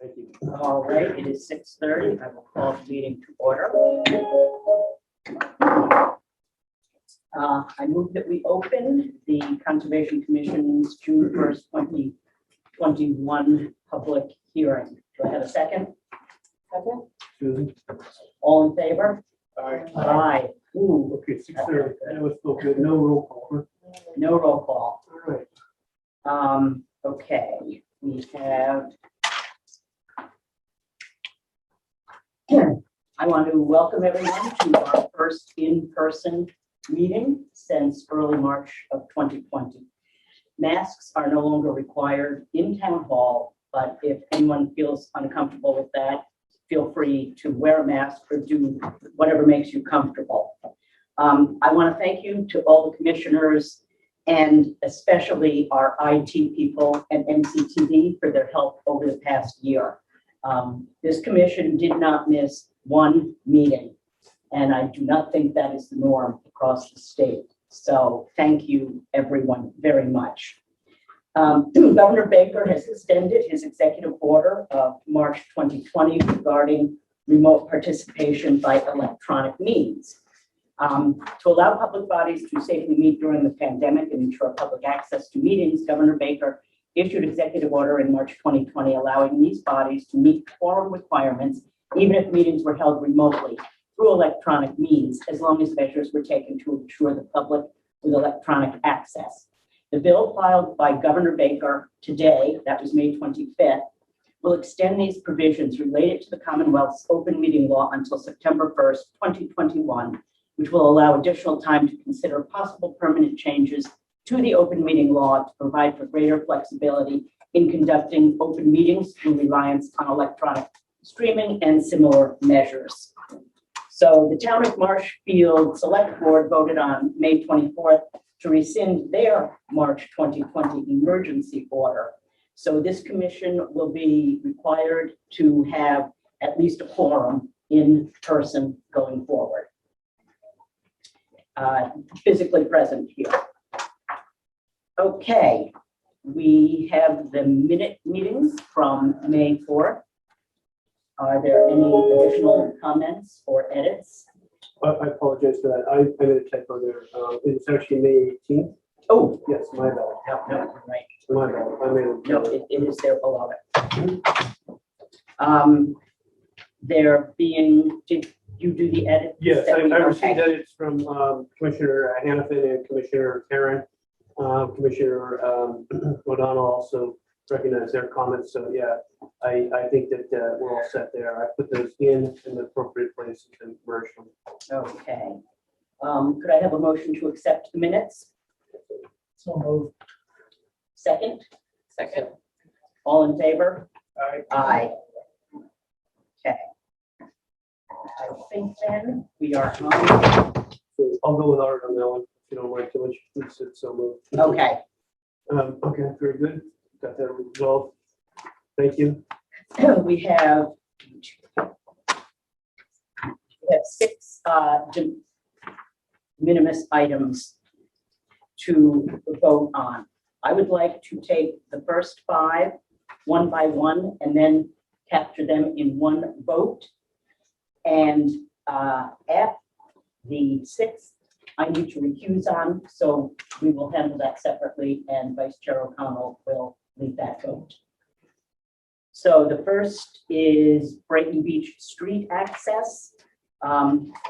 Thank you. All right, it is 6:30. I will call the meeting to order. I move that we open the Conservation Commission's June 1st, 2021 public hearing. Do I have a second? Second. Susan? All in favor? Aye. Aye. Ooh, Okay, 6:30. That was still good. No roll call. Huh? no roll call. All right. Okay, we have. I want to welcome everyone to our first in-person meeting since early March of 2020. Masks are no longer required in town hall, but if anyone feels uncomfortable with that, feel free to wear a mask or do whatever makes you comfortable. I want to thank you to all the commissioners and especially our IT people and MCTV for their help over the past year. This commission did not miss one meeting, and I do not think that is the norm across the state. So thank you, everyone, very much. Governor Baker has extended his executive order of March 2020 regarding remote participation by electronic means. To allow public bodies to safely meet during the pandemic and ensure public access to meetings, Governor Baker issued executive order in March 2020 allowing these bodies to meet quorum requirements even if meetings were held remotely through electronic means, as long as measures were taken to ensure the public with electronic access. The bill filed by Governor Baker today, that was May 25th, will extend these provisions related to the Commonwealth's open meeting law until September 1st, 2021, which will allow additional time to consider possible permanent changes to the open meeting law to provide for greater flexibility in conducting open meetings through reliance on electronic streaming and similar measures. So the Town of Marshfield Select Board voted on May 24th to rescind their March 2020 emergency order. So this commission will be required to have at least a quorum in person going forward. Physically present here. Okay, we have the minute meetings from May 4th. Are there any additional comments or edits? I apologize for that. I made a typo there. It's actually May 18th. Oh, Yes, my bad. no, you're right. My bad. I made it. No, it is there below it. There being, did you do the edit? Yes, I received Okay. edits from Commissioner Hannafin and Commissioner Karen. Commissioner O'Donnell also recognized their comments. So yeah, I think that we're all set there. I put those in the appropriate places and merged them. Okay. Could I have a motion to accept the minutes? So moved. Second? Second. All in favor? Aye. Aye. Okay. I think then we are on. So I'll go with Art on that one. If you don't mind too much, please sit so moved. Okay. Okay, very good. Got that resolved. Thank you. We have 6 de minimis items to vote on. I would like to take the first 5 one by one and then capture them in one vote. And at the 6th, I need to recuse on, so we will handle that separately, and Vice Chair O'Connell will lead that vote. So the first is Brighton Beach Street access,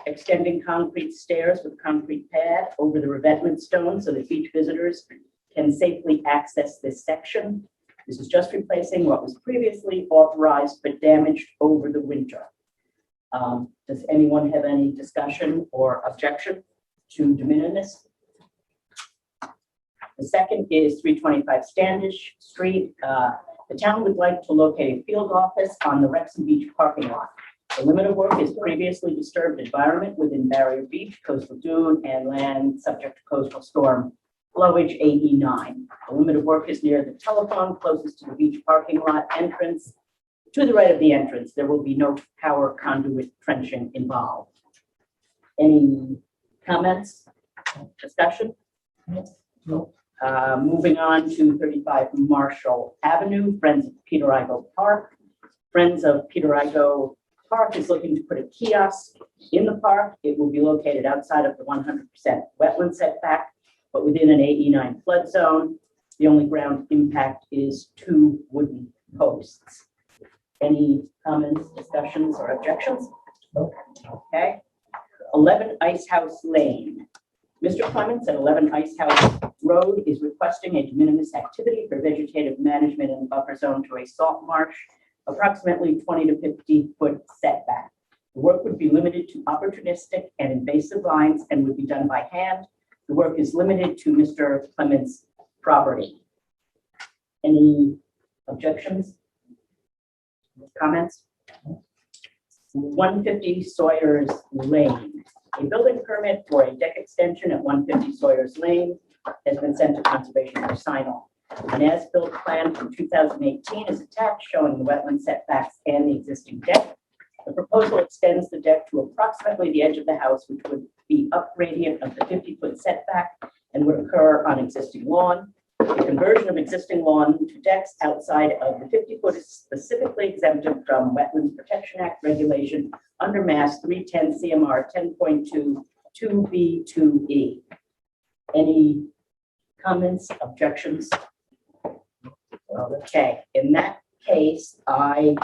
extending concrete stairs with concrete pad over the revetment stone so that beach visitors can safely access this section. This is just replacing what was previously authorized but damaged over the winter. Does anyone have any discussion or objection to de minimis? The second is 325 Standish Street. The town would like to locate a field office on the Wrexham Beach parking lot. The limit of work is previously disturbed environment within Barrier Beach, coastal dune, and land subject to coastal storm flowage AE9. The limit of work is near the telephone closest to the beach parking lot entrance. To the right of the entrance, there will be no power conduit trenching involved. Any comments, discussion? No. Moving on to 35 Marshall Avenue, Friends of Peter Igo Park. Friends of Peter Igo Park is looking to put a kiosk in the park. It will be located outside of the 100% wetland setback, but within an AE9 flood zone. The only ground impact is 2 wooden posts. Any comments, discussions, or objections? Okay. 11 Ice House Lane. Mr. Clements at 11 Ice House Road is requesting a de minimis activity for vegetative management in the buffer zone to a salt marsh, approximately 20 to 50 foot setback. The work would be limited to opportunistic and invasive lines and would be done by hand. The work is limited to Mr. Clements' property. Any objections? Comments? 150 Sawyer's Lane. A building permit for a deck extension at 150 Sawyer's Lane has been sent to Conservation for sign-off. An as-built plan from 2018 is attached showing the wetland setbacks and the existing deck. The proposal extends the deck to approximately the edge of the house, which would be up gradient of the 50-foot setback and would occur on existing lawn. The conversion of existing lawn to decks outside of the 50-foot is specifically exempted from Wetlands Protection Act regulation under Mass 310 CMR 10.2 2B2E. Any comments, objections? Okay, in that case, I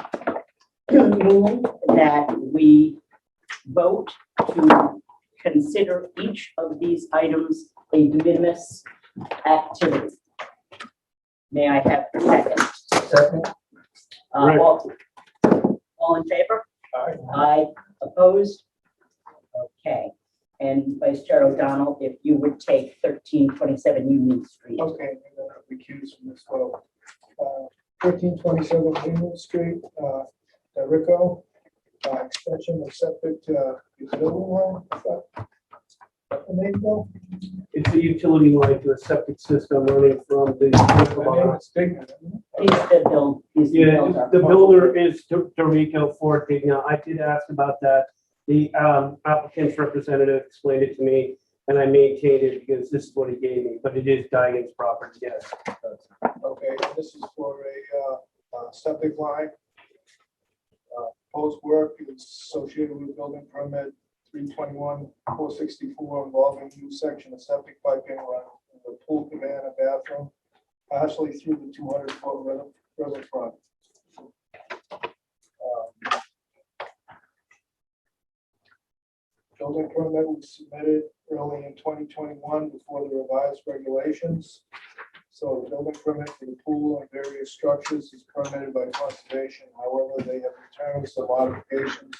move that we vote to consider each of these items a de minimis activity. May I have a second? Second. Right. All in favor? Aye. Aye. Opposed? Okay. And Vice Chair O'Donnell, if you would take 1327 Union Street. Okay, I'm gonna recuse from this vote. 1327 Union Street, Rico, extension of septic utility line. Is that the name, Bill? It's a utility line to a septic system running from the. The name is Dignan, isn't it? He's the Yeah, builder. the builder is Dorico for Digna. I did ask about that. The applicant's representative explained it to me, and I maintained it because this is what he gave me, but it is Diane's property, yes. Okay, and this is for a septic line. Proposed work is associated with building permit 321-464 involving new section of septic piping around the pool cabana bathroom, partially through the 200-foot riverfront. Building permit was submitted early in 2021 before the revised regulations. So the building permit for the pool and various structures is permitted by conservation. However, they have returned some modifications,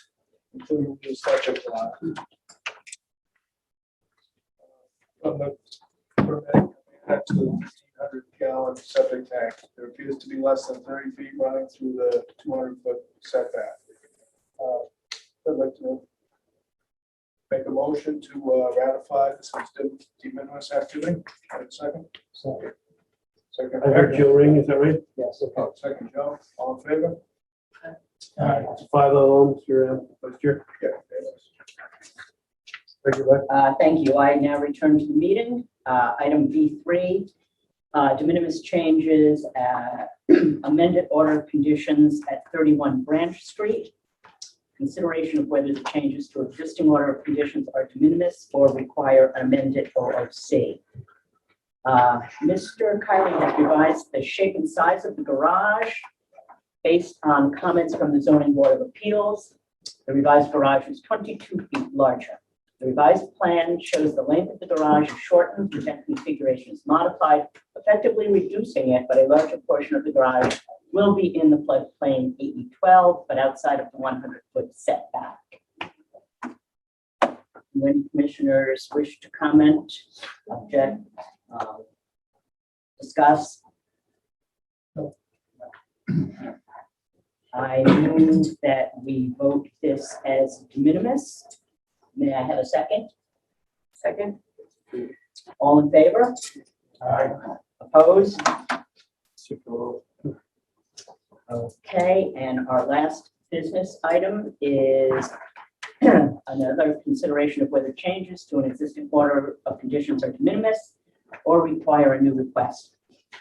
including the septic line. From the permit, up to 1,500-gallon septic tank. There appears to be less than 30 feet running through the 200-foot setback. I'd like to make a motion to ratify this as de minimis activity. Second? Second. I heard Joe ring, is that right? Yes. Okay. Second, Joe. All in favor? It's 5-0, Mr. Vice Chair. Yeah. Thank you, Vice. Thank you. I now return to the meeting. Item B3, de minimis changes, amended order of conditions at 31 Branch Street. Consideration of whether the changes to existing order of conditions are de minimis or require an amended OOC. Mr. Kiley has revised the shape and size of the garage based on comments from the Zoning Board of Appeals. The revised garage is 22 feet larger. The revised plan shows the length of the garage is shortened, the deck configuration is modified, effectively reducing it, but a larger portion of the garage will be in the floodplain AE12, but outside of the 100-foot setback. Do any commissioners wish to comment, object, discuss? I move that we vote this as de minimis. May I have a second? Second. All in favor? Aye. Opposed? Okay, and our last business item is another consideration of whether changes to an existing order of conditions are de minimis or require a new request.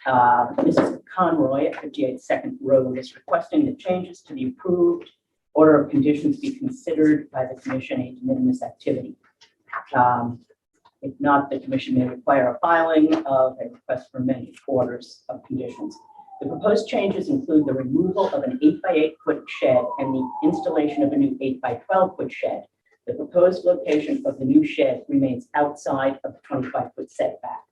Mrs. Conroy at 58 Second Road is requesting the changes to the approved order of conditions be considered by the commission a de minimis activity. If not, the commission may require a filing of a request for amended orders of conditions. The proposed changes include the removal of an 8 by 8 foot shed and the installation of a new 8 by 12 foot shed. The proposed location of the new shed remains outside of the 25-foot setback.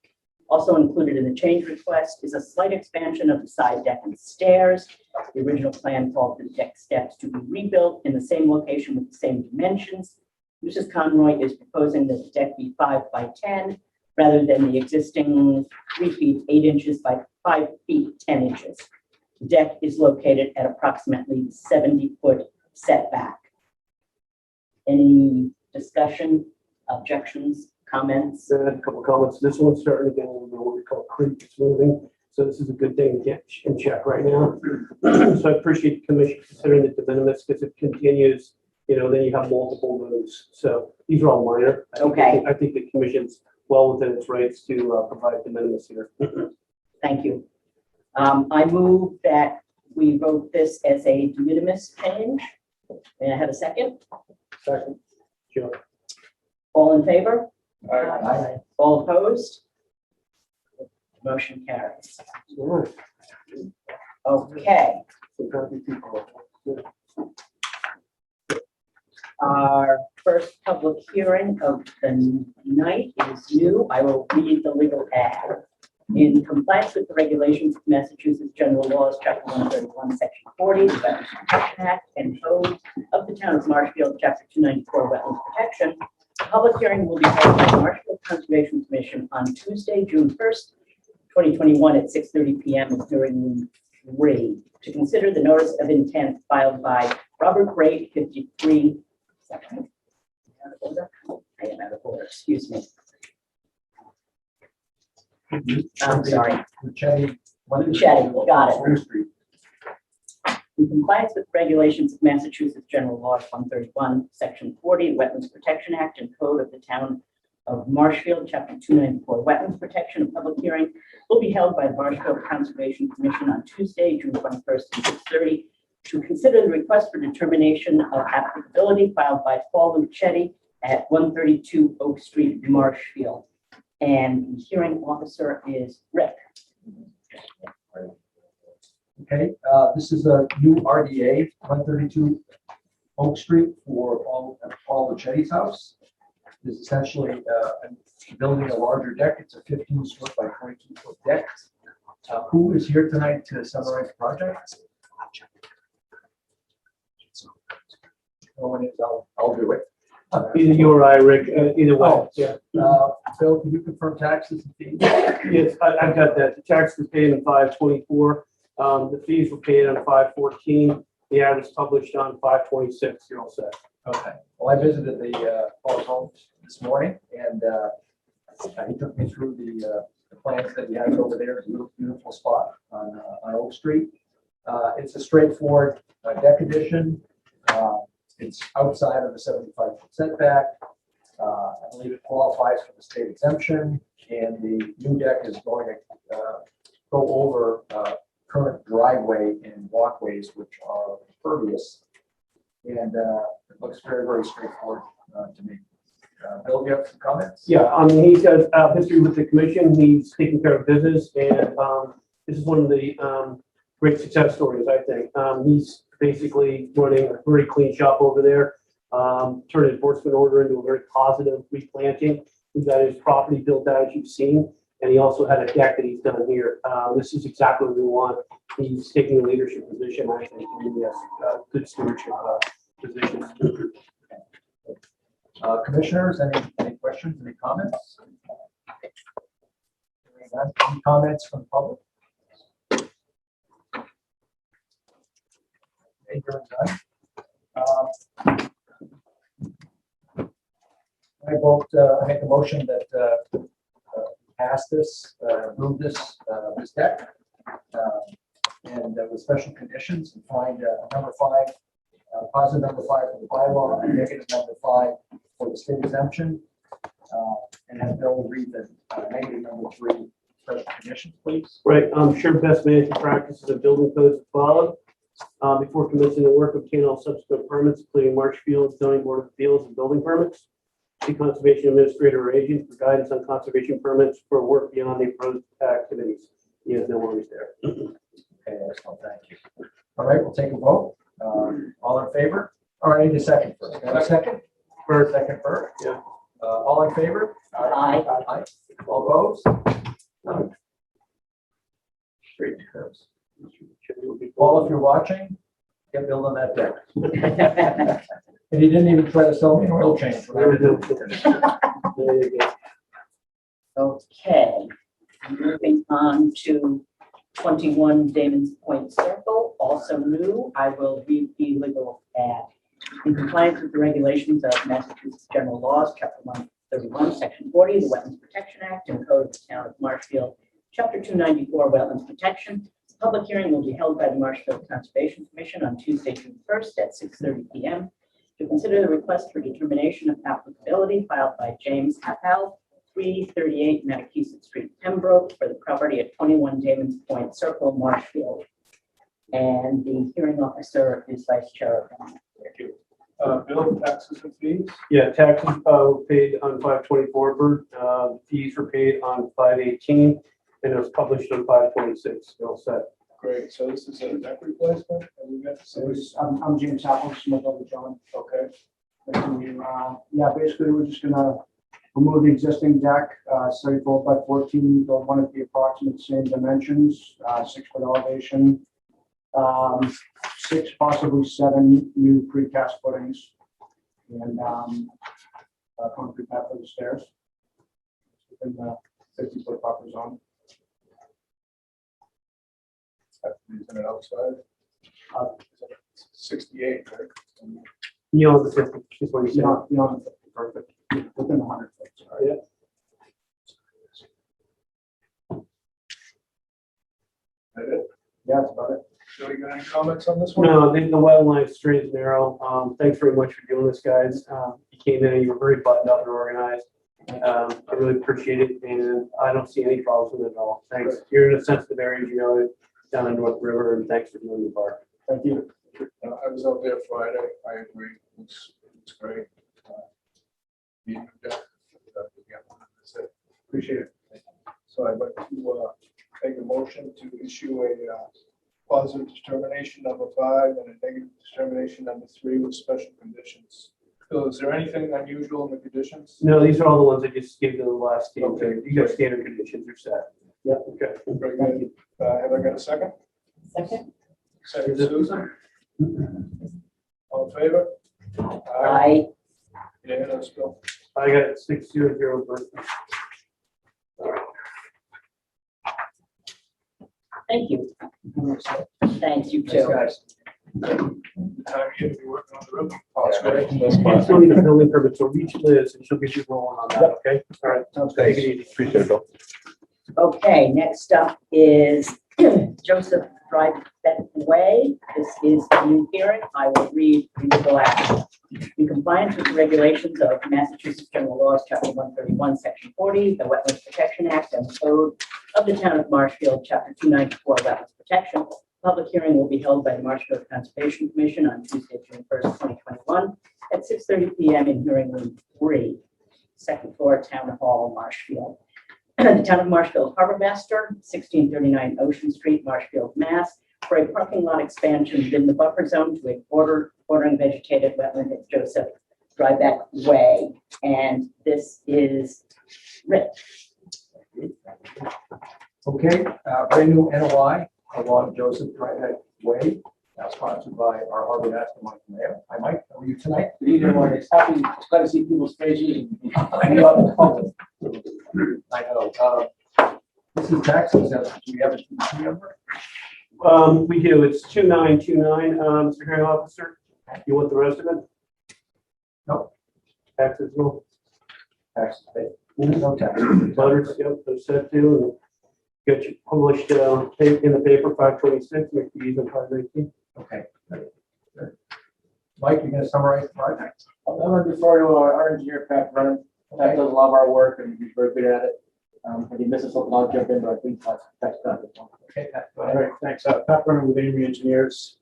Also included in the change request is a slight expansion of the side deck and stairs. The original plan called for the deck steps to be rebuilt in the same location with the same dimensions. Mrs. Conroy is proposing that the deck be 5 by 10 rather than the existing 3 feet 8 inches by 5 feet 10 inches. The deck is located at approximately 70-foot setback. Any discussion, objections, comments? I had a couple comments. This one's starting to get a little bit what we call creep. It's moving. So this is a good thing to get in check right now. So I appreciate the commission considering the de minimis because it continues, you know, then you have multiple moves. So these are all minor. Okay. I think the commission's well within its rights to provide de minimis here. Thank you. I move that we vote this as a de minimis change. May I have a second? Second. Sure. All in favor? Aye. All opposed? Motion carries. All right. Okay, So happy people. our first public hearing of the night is new. I will read the legal ad. In compliance with the regulations of Massachusetts General Laws, Chapter 131, Section 40, the Wetlands Protection Act, and Code of the Town of Marshfield, Chapter 294, Wetlands Protection, a public hearing will be held by the Marshfield Conservation Commission on Tuesday, June 1st, 2021 at 6:30 p.m. in hearing room 3 to consider the notice of intent filed by Robert Gray, 53. Second. I am out of order, excuse me. I'm sorry. Lucetti, Lucetti, got it. In compliance with regulations of Massachusetts General Law 131, Section 40, Wetlands Protection Act, and Code of the Town of Marshfield, Chapter 294, Wetlands Protection, a public hearing will be held by the Marshfield Conservation Commission on Tuesday, June 21st at 6:30 to consider the request for determination of applicability filed by Paul Lucetti at 132 Oak Street, Marshfield. And the hearing officer is Rick. Okay, this is a new RDA, 132 Oak Street for Paul Lucetti's house. This is essentially building a larger deck. It's a 15-foot by 22-foot deck. Who is here tonight to summarize the project? No one is, I'll do it. Either you or I, Rick, either way. Oh. Yeah. Bill, can you confirm taxes and fees? Yes, I've got that. The tax was paid on 5/24. The fees were paid on 5/14. The ad was published on 5/26. You're all set. Okay, well, I visited the Paul's home this morning, and he took me through the plans that he has over there. It's a beautiful spot on Oak Street. It's a straightforward deck addition. It's outside of the 75-foot setback. I believe it qualifies for the state exemption, and the new deck is going to go over current driveway and walkways, which are impervious. And it looks very, very straightforward to me. Bill, do you have some comments? Yeah, he's got history with the commission. He's taking care of business, and this is one of the great success stories, I think. He's basically running a very clean shop over there. Turned enforcement order into a very positive replanting. He's got his property built out, as you've seen, and he also had a deck that he's done here. This is exactly what we want. He's taking a leadership position, I think, and he has good stewardship positions. Commissioners, any questions, any comments? Any comments from the public? Okay, hearing none. I make a motion that pass this, approve this deck, and with special conditions, and find number 5, positive number 5 for the bylaw, and negative number 5 for the state exemption, and have Bill read the negative number 3 special conditions, please. Right, sure best management practices and building codes are followed. Before commencing the work, obtain all subsequent permits, including Marshfield zoning board of appeals and building permits. See conservation administrator or agent for guidance on conservation permits for work beyond the approved activities. He has no worries there. Okay, excellent, thank you. All right, we'll take a vote. All in favor? All right, I need a second first. Can I have a second? First, second first. Yeah. All in favor? Aye. Aye. All opposed? None. Great. Paul, if you're watching, get building that deck. And he didn't even try to sell me an oil change. when I was doing it. There you go. Okay, moving on to 21 Damon's Point Circle, also new. I will read the legal ad. In compliance with the regulations of Massachusetts General Laws, Chapter 131, Section 40, the Wetlands Protection Act, and Code of the Town of Marshfield, Chapter 294, Wetlands Protection. The public hearing will be held by the Marshfield Conservation Commission on Tuesday, June 1st at 6:30 p.m. to consider the request for determination of applicability filed by James Happel, 338 Matakeesit Street, Pembroke, for the property at 21 Damon's Point Circle, Marshfield. And the hearing officer is Vice Chair. Thank you. Bill, taxes and fees? Yeah, taxes were paid on 5/24, Bert. Fees were paid on 5/18, and it was published on 5/26. All set. Great, so this is a deck replacement, and we got to say, I'm James Apple, Smith over John. okay, Yeah, basically, we're just gonna remove the existing deck, 34 by 14, they'll want it to be approximate same dimensions, 6-foot elevation. 6, possibly 7 new precast footings, and concrete pad for the stairs within the 50-foot buffer zone. using it outside. 68, right? Beyond the 50 is what you said. Beyond the 50, perfect, within 100 foot. Sorry. Yeah. That it? Yeah, that's about it. So you got any comments on this one? No, the wild line is straight and narrow. Thanks very much for doing this, guys. You came in and you were very buttoned up and organized. I really appreciate it, and I don't see any problems with it at all. Thanks. You're in a sensitive area, you know, down in North River, and thanks for doing the park. Thank you. I was out there Friday, I agree, it's great. Yeah, that's it. Appreciate it. So I'd like to make a motion to issue a positive determination number 5 and a negative determination number 3 with special conditions. So is there anything unusual in the conditions? No, these are all the ones I just gave to the last team. Okay. You got standard conditions, you're set. Yep. Okay. Very good. Have I got a second? Second? Second, Susan? All in favor? Aye. Unanimous, Bill. I got it 600 Bertha. Thank you. Thanks, you Thanks, too. guys. Time you to be working on the road. Oh, it's great. I still need a building permit, so reach Liz and she'll get you rolling on that, okay? All right. Sounds Take good. it easy. Appreciate it, Bill. Okay, next up is Joseph Drive Way. This is a new hearing. I will read the legal action. In compliance with the regulations of Massachusetts General Laws, Chapter 131, Section 40, the Wetlands Protection Act, and Code of the Town of Marshfield, Chapter 294, Wetlands Protection, public hearing will be held by the Marshfield Conservation Commission on Tuesday, June 1st, 2021, at 6:30 p.m. in hearing room 3, second floor, Town Hall, Marshfield. The Town of Marshfield Harbor Master, 1639 Ocean Street, Marshfield, Mass., for a parking lot expansion within the buffer zone to a bordering vegetated wetland at Joseph Drybeck Way. And this is Rick. Okay, brand new NOI along Joseph Drybeck Way, now sponsored by our Harbor Master, Mike Mayor. Hi, Mike, how are you tonight? Good evening, everyone. It's happy, it's glad to see people's faces. I know. I know. This is tax exemption. Do we have a TC number? We do, it's 2929, Mr. Hearing Officer. You want the rest of it? Nope. Taxes, no. Tax paid. No tax. Butters, yep, they're set to, and get you published in the paper, 526, make the easement 518. Okay. Good. Mike, you gonna summarize the project? I'm going to defer to our engineer, Pat Brennan. Pat does a lot of our work and he's very good at it. If you miss something, I'll jump in, but I think that's done. Okay, Pat, go All ahead. right, thanks. Pat Brennan with Amory Engineers.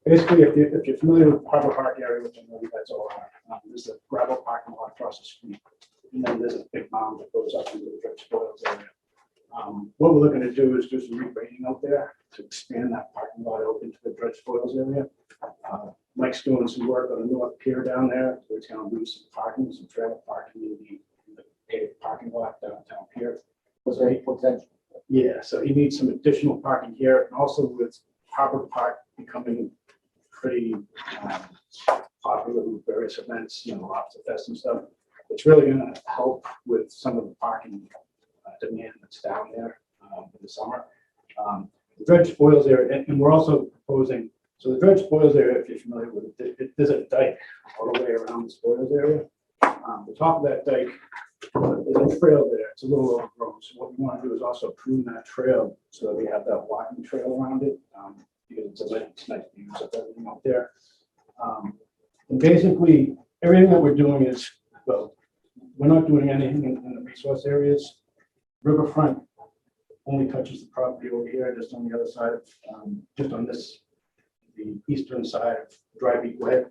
Basically, if you're familiar with Harbor Park area, which I know you guys all are, there's a gravel parking lot across the street. And then there's a big mound that goes up into the dredge spoils area. What we're looking to do is do some regrading out there to expand that parking lot out into the dredge spoils area. Mike's doing some work on the north pier down there, so it's gonna lose some parking, some trailer parking in the paved parking lot downtown pier. Was there 8%? Yeah, so he needs some additional parking here, and also with Harbor Park becoming pretty popular with various events, Lobster Fest and stuff. It's really gonna help with some of the parking demand that's down there in the summer. The dredge spoils area, and we're also proposing, so the dredge spoils area, if you're familiar with it, there's a dike all the way around the spoils area. The top of that dike, there's a trail there. It's a little overgrown. So what we want to do is also prune that trail so that we have that walking trail around it, because it's nice views of everything out there. And basically, everything that we're doing is, well, we're not doing anything in the resource areas. Riverfront only touches the property over here, just on the other side, just on this, the eastern side of Dry Beak Way.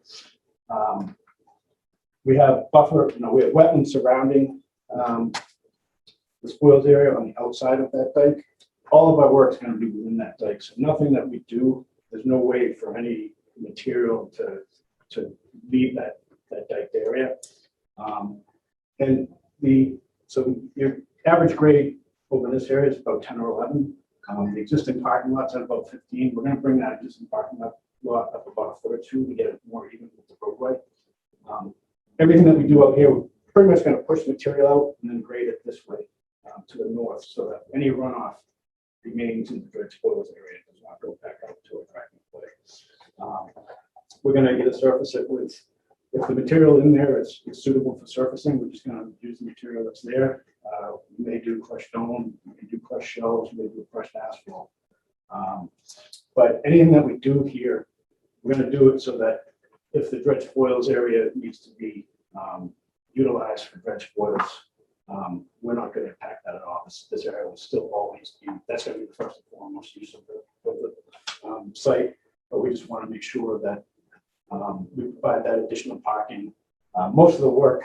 We have buffer, we have wetlands surrounding the spoils area on the outside of that dike. All of our work is going to be within that dike. So nothing that we do, there's no way for any material to leave that dike area. So your average grade over this area is about 10 or 11. The existing parking lot's at about 15. We're going to bring that existing parking lot up about a foot or two to get it more even with the roadway. Everything that we do out here, we're pretty much going to push material out and then grade it this way to the north, so that any runoff remains in the dredge spoils area, does not go back out to a driving way. We're going to either surface it with, if the material in there is suitable for surfacing, we're just going to use the material that's there. We may do crushed stone, we may do crushed shells, we may do crushed asphalt. But anything that we do here, we're going to do it so that if the dredge spoils area needs to be utilized for dredge spoils, we're not going to impact that at all. This area will still always be, that's going to be the first and foremost use of the site, but we just want to make sure that we provide that additional parking. Most of the work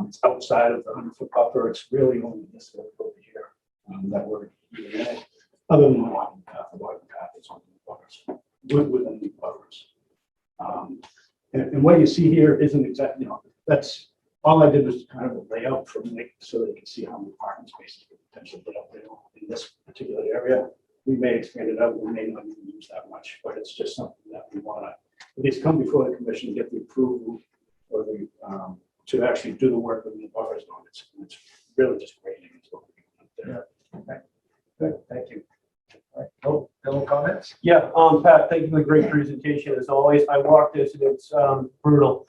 is outside of the 100-foot buffer. It's really only this area over here that we're doing it. Other than the walking path is on the buffers, within the buffers. And what you see here isn't exactly, that's all I did was kind of a layout for Nick so that you can see how many parking spaces could potentially put up there in this particular area. We may expand it out, we may not even use that much, but it's just something that we want to at least come before the commission and get the approval or the to actually do the work within the buffers on it. It's really just grading. Good, thank you. All right, Bill, comments? Yeah, Pat, thank you for the great presentation as always. I walked this and it's brutal.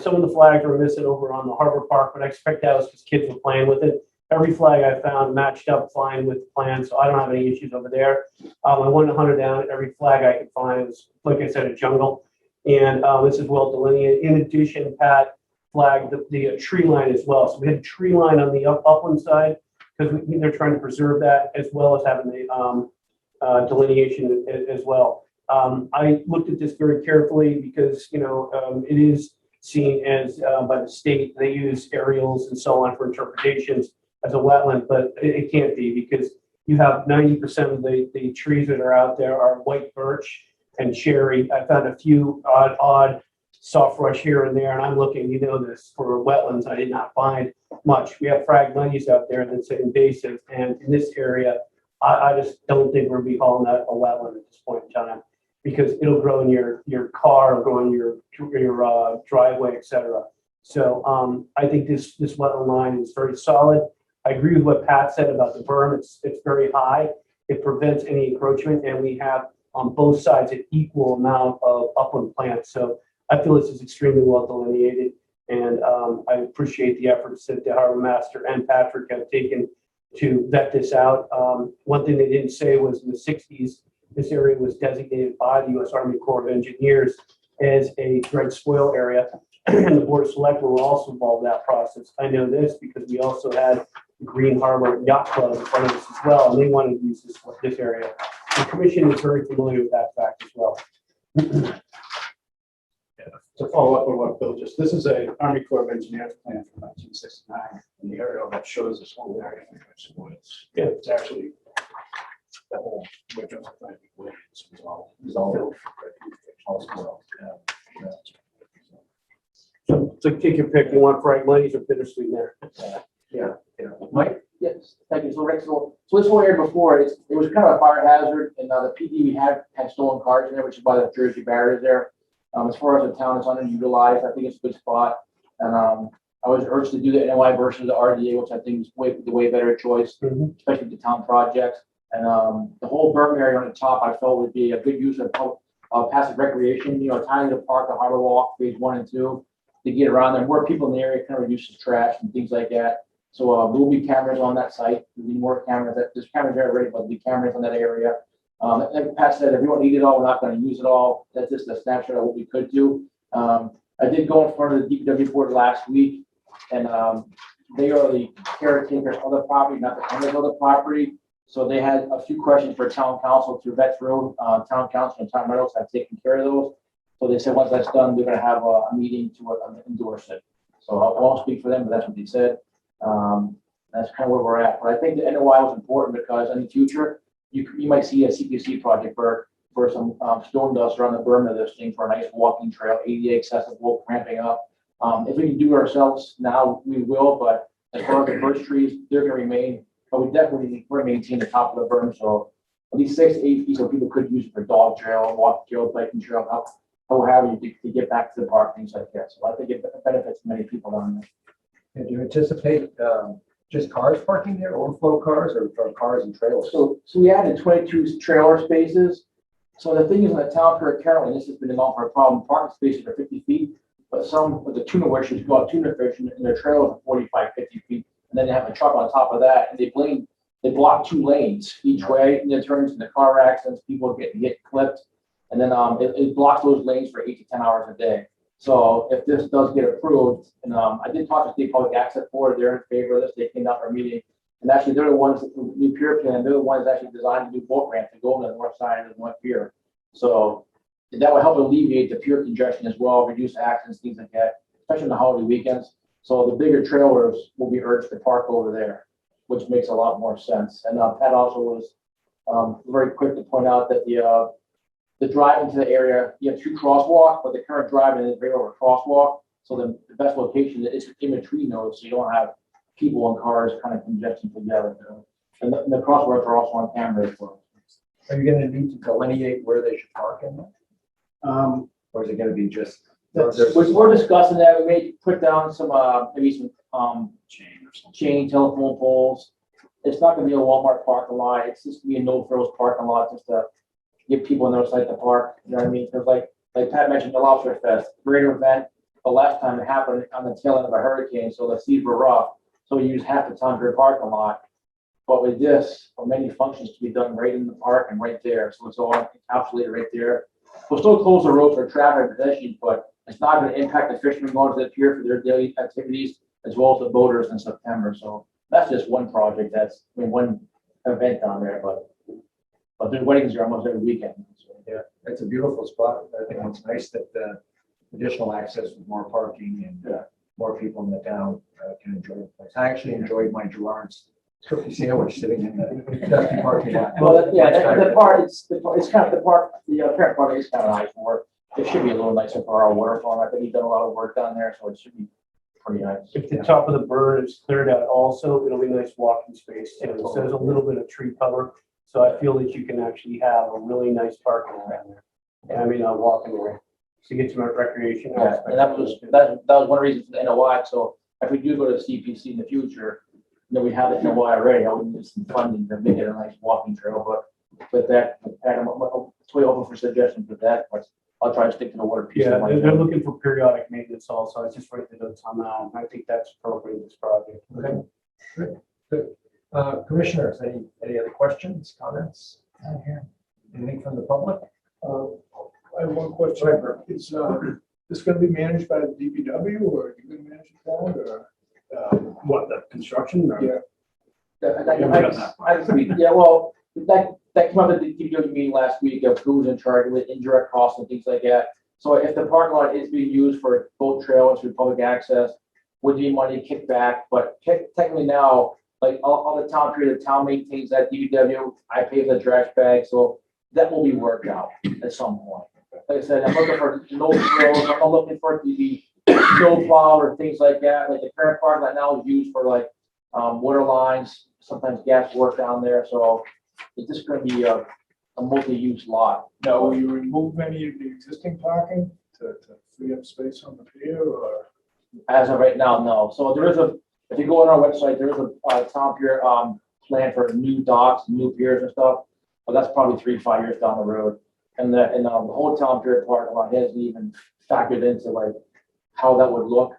Some of the flags were missing over on the Harbor Park, but I expect that was because kids were playing with it. Every flag I found matched up fine with the plan, so I don't have any issues over there. I went to hunt down every flag I could find. It was, like I said, a jungle. And this is well delineated. In addition, Pat flagged the tree line as well. So we had a tree line on the upland side because they're trying to preserve that as well as having the delineation as well. I looked at this very carefully because, it is seen as by the state, they use aerials and so on for interpretations as a wetland, but it can't be because you have 90% of the trees that are out there are white birch and cherry. I found a few odd soft brush here and there, and I'm looking, this for wetlands. I did not find much. We have Phragmites out there that's invasive, and in this area, I just don't think we're gonna be calling that a wetland at this point in time because it'll grow in your car, it'll grow in your driveway, etc. So I think this wetland line is very solid. I agree with what Pat said about the berm. It's very high. It prevents any encroachment, and we have on both sides an equal amount of upland plants. So I feel this is extremely well delineated, and I appreciate the efforts that the harbor master and Patrick have taken to vet this out. One thing they didn't say was in the 60s, this area was designated by the U.S. Army Corps of Engineers as a dredge spoil area, and the Board of Selectmen were also involved in that process. I know this because we also had Green Harbor Yacht Club in front of us as well, and they wanted to use this area. The commission is very familiar with that fact as well. To follow up on what Bill just, this is a Army Corps of Engineers plan from 1969, and the aerial that shows this whole area. It's actually the whole, which was all built. So take your pick. You want bright lights or bittersweet there? Mike? Yes, thank you. So Rick, so this whole area before, it was kind of a fire hazard, and the PD we had stolen cars in there, which is by the Jersey barriers there. As far as the town is underutilized, I think it's a good spot. And I was urged to do the NOI versus the RDA, which I think is the way better choice, especially the town projects. And the whole berm area on the top, I felt would be a good use of passive recreation, tying the park, the harbor walk, phase 1 and 2, to get around there. More people in the area kind of reduces trash and things like that. So there will be cameras on that site. There'll be more cameras. There's cameras there already, but there'll be cameras on that area. Like Pat said, if we don't need it all, we're not going to use it all. That's just a snapshot of what we could do. I did go in front of the DPW board last week, and they are the caretakers of the property, not the owners of the property. So they had a few questions for town council through Vets Road. Town council and Tom Reynolds have taken care of those. So they said once that's done, they're going to have a meeting to endorse it. So I won't speak for them, but that's what they said. That's kind of where we're at. But I think the NOI was important because in the future, you might see a CPC project for some stone dust around the berm of this thing for a nice walking trail, ADA accessible, ramping up. If we can do it ourselves now, we will, but as far as the birch trees, they're going to remain, but we definitely want to maintain the top of the berm. So at least 6 to 8 feet so people could use it for dog trail, walking trail, biking trail, however you get back to the park, things like that. So I think it benefits many people on there. And do you anticipate just cars parking there, overflow cars, or cars and trailers? So we added 22 trailer spaces. So the thing is, in the town currently, this has been an awful problem, parking spaces are 50 feet, but some of the tuna wishers go out tuna fishing and their trailers are 45, 50 feet. And then they have a truck on top of that, and they block 2 lanes each way, and it turns into car accidents, people get clipped. And then it blocks those lanes for 8 to 10 hours a day. So if this does get approved, and I did talk to State Public Access Board, they're in favor of this, they came out for a meeting. And actually, they're the ones, the new pier plan, they're the ones actually designed to do boat ramp to go on the north side of the North Pier. So that will help alleviate the pier congestion as well, reduce accidents, things like that, especially on the holiday weekends. So the bigger trailers will be urged to park over there, which makes a lot more sense. And Pat also was very quick to point out that the drive into the area, you have 2 crosswalks, but the current drive is right over a crosswalk. So the best location is in between those, so you don't have people and cars kind of congesting together. And the crosswalks are also on camera as well. Are you going to need to delineate where they should park in? Or is it going to be just? We're discussing that. We may put down some maybe some chain telephone poles. It's not going to be a Walmart parking lot. It's just going to be a no frills parking lot, just to give people on their side to park. You know what I mean? Because like Pat mentioned, the Lobster Fest, greater event. The last time it happened on the tail end of a hurricane, so the seas were rough. So we used half the time for a parking lot. But with this, many functions to be done right in the park and right there. So it's all encapsulated right there. We'll still close the road for traffic and pedestrians, but it's not going to impact the fishermen going to the pier for their daily activities, as well as the boaters in September. So that's just one project. One event down there, but there's weddings here almost every weekend. So, Yeah, it's a beautiful spot. I think it's nice that additional access with more parking and more people in the town can enjoy the place. I actually enjoyed my Gerard's turkey sandwich sitting in the dusty parking lot. Well, the park, it's kind of the park, the parent park is kind of nice for. It should be a little nicer for our waterfront. I think he's done a lot of work down there, so it should be pretty nice. If the top of the berm is cleared out also, it'll be nice walking space too. So there's a little bit of tree cover. So I feel that you can actually have a really nice parking area there. I mean, a walking area. To get some recreation. Yeah, and that was one reason for the NOI. So if we do go to CPC in the future, we have the NOI already. I would need some funding to make it a nice walking trail. But that, I'm totally open for suggestions with that. But I'll try to stick to the water piece. Yeah, they're looking for periodic maintenance also. I just write the notes on that. I think that's appropriate in this project. Okay, good. Commissioners, any other questions, comments? Anything from the public? I have one question. Right, Bert. Is this going to be managed by the DPW, or are you going to manage it, or? What, the construction? Or? Yeah. Yeah, well, that came up at the DPW meeting last week of who's in charge with indirect costs and things like that. So if the parking lot is being used for boat trails through public access, would be money kicked back, but technically now, like all the town period, the town maintains that DPW, I pay for the trash bag, so that will be worked out at some point. Like I said, I'm looking for no trails, I'm not looking for it to be snow plow or things like that, like the current parking lot now is used for like water lines, sometimes gas work down there, so it's just gonna be a multi-use lot. Now, will you remove any of the existing parking to free up space on the pier, or? As of right now, no. So there is if you go on our website, there is a town pier, plan for new docks, new piers and stuff. But that's probably 3 to 5 years down the road. And the whole town pier parking lot hasn't even factored into like how that would look.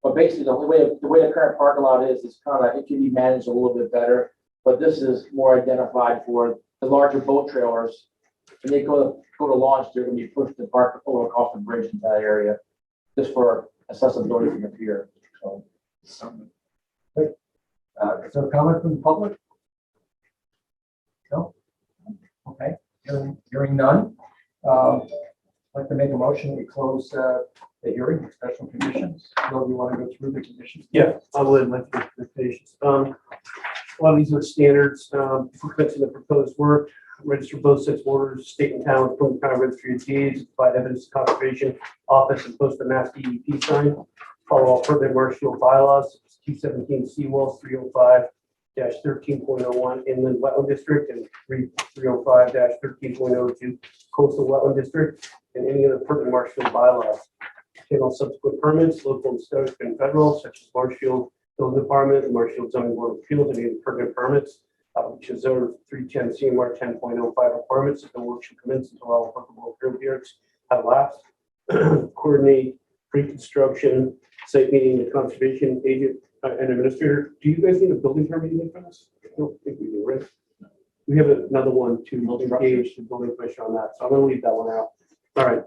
But basically, the way the current parking lot is kind of, it can be managed a little bit better. But this is more identified for the larger boat trailers. When they go to launch, they're gonna be pushed to park over across the bridge into that area, just for accessibility from the pier. So, Is there a comment from the public? No? Okay, hearing none. I'd like to make a motion, we close the hearing, with special conditions. Bill, do you want to go through the conditions? Yeah, I would like to make recommendations. A lot of these are standards, for commencing the proposed work, register both sets of orders, state and town, from the town registry of deeds, provide evidence of conservation office and post the mass DEP sign. Follow all permit marshal bylaws, 217 seawalls, 305-13.01 inland wetland district, and 305-13.02 coastal wetland district, and any other permit marshal bylaws. Channel subsequent permits, local and state and federal, such as Marshfield Building Department, the Marshfield Zoning Board of Appeals, and any permit permits, which is over 310 CMR 10.05 requirements, if the work should commence until all applicable approval periods have lapsed. Coordinate pre-construction, site meeting, the conservation agent and administrator. Do you guys need a building permit even for this? I don't think we do, right? We have another one to engage the building commissioner on that, so I'm gonna leave that one out. All right.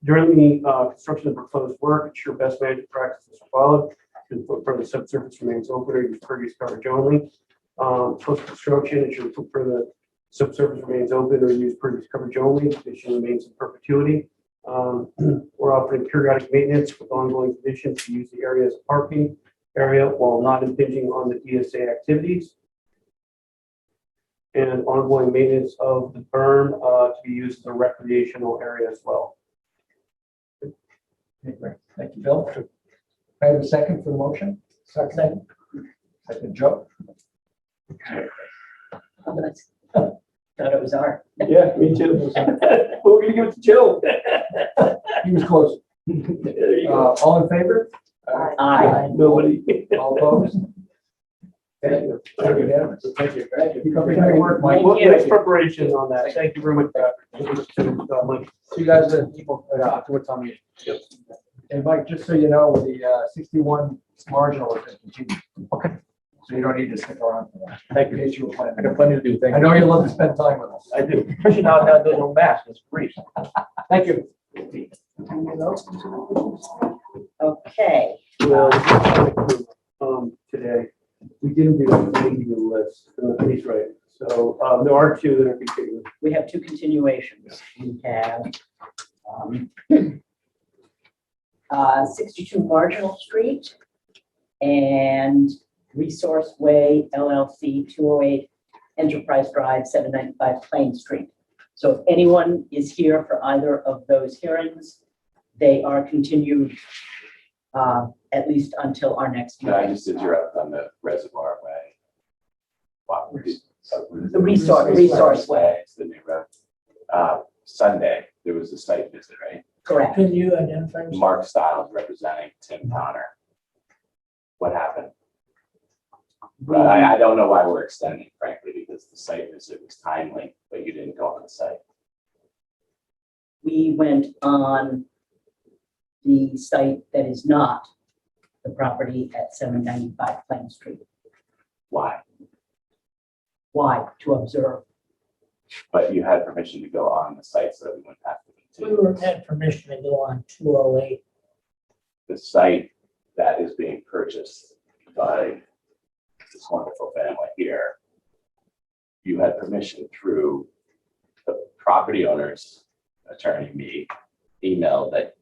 During the construction of proposed work, ensure best management practices are followed. The footprint of the subsurface remains open or use pervious coverage only. Post-construction, ensure the footprint of the subsurface remains open or use pervious coverage only. Condition remains in perpetuity. We're offering periodic maintenance with ongoing conditions to use the area as a parking area while not impinging on the DSA activities. And ongoing maintenance of the berm to be used as a recreational area as well. Okay, great. Thank you, Bill. Can I have a second for the motion? Second. Second, Joe. Thought it was art. Yeah, me too. We're gonna give it to Joe. He was close. There you go. All in favor? Aye. Nobody. All opposed? Thank you. Unanimous. Thank you. Keep up the great work, Mike. Thank Well, you. nice preparation on that. Thank you very much. Mike. So you guys, people, afterwards, tell me. And Mike, just so you know, the 61 marginal is continued. Okay. So you don't need to stick around for that. Thank In you. case you were planning. I got plenty to do, thank I you. know you love to spend time with us. I do. Especially now that there's no mask, it's brief. Thank you. Okay, Well, today, we didn't do the meeting list, and he's right. So, there are two that are continuing. we have two continuations. We have 62 Marginal Street and Resource Way LLC 208 Enterprise Drive 795 Plain Street. So if anyone is here for either of those hearings, they are continued at least until our next No, I meeting. just did your up on the Reservoir Way. Wow, The Resource Way, It's the new road. Sunday, there was a site visit, right? correct. Can you identify yourself? Mark Stiles representing Tim Connor. What happened? But I don't know why we're extending, frankly, because the site visit was timely, but you didn't go on the site. We went on the site that is not the property at 795 Plain Street. Why? Why? To observe. But you had permission to go on the site, so that we wouldn't have to We continue. had permission to go on 208. The site that is being purchased by this wonderful family here, you had permission through the property owner's attorney, me, email that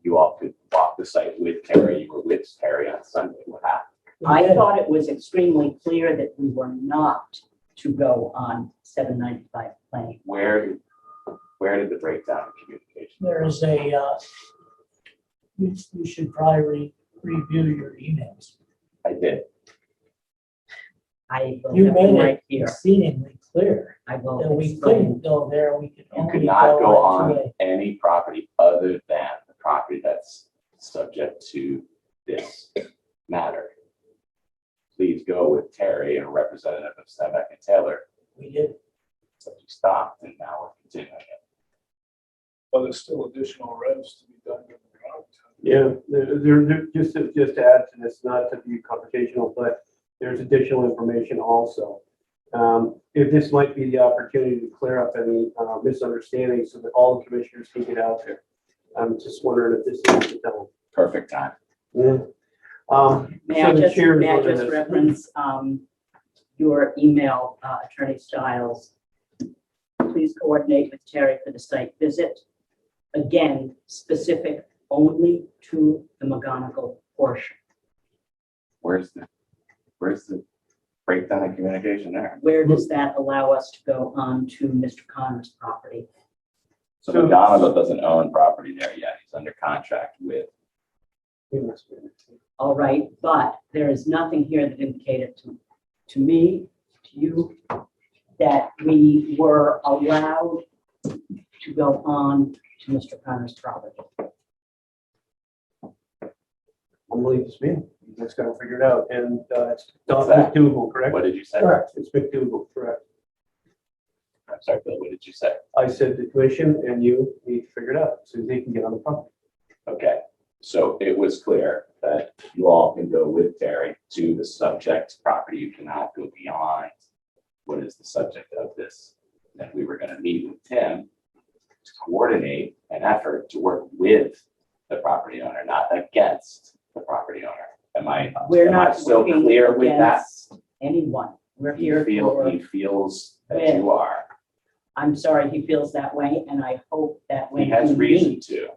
you all could walk the site with Terry. You were with Terry on Sunday. What happened? I thought it was extremely clear that we were not to go on 795 Plain. Where did the breakdown in communication? There is you should probably review your emails. I did. I will You have them made right it here. exceedingly clear I will that we explain. couldn't go there, we could You only could not go on on any property other than the property that's subject to this matter. Please go with Terry, a representative of Steinbeck and Taylor. We did, So you stopped and now we're continuing it. But there's still additional revs to be done with the route. Yeah, just to add to this, not to be confrontational, but there's additional information also. If this might be the opportunity to clear up any misunderstandings so that all the commissioners can get out there. I'm just wondering if this is the time. Perfect time. Yeah. May So I the just, chair is may I wondering just if- reference your email, Attorney Stiles? Please coordinate with Terry for the site visit. Again, specific only to the McGonigal portion. Where's the breakdown in communication there? Where does that allow us to go on to Mr. Connor's property? So McDonald doesn't own property there yet. He's under contract with. All right, but there is nothing here that indicated to me, to you, that we were allowed to go on to Mr. Connor's property. I'm leaving this meeting. You guys gotta figure it out. And it's Don What's that? McDougal, correct? What did you say? Correct. It's McDougal, correct. I'm sorry, Bill, what did you say? I said the commission and you need to figure it out so they can get on the property. Okay, so it was clear that you all can go with Terry to the subject property. You cannot go beyond what is the subject of this. And we were gonna meet with Tim to coordinate an effort to work with the property owner, not against the property owner. We're am I not still working clear with that? against anyone. We're He here for, he feels that you are. I'm sorry he feels that way, and I hope that when He has we reason meet, to,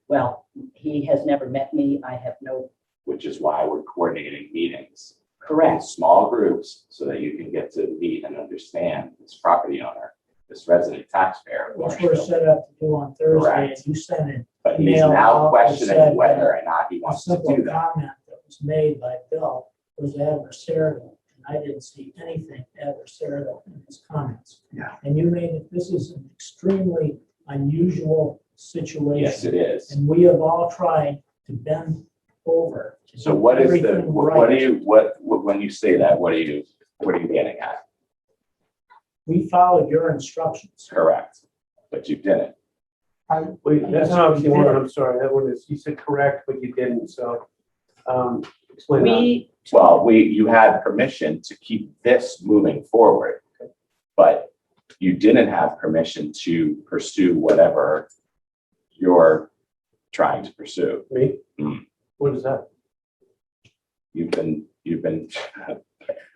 well, he has never met me. I have no, which is why we're coordinating meetings in correct. small groups so that you can get to meet and understand this property owner, this resident taxpayer. of which we're Marshfield. set up to do on Thursday, Correct. and you sent in But he's email out now that questioning said whether that or not he a wants to simple do that. comment that was made by Bill was adversarial, and I didn't see anything adversarial in his comments. Yeah. And you made it, this is an extremely unusual situation. Yes, it is. And we have all tried to bend over. to So do what is the, everything what do right. you, what, when you say that, what are you getting at? We followed your instructions. Correct, but you didn't. Wait, that's not what you wanted. I'm sorry. That one is, you said correct, but you didn't. So explain that. Well, you had permission to keep this moving forward, but you didn't have permission to pursue whatever you're trying to pursue. Me? Mm. What is that? You've been,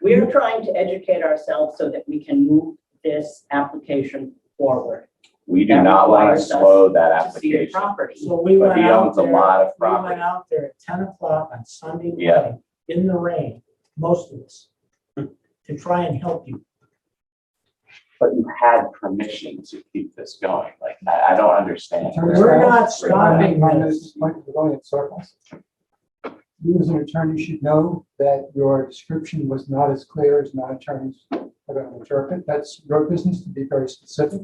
We are trying to educate ourselves so that we can move this application forward we do That not want to requires us slow that to see the application. property. So we But went he out owns a there, lot of we property. went out there at 10 o'clock on Sunday Yeah. morning in the rain, most of us, to try and help you. But you had permission to keep this going. Like, I don't understand. We're not stopping My this. name is Mike, we're going in circles. You as an attorney should know that your description was not as clear as non-attorneys are going to interpret. That's your business to be very specific.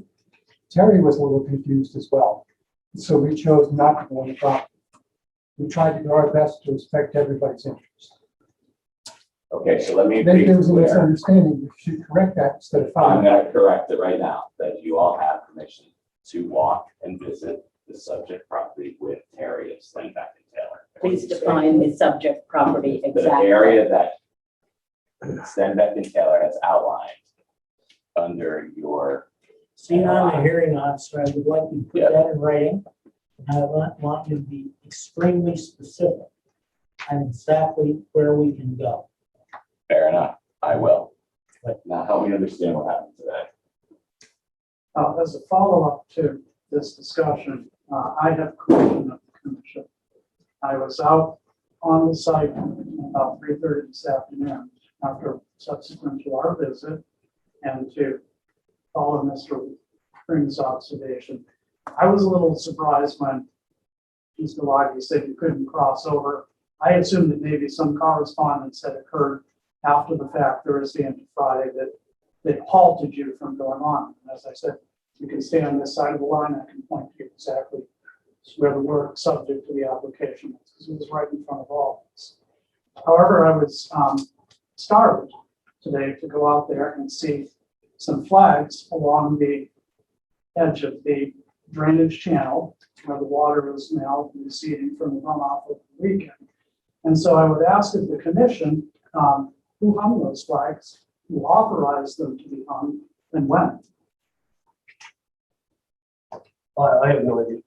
Terry was a little confused as well. So we chose not to go on the property. We tried to do our best to respect everybody's interest. Okay, so let me Maybe be there was a clear. misunderstanding. You should correct that instead of I'm following. going to correct it right now, that you all have permission to walk and visit the subject property with Terry of Steinbeck and Taylor. Please define the subject property The exactly. area that Steinbeck and Taylor has outlined under your, See, I'm a hearing officer, I would like you to Yeah. put that in writing. And I want you to be extremely specific on exactly where we can go. Fair enough, I will. Now help me understand what happened today. As a follow-up to this discussion, I have question of the commission. I was out on the site about 3:30 this afternoon after subsequent to our visit and to follow Mr. Spring's observation. I was a little surprised when Mr. Laggy said you couldn't cross over. I assumed that maybe some correspondence had occurred after the fact, Thursday into Friday, that halted you from going on. And as I said, you can stay on this side of the line. I can point to you exactly where the work subject to the application is, because it was right in front of all of us. However, I was startled today to go out there and see some flags along the edge of the drainage channel where the water is now receding from the runoff of the weekend. And so I would ask of the commission, who hung those flags, who authorized them to be hung, and when? I have no idea.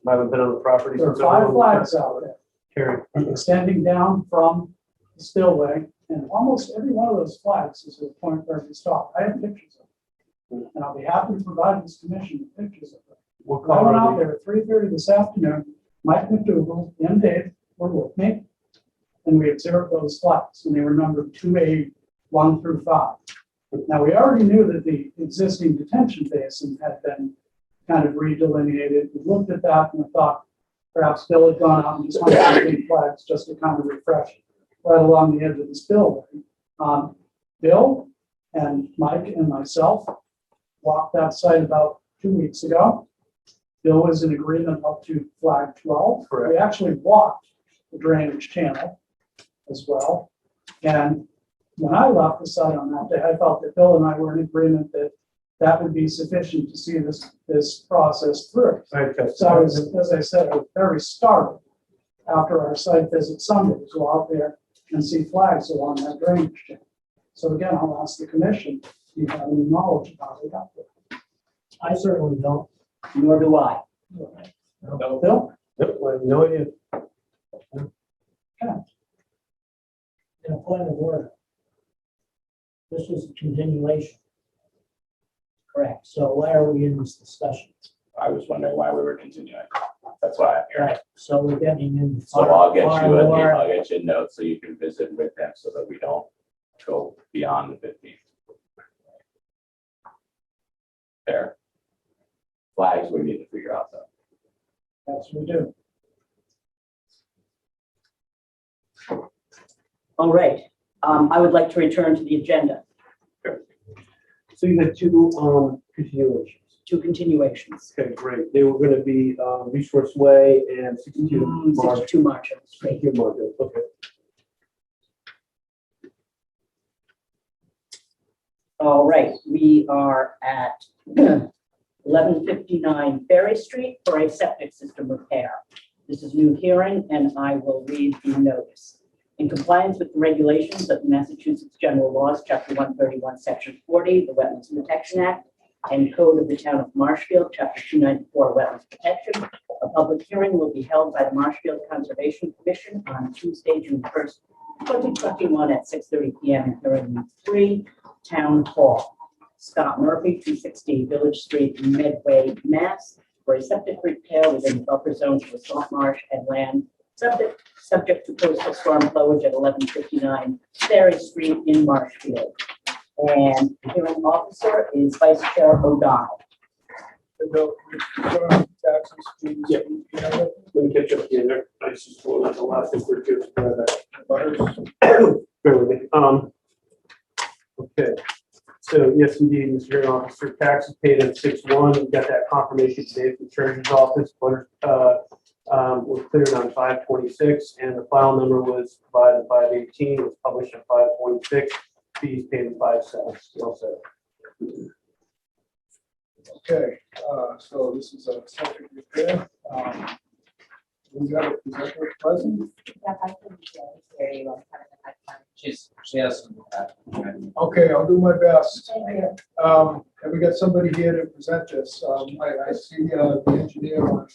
I haven't been on the property. There are since I 5 was flags out there, Carrie. extending down from the spillway, and almost every one of those flags is at a point where we stop. I have pictures of them, and I'll be happy to provide this commission with pictures of them. What I went color out are they? there at 3:30 this afternoon. Mike McDougal and Dave were with me, and we observed those flags, and they were numbered 2A 1 through 5. Now, we already knew that the existing detention basin had been kind of redelineated. We looked at that and thought perhaps Bill had gone out and just hung 8 flags just to kind of refresh right along the edge of the spillway. Bill and Mike and myself walked that site about 2 weeks ago. Bill was in agreement up to flag 12. Correct. We actually walked the drainage channel as well. And when I left the site on that day, I felt that Bill and I were in agreement that that would be sufficient to see this process through. So I was, as I said, I was very startled after our site visit Sunday to go out there and see flags along that drainage channel. So again, I'll ask the commission, do you have any knowledge about it out there? I certainly don't. Nor do I. Bill? Nope, I have no idea. In a point of order. This is a continuation. Correct. So why are we in this discussion? I was wondering why we were continuing. That's why I'm here. Right, so we're getting in. So I'll get far you a, more- I'll get you a note so you can visit with them so that we don't go beyond the 15th. Fair. Flags we need to figure out though. Yes, we do. All right. I would like to return to the agenda, So you had 2 continuations. 2 continuations. Okay, great. They were going to be Resource Way and 62 March. 62 March Street. 62 March, okay. All right, we are at 1159 Ferry Street for a septic system repair. This is new hearing, and I will read the notice. In compliance with the regulations of the Massachusetts General Laws, Chapter 131, Section 40, the Wetlands Protection Act, and Code of the Town of Marshfield, Chapter 294, Wetlands Protection, a public hearing will be held by the Marshfield Conservation Commission on Tuesday, June 1st, 2021 at 6:30 p.m. here in 3 Town Hall. Scott Murphy, 260 Village Street, Medway, Mass, for a septic repair within the buffer zones for salt marsh and land subject to coastal storm flowage at 1159 Ferry Street in Marshfield. And the hearing officer is Vice Chair O'Donnell. Taxes, fees, Yeah. you know, Let me catch up here. There. I just pulled out the last thing for you. butters. Bear with me. Okay. So yes, indeed, Mr. Hearing Officer, taxes paid at 6/1. We got that confirmation today from the Treasurer's Office. But was cleared on 5/26, and the file number was provided at 5/18. It was published at 5/26. Fees paid in 5/7. Well said. Okay, so this is a septic repair. We got a presenter present. She has some. Okay, I'll do my best. Have we got somebody here to present this? I see the engineer on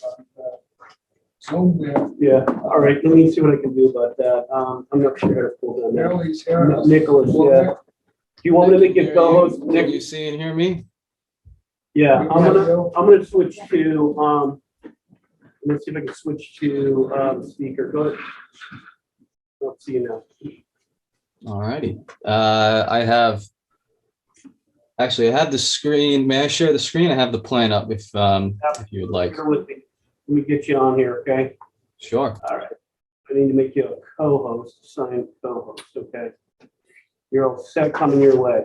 Zoom there. Yeah, all right, let me see what I can do about that. I'm not sure how to pull that. now. Apparently he's hearing us. Nicholas, Well, yeah. Do you want me to make you co-host, Can you Nick? see and hear me? Yeah, we I'm can gonna, go. I'm gonna switch to, let's see if I can switch to, speaker. Go ahead. Let's see you now. All righty. Actually, I have the screen. May I share the screen? I have the plan up if you would like. Bear with me. Let me get you on here, okay? Sure. All right. I need to make you a co-host, assigned co-host, okay? You're all set coming your way.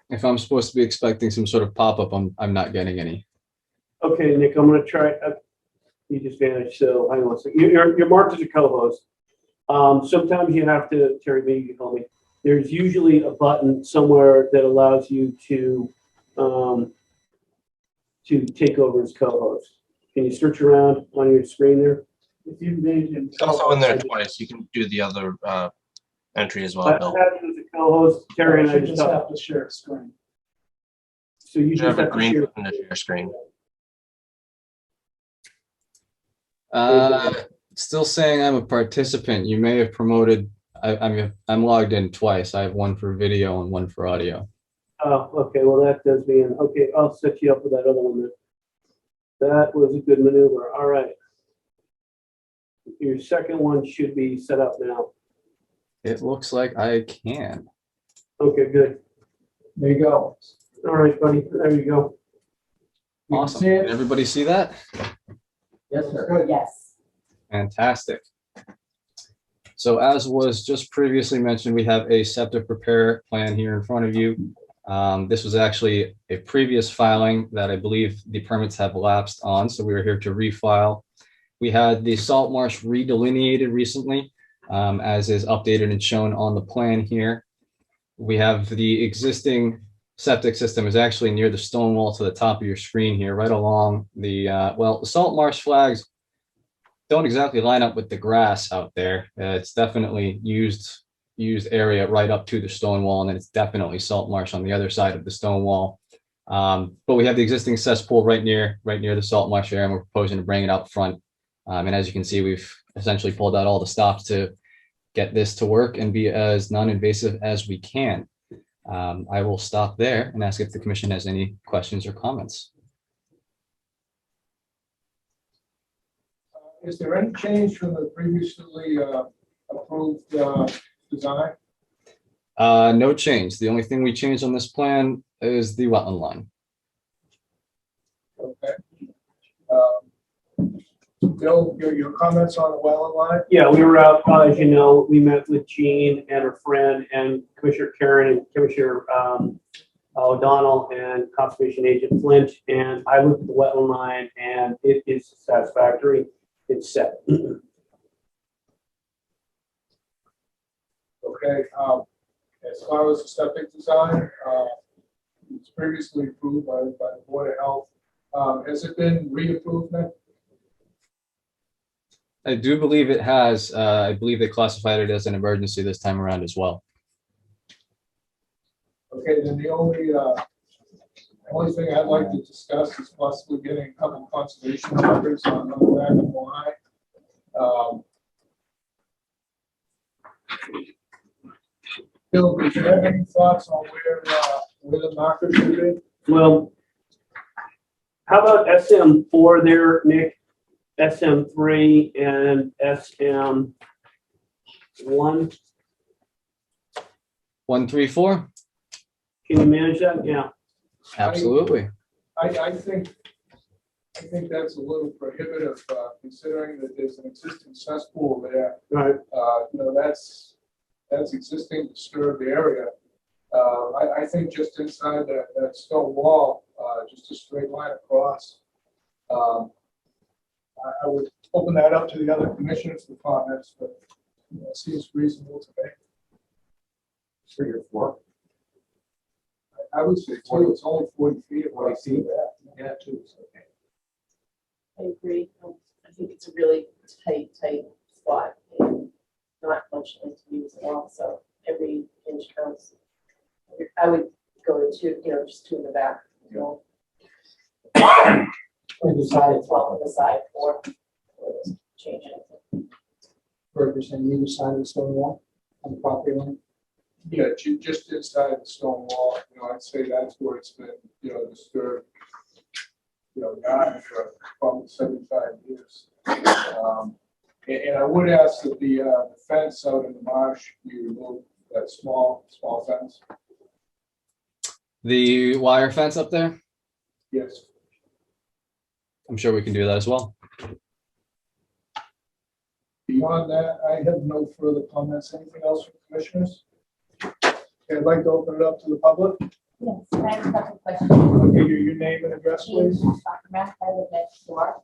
If I'm supposed to be expecting some sort of pop-up, I'm not getting any. Okay, Nick, I'm gonna try, you just vanished, so hang on a second. You're marked as a co-host. Sometimes you have to, Terry, maybe you can help me. There's usually a button somewhere that allows you to take over as co-host. Can you search around on your screen there? If you made him. It's also in there twice. You can do the other entry as I well, have Bill. you as a co-host, Terry and I You just just talked. have to share a screen. So you You just have a have to green share. button to share screen. Still saying I'm a participant. You may have promoted. I'm logged in twice. I have one for video and one for audio. Oh, okay, well, that does mean, okay, I'll set you up with that other one then. That was a good maneuver, all right. Your second one should be set up now. It looks like I can. Okay, good. There you go. All right, buddy, there you go. You can Awesome. see Can it? everybody see that? Yes, sir. Yes. Fantastic. So as was just previously mentioned, we have a septic repair plan here in front of you. This was actually a previous filing that I believe the permits have lapsed on, so we are here to refile. We had the salt marsh redelineated recently, as is updated and shown on the plan here. We have the existing septic system is actually near the stone wall to the top of your screen here, right along the, well, the salt marsh flags don't exactly line up with the grass out there. It's definitely used area right up to the stone wall, and then it's definitely salt marsh on the other side of the stone wall. But we have the existing cesspool right near the salt marsh area, and we're proposing to bring it out front. And as you can see, we've essentially pulled out all the stops to get this to work and be as non-invasive as we can. I will stop there and ask if the commission has any questions or comments. Is there any change from the previously approved design? No change. The only thing we changed on this plan is the wetland line. Okay. Bill, your comments on the well line? Yeah, we were out, as you know, we met with Jean and her friend and Commissioner Karen and Commissioner O'Donnell and Conservation Agent Flint, and I looked at the wetland line and it is satisfactory. It's set. Okay, as far as the septic design, it's previously approved by the Board of Health. Has it been reapproved then? I do believe it has. I believe they classified it as an emergency this time around as well. Okay, then the only thing I'd like to discuss is possibly getting a couple conservation records on the back of the line. Bill, do you have any thoughts on where the marker should be? Well, how about SM4 there, Nick? SM3 and SM1? 134? Can you manage that? Yeah. Absolutely. I think that's a little prohibitive, considering that there's an existing cesspool there. All right. You know, that's existing disturbed area. I think just inside that stone wall, just a straight line across. I would open that up to the other commissioners for comments, but That seems reasonable to me. 3 or 4. I would say two, it's only 40 feet. What I see that. Yeah, 2 is okay. I agree. I think it's a really tight spot and not much to use at all, so every inch counts. I would go to 2, just 2 in the back, you know. Or the side as well, on the side for change it. Or you're saying either side of the stone wall on the property line? Yeah, just inside the stone wall, I'd say that's where it's been, disturbed. Not for probably 75 years. And I would ask that the fence out in the marsh be removed, that small fence. The wire fence up there, Yes. I'm sure we can do that as well. Beyond that, I have no further comments. Anything else from commissioners? Okay, I'd like to open it up to the public. Yes, I have a couple questions. Okay, your name and address, please. I live next door.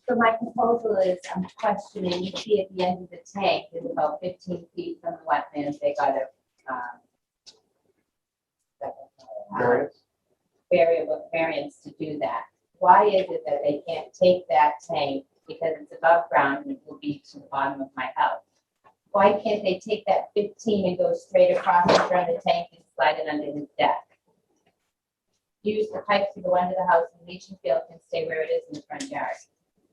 So my proposal is, I'm questioning, you see at the end of the tank, is about 15 feet from the wetlands, they got a variance to do that. Why is it that they can't take that tank, because it's above ground and it will be to the bottom of my house? Why can't they take that 15 and go straight across and turn the tank and slide it under his deck? Use the pipe to go under the house and leaching field can stay where it is in the front yard.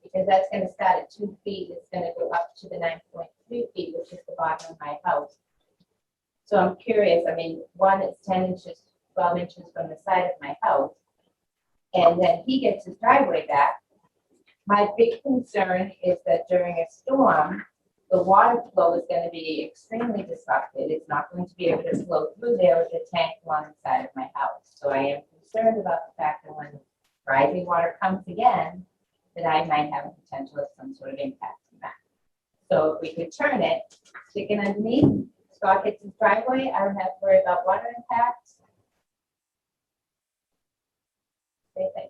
Because that's going to start at 2 feet, it's going to go up to the 9.3 feet, which is the bottom of my house. So I'm curious, I mean, one, it's 10 inches, 12 inches from the side of my house. And then he gets his driveway back. My big concern is that during a storm, the water flow is going to be extremely disrupted. It's not going to be able to flow through there with the tank along the side of my house. So I am concerned about the fact that when rising water comes again, that I might have a potential of some sort of impact on that. So if we could turn it, stick it underneath, Scott gets his driveway, I don't have to worry about water impact. Same thing.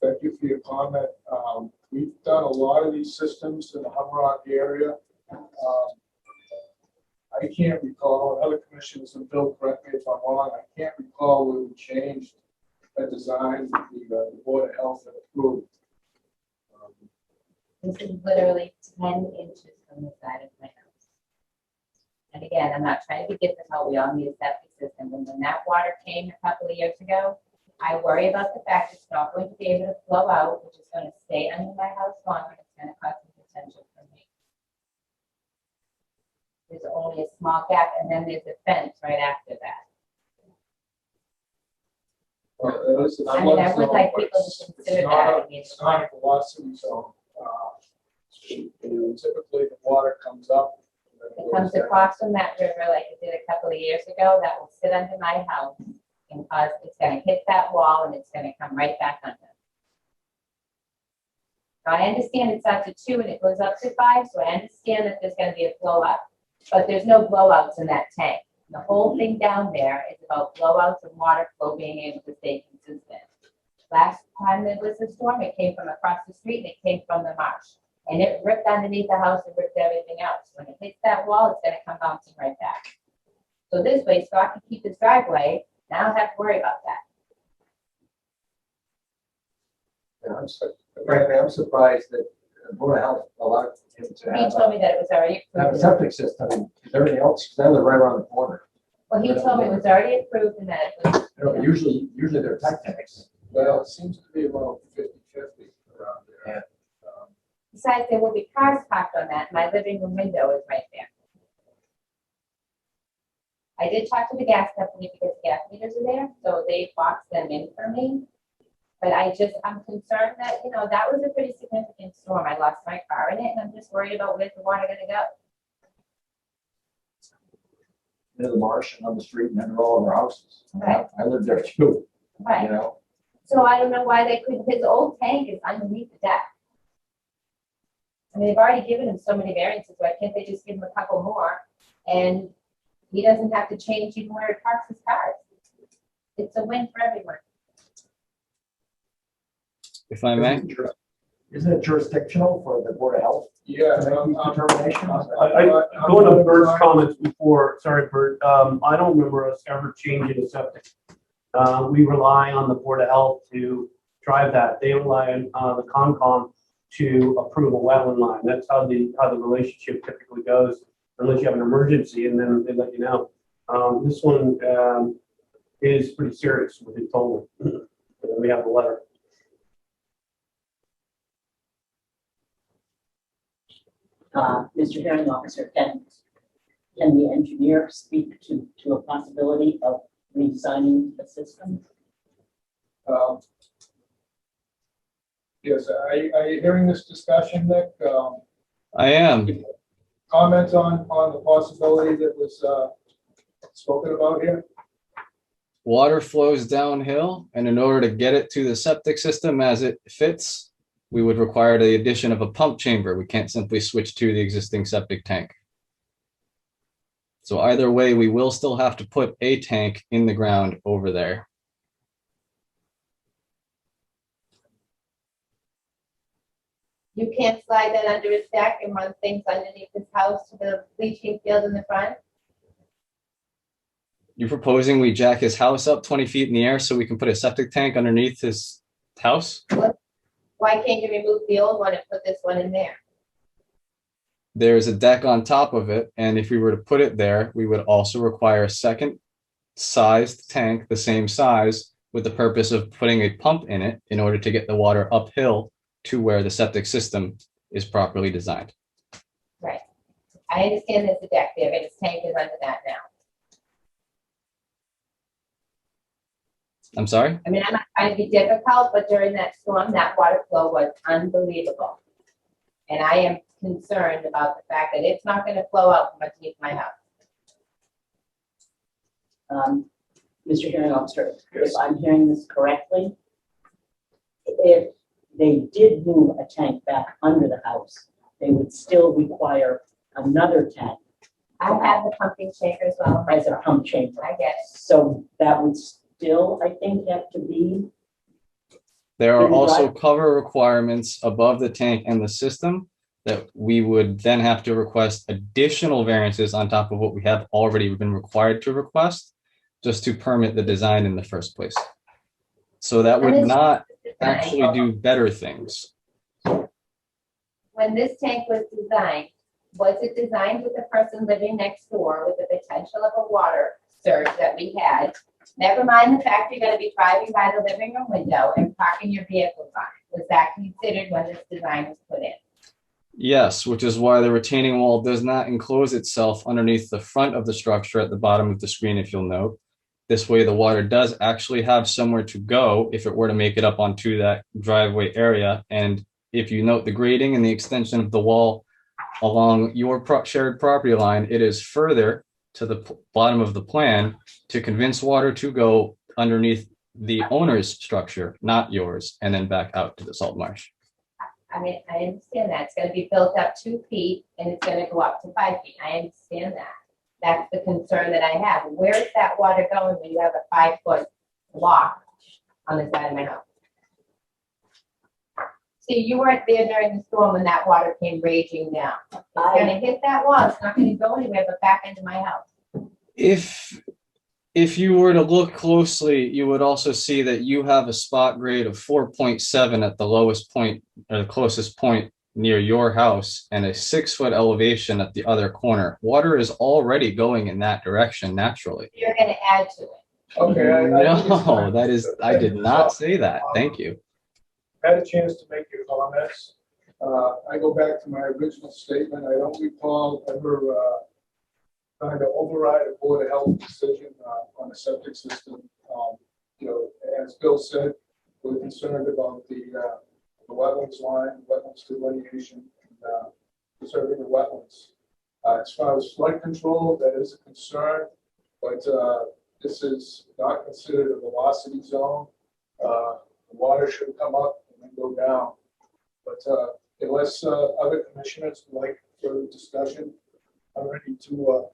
Thank you for your comment. We've done a lot of these systems in the Humrock area. I can't recall, other commissioners, and Bill, correct me if I'm wrong, I can't recall when we changed a design the Board of Health had approved. This is literally 10 inches from the side of my house. And again, I'm not trying to be difficult, we all need a septic system. And when that water came a couple of years ago, I worry about the fact it's not going to be able to flow out, which is going to stay under my house longer. It's going to cause some potential for me. There's only a small gap, and then there's a fence right after that. Well, it is a I mean, I flood would zone, like but people to it's consider not that. a- It's not a velocity zone. Typically, the water comes up. and then It goes comes down. across from that river like it did a couple of years ago, that will sit under my house and cause, it's gonna hit that wall and it's gonna come right back under. Now, I understand it's up to 2 and it goes up to 5, so I understand that there's gonna be a flow up, but there's no blowouts in that tank. The whole thing down there is about blowouts and water flow being able to stay consistent. Last time there was a storm, it came from across the street and it came from the marsh. And it ripped underneath the house and ripped everything else. When it hits that wall, it's gonna come bouncing right back. So this way, Scott can keep his driveway, and I don't have to worry about that. Frankly, I'm surprised that the Board of Health allowed him to He have told me that it was already have a approved. septic system, because everything else, because I live right around the corner. Well, he told me it was already approved and that it was, You know, but usually they're tech tanks. Well, it seems to be about 50-50 around there. besides, there will be cars parked on that. My living room window is right there. I did talk to the gas company because gas meters are there, so they boxed them in for me. But I'm concerned that, that was a pretty significant storm. I lost my car in it, and I'm just worried about where's the water gonna go. Near the marsh and on the street and under all of our houses. Right. I live there too, Right. you know? So I don't know why they couldn't, his old tank is underneath the deck. I mean, they've already given him so many variances, why can't they just give him a couple more? And he doesn't have to change even where he parks his cars. It's a win for everyone. If I may, Isn't it jurisdictional for the Board of Health Yeah. to make these determinations? Going to Bert's comments before, sorry, Bert, I don't remember us ever changing the septic. We rely on the Board of Health to drive that. They rely on the Concom to approve a wetland line. That's how the relationship typically goes, unless you have an emergency and then they let you know. This one is pretty serious, what they told me. And then we have the letter. Mr. Hearing Officer, can the engineer speak to a possibility of redesigning the system? Yes, are you hearing this discussion, Nick? I am. Comments on the possibility that was spoken about here? Water flows downhill, and in order to get it to the septic system as it fits, we would require the addition of a pump chamber. We can't simply switch to the existing septic tank. So either way, we will still have to put a tank in the ground over there. You can't slide that under his deck and run things underneath his house to the leaching field in the front? You're proposing we jack his house up 20 feet in the air so we can put a septic tank underneath his house? Why can't you remove the old one and put this one in there? There's a deck on top of it, and if we were to put it there, we would also require a second sized tank, the same size, with the purpose of putting a pump in it in order to get the water uphill to where the septic system is properly designed. Right. I understand there's a deck there, but his tank is under that now. I'm sorry? I mean, I'm not trying to be difficult, but during that storm, that water flow was unbelievable. And I am concerned about the fact that it's not going to flow out from underneath my house. Mr. Hearing Officer, if I'm hearing this correctly, if they did move a tank back under the house, they would still require another tank I have the pumping chamber as well. as a pump chamber. I guess. So that would still, I think, have to be, There are In the also drive- cover requirements above the tank and the system that we would then have to request additional variances on top of what we have already been required to request, just to permit the design in the first place. So that would not actually do better things. When this tank was it designed with the person living next door with the potential of a water surge that we had? Never mind the fact you're gonna be driving by the living room window and parking your vehicles on it. Was that considered when this design was put in? Yes, which is why the retaining wall does not enclose itself underneath the front of the structure at the bottom of the screen, if you'll note. This way, the water does actually have somewhere to go if it were to make it up onto that driveway area. And if you note the grading and the extension of the wall along your shared property line, it is further to the bottom of the plan to convince water to go underneath the owner's structure, not yours, and then back out to the salt marsh. I mean, I understand that. It's gonna be built up 2 feet and it's gonna go up to 5 feet. I understand that. That's the concern that I have. Where is that water going when you have a 5-foot block on the side of my house? See, you weren't there during the storm when that water came raging down. It's gonna hit that wall. It's not gonna go anywhere but back into my house. If you were to look closely, you would also see that you have a spot grade of 4.7 at the lowest point or the closest point near your house and a 6-foot elevation at the other corner. Water is already going in that direction naturally. You're gonna add to it. Okay. No, I did not say that. Thank you. Had a chance to make your comments. I go back to my original statement. I don't recall ever trying to override a Board of Health decision on a septic system. As Bill said, we're concerned about the wetlands line, wetlands delineation, and preserving the wetlands. As far as flood control, that is a concern, but this is not considered a velocity zone. The water should come up and then go down. But unless other commissioners would like further discussion, I'm ready to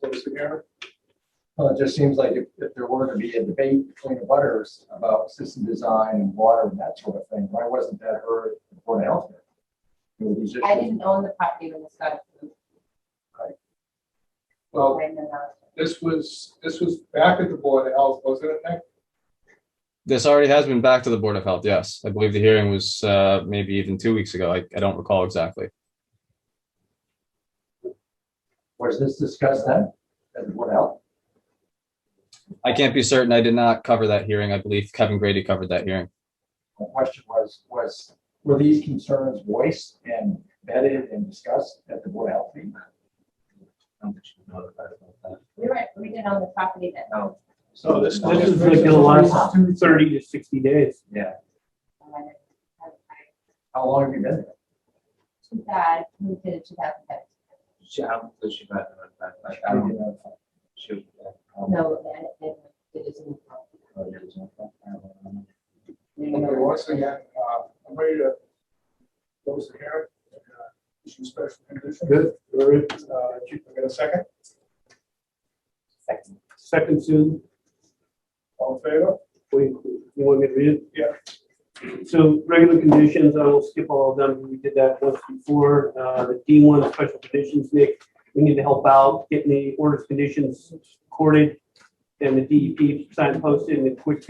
close the hearing. Well, it just seems like if there were to be a debate between the butters about system design and water and that sort of thing, why wasn't that heard before the health? I didn't own the property when this got approved. Well, I know that. this was back at the Board of Health, wasn't it, Nick? This already has been back to the Board of Health, yes. I believe the hearing was maybe even 2 weeks ago. I don't recall exactly. Was this discussed then at the Board of Health? I can't be certain. I did not cover that hearing. I believe Kevin Grady covered that hearing. The question were these concerns voiced and vetted and discussed at the Board of Health meeting? We didn't own the property then. No. So this is like in the last 30 to 60 days. Yeah. I- How long have you been there? I moved in 2007. I don't know. No, it isn't. Okay, once again, I'm ready to close the hearing. Issue special conditions. Good. All right. Chief, I got a second? Second, Susan. All in favor? Wait, you want me to read it? Yeah. So regular conditions, I will skip all of them. We did that once before. The D1 special conditions, Nick, we need to help out getting the orders conditions recorded and the DEP signed, posted, and a quick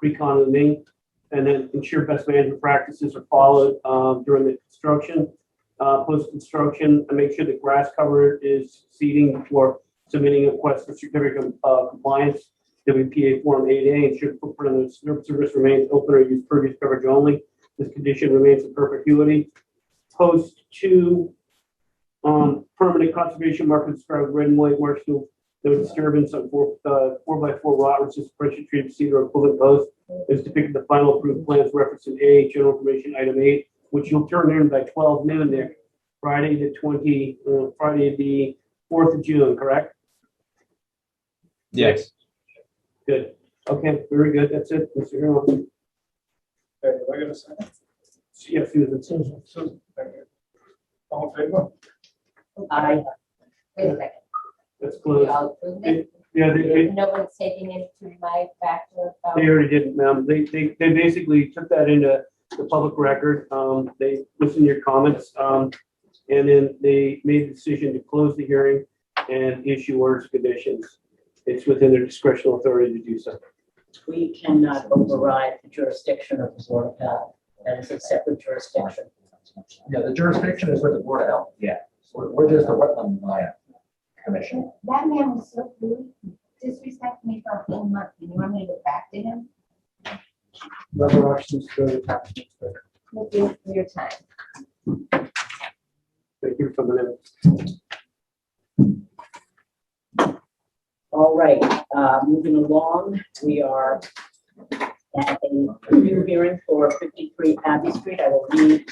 recon of the main. And then ensure best management practices are followed during the construction. Post-construction, and make sure the grass cover is seeding before submitting a request for certificate of compliance. WPA Form 8A, ensure the footprint of the service remains open or use pervious coverage only. This condition remains in perpetuity. Post 2, permanent conservation marker described red and white Marshfield. No disturbance on 4x4 rot resistant pressure treated cedar or equivalent post is depicted in the final approved plans referenced in A, general information item 8, which you'll turn in by 12 noon, Nick. Friday the 4th of June, correct? Yes. Good. Okay, very good. That's it, Mr. Hero. Okay, I got a second? Yeah, Susan. Susan, thank you. All in favor? I, Wait a second. That's We close. all approved it? Yeah, they No one's taking it to my factor. already did, ma'am. They basically took that into the public record. They listened to your comments. And then they made the decision to close the hearing and issue orders of conditions. It's within their discretional authority to do so. we cannot override the jurisdiction of the Board of Health. That is a separate jurisdiction. Yeah, the jurisdiction is with the Board of Health. Yeah. We're just a wetland commission. That man was so rude, disrespected me for a whole month. You want me to go back to him? Other options to the tax inspector. Thank you for your time. Thank you for coming in. All right, moving along, we are at a review hearing for 53 Abbey Street. I will read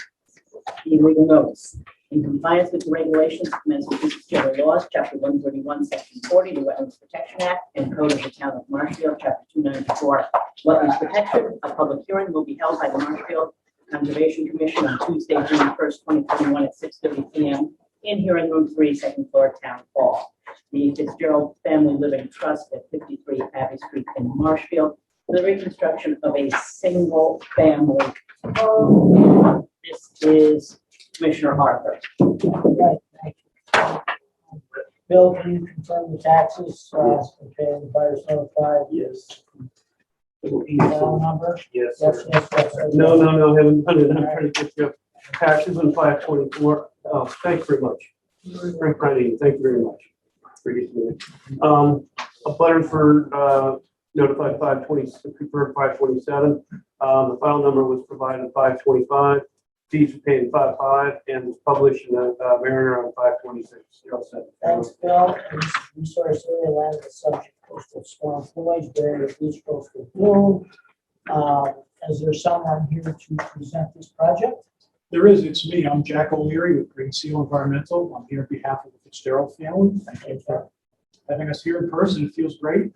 the legal notice. In compliance with the regulations of Massachusetts General Laws, Chapter 131, Section 40, the Wetlands Protection Act, and Code of the Town of Marshfield, Chapter 294, Wetlands Protection, a public hearing will be held by the Marshfield Conservation Commission on Tuesday, June 1st, 2021 at 6:30 p.m. in hearing room 3, second floor, Town Hall. The Fitzgerald Family Living Trust at 53 Abbey Street in Marshfield for the reconstruction of a single family home. This is Commissioner Arthur. Bill, can you confirm the taxes, paying the buyer's notified? Yes. File number? Yes. Yes, yes, yes. No, haven't done it. I'm trying to get you taxes on 524. Oh, thanks very much. Very kind of you. Thank you very much. Appreciate it. A butter for notified 520, preferred 527. The file number was provided 525. Fees were paid in 55 and was published in the Mariner on 526. You're all set. Thanks, Bill. Resource area land is subject to coastal storm flows, barrier of east coastal bloom. Is there someone here to present this project? There is, it's me. I'm Jack O'Leary with Green Seal Environmental. I'm here on behalf of the Fitzgerald family. Thank you for having us here in person. It feels great.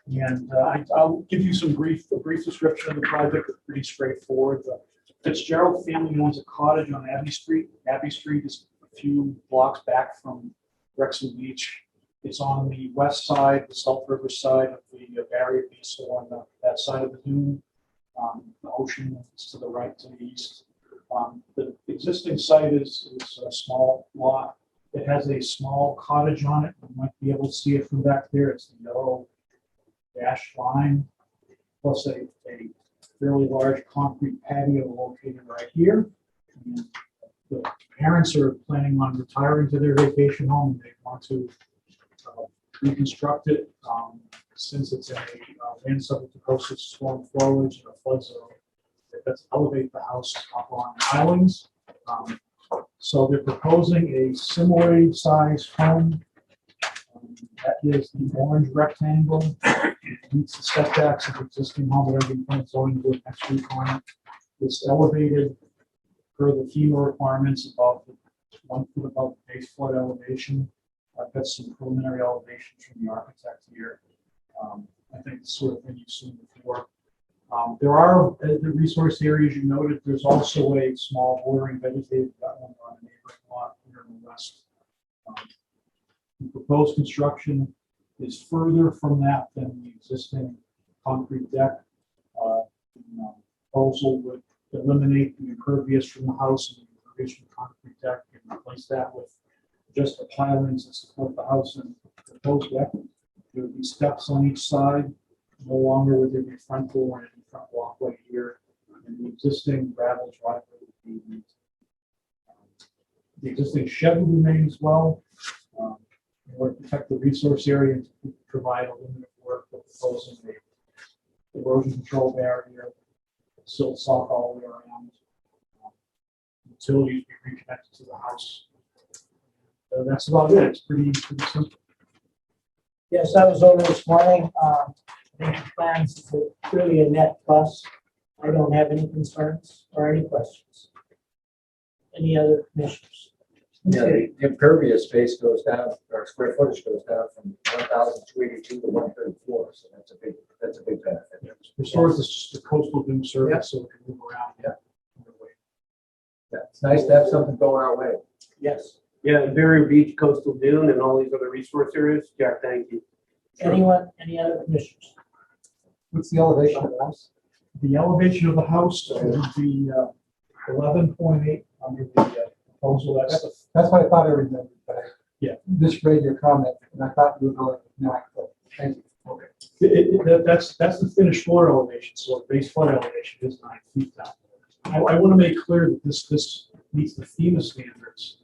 Yes. I'll give you a brief description of the project. It's pretty straightforward. The Fitzgerald family owns a cottage on Abbey Street. Abbey Street is a few blocks back from Wrexham Beach. It's on the west side, the Salt River side of the barrier reef, so on that side of the dune. The ocean is to the right, to the east. The existing site is a small lot. It has a small cottage on it. You might be able to see it from back there. It's the yellow dashed line, plus a fairly large concrete patio located right here. And the parents are planning on retiring to their vacation home, and they want to reconstruct it. Since it's a land subject to coastal storm flowage and a flood zone, that's elevate the house up on islands. So they're proposing a similar size home. That is the orange rectangle. It meets the setbacks of the existing home, whatever you plan zoning board next week on it. It's elevated per the FEMA requirements above 1 foot above the base flood elevation. I've got some preliminary elevations from the architect here. I think the sort of thing you've seen before. There are the resource areas you noted. There's also a small bordering vegetative wetland on the neighboring lot here in the west. The proposed construction is further from that than the existing concrete deck. The proposal would eliminate the impervious from the house and the impervious from the concrete deck and replace that with just the pilings that support the house and the proposed deck. There would be steps on each side. No longer would there be a front door and a front walkway here. And the existing gravel driveway would be used. The existing shed would remain as well. In order to protect the resource area and to provide a limit of work, we're proposing a erosion control barrier, silt sock all the way around. Utilities be reconnected to the house. So that's about it. It's pretty simple. Yes, I was over this morning. I think the plans are really a net plus. I don't have any concerns or any questions. Any other commissioners? Yeah, the impervious space goes down, or square footage goes down from 1,282 to 134, so that's a big benefit. Restores the coastal dune surface so it can move around. Yeah. Yeah, it's nice to have something going our way. Yes. Yeah, and Barrier Beach, Coastal Dune, and all these other resource areas. Jack, thank you. Anyone, any other commissioners? What's the elevation of the house? The elevation of the house would be 11.8 under the proposal. That's what I thought I remembered, but I Yeah. misread your comment, and I thought you were going with nine, but thank you. Okay. That's the finished floor elevation, so the base floor elevation is 9 feet down. I want to make clear that this meets the FEMA standards,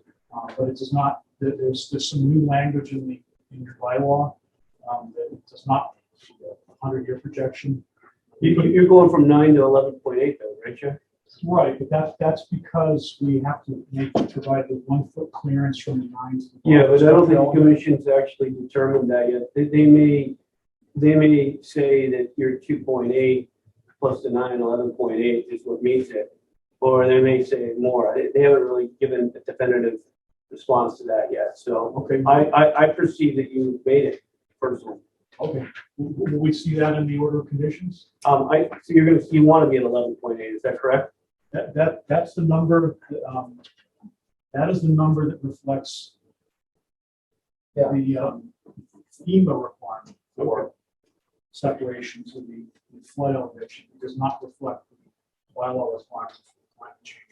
but it does not. There's some new language in your bylaw that it does not 100-year projection. You're going from 9 to 11.8 though, right, Jeff? Right, but that's because we have to provide the 1 foot clearance from the 9 to the. Yeah, but I don't think the commission's actually determined that yet. They may say that your 2.8 plus the 9, 11.8 is what meets it. Or they may say more. They haven't really given a definitive response to that yet. So Okay. I perceive that you made it personally. Okay, will we see that in the order of conditions? So you want to be at 11.8, is that correct? That's the number, that is the number that reflects the FEMA requirement for separation to the flood elevation. It does not reflect the bylaw requirement for climate change.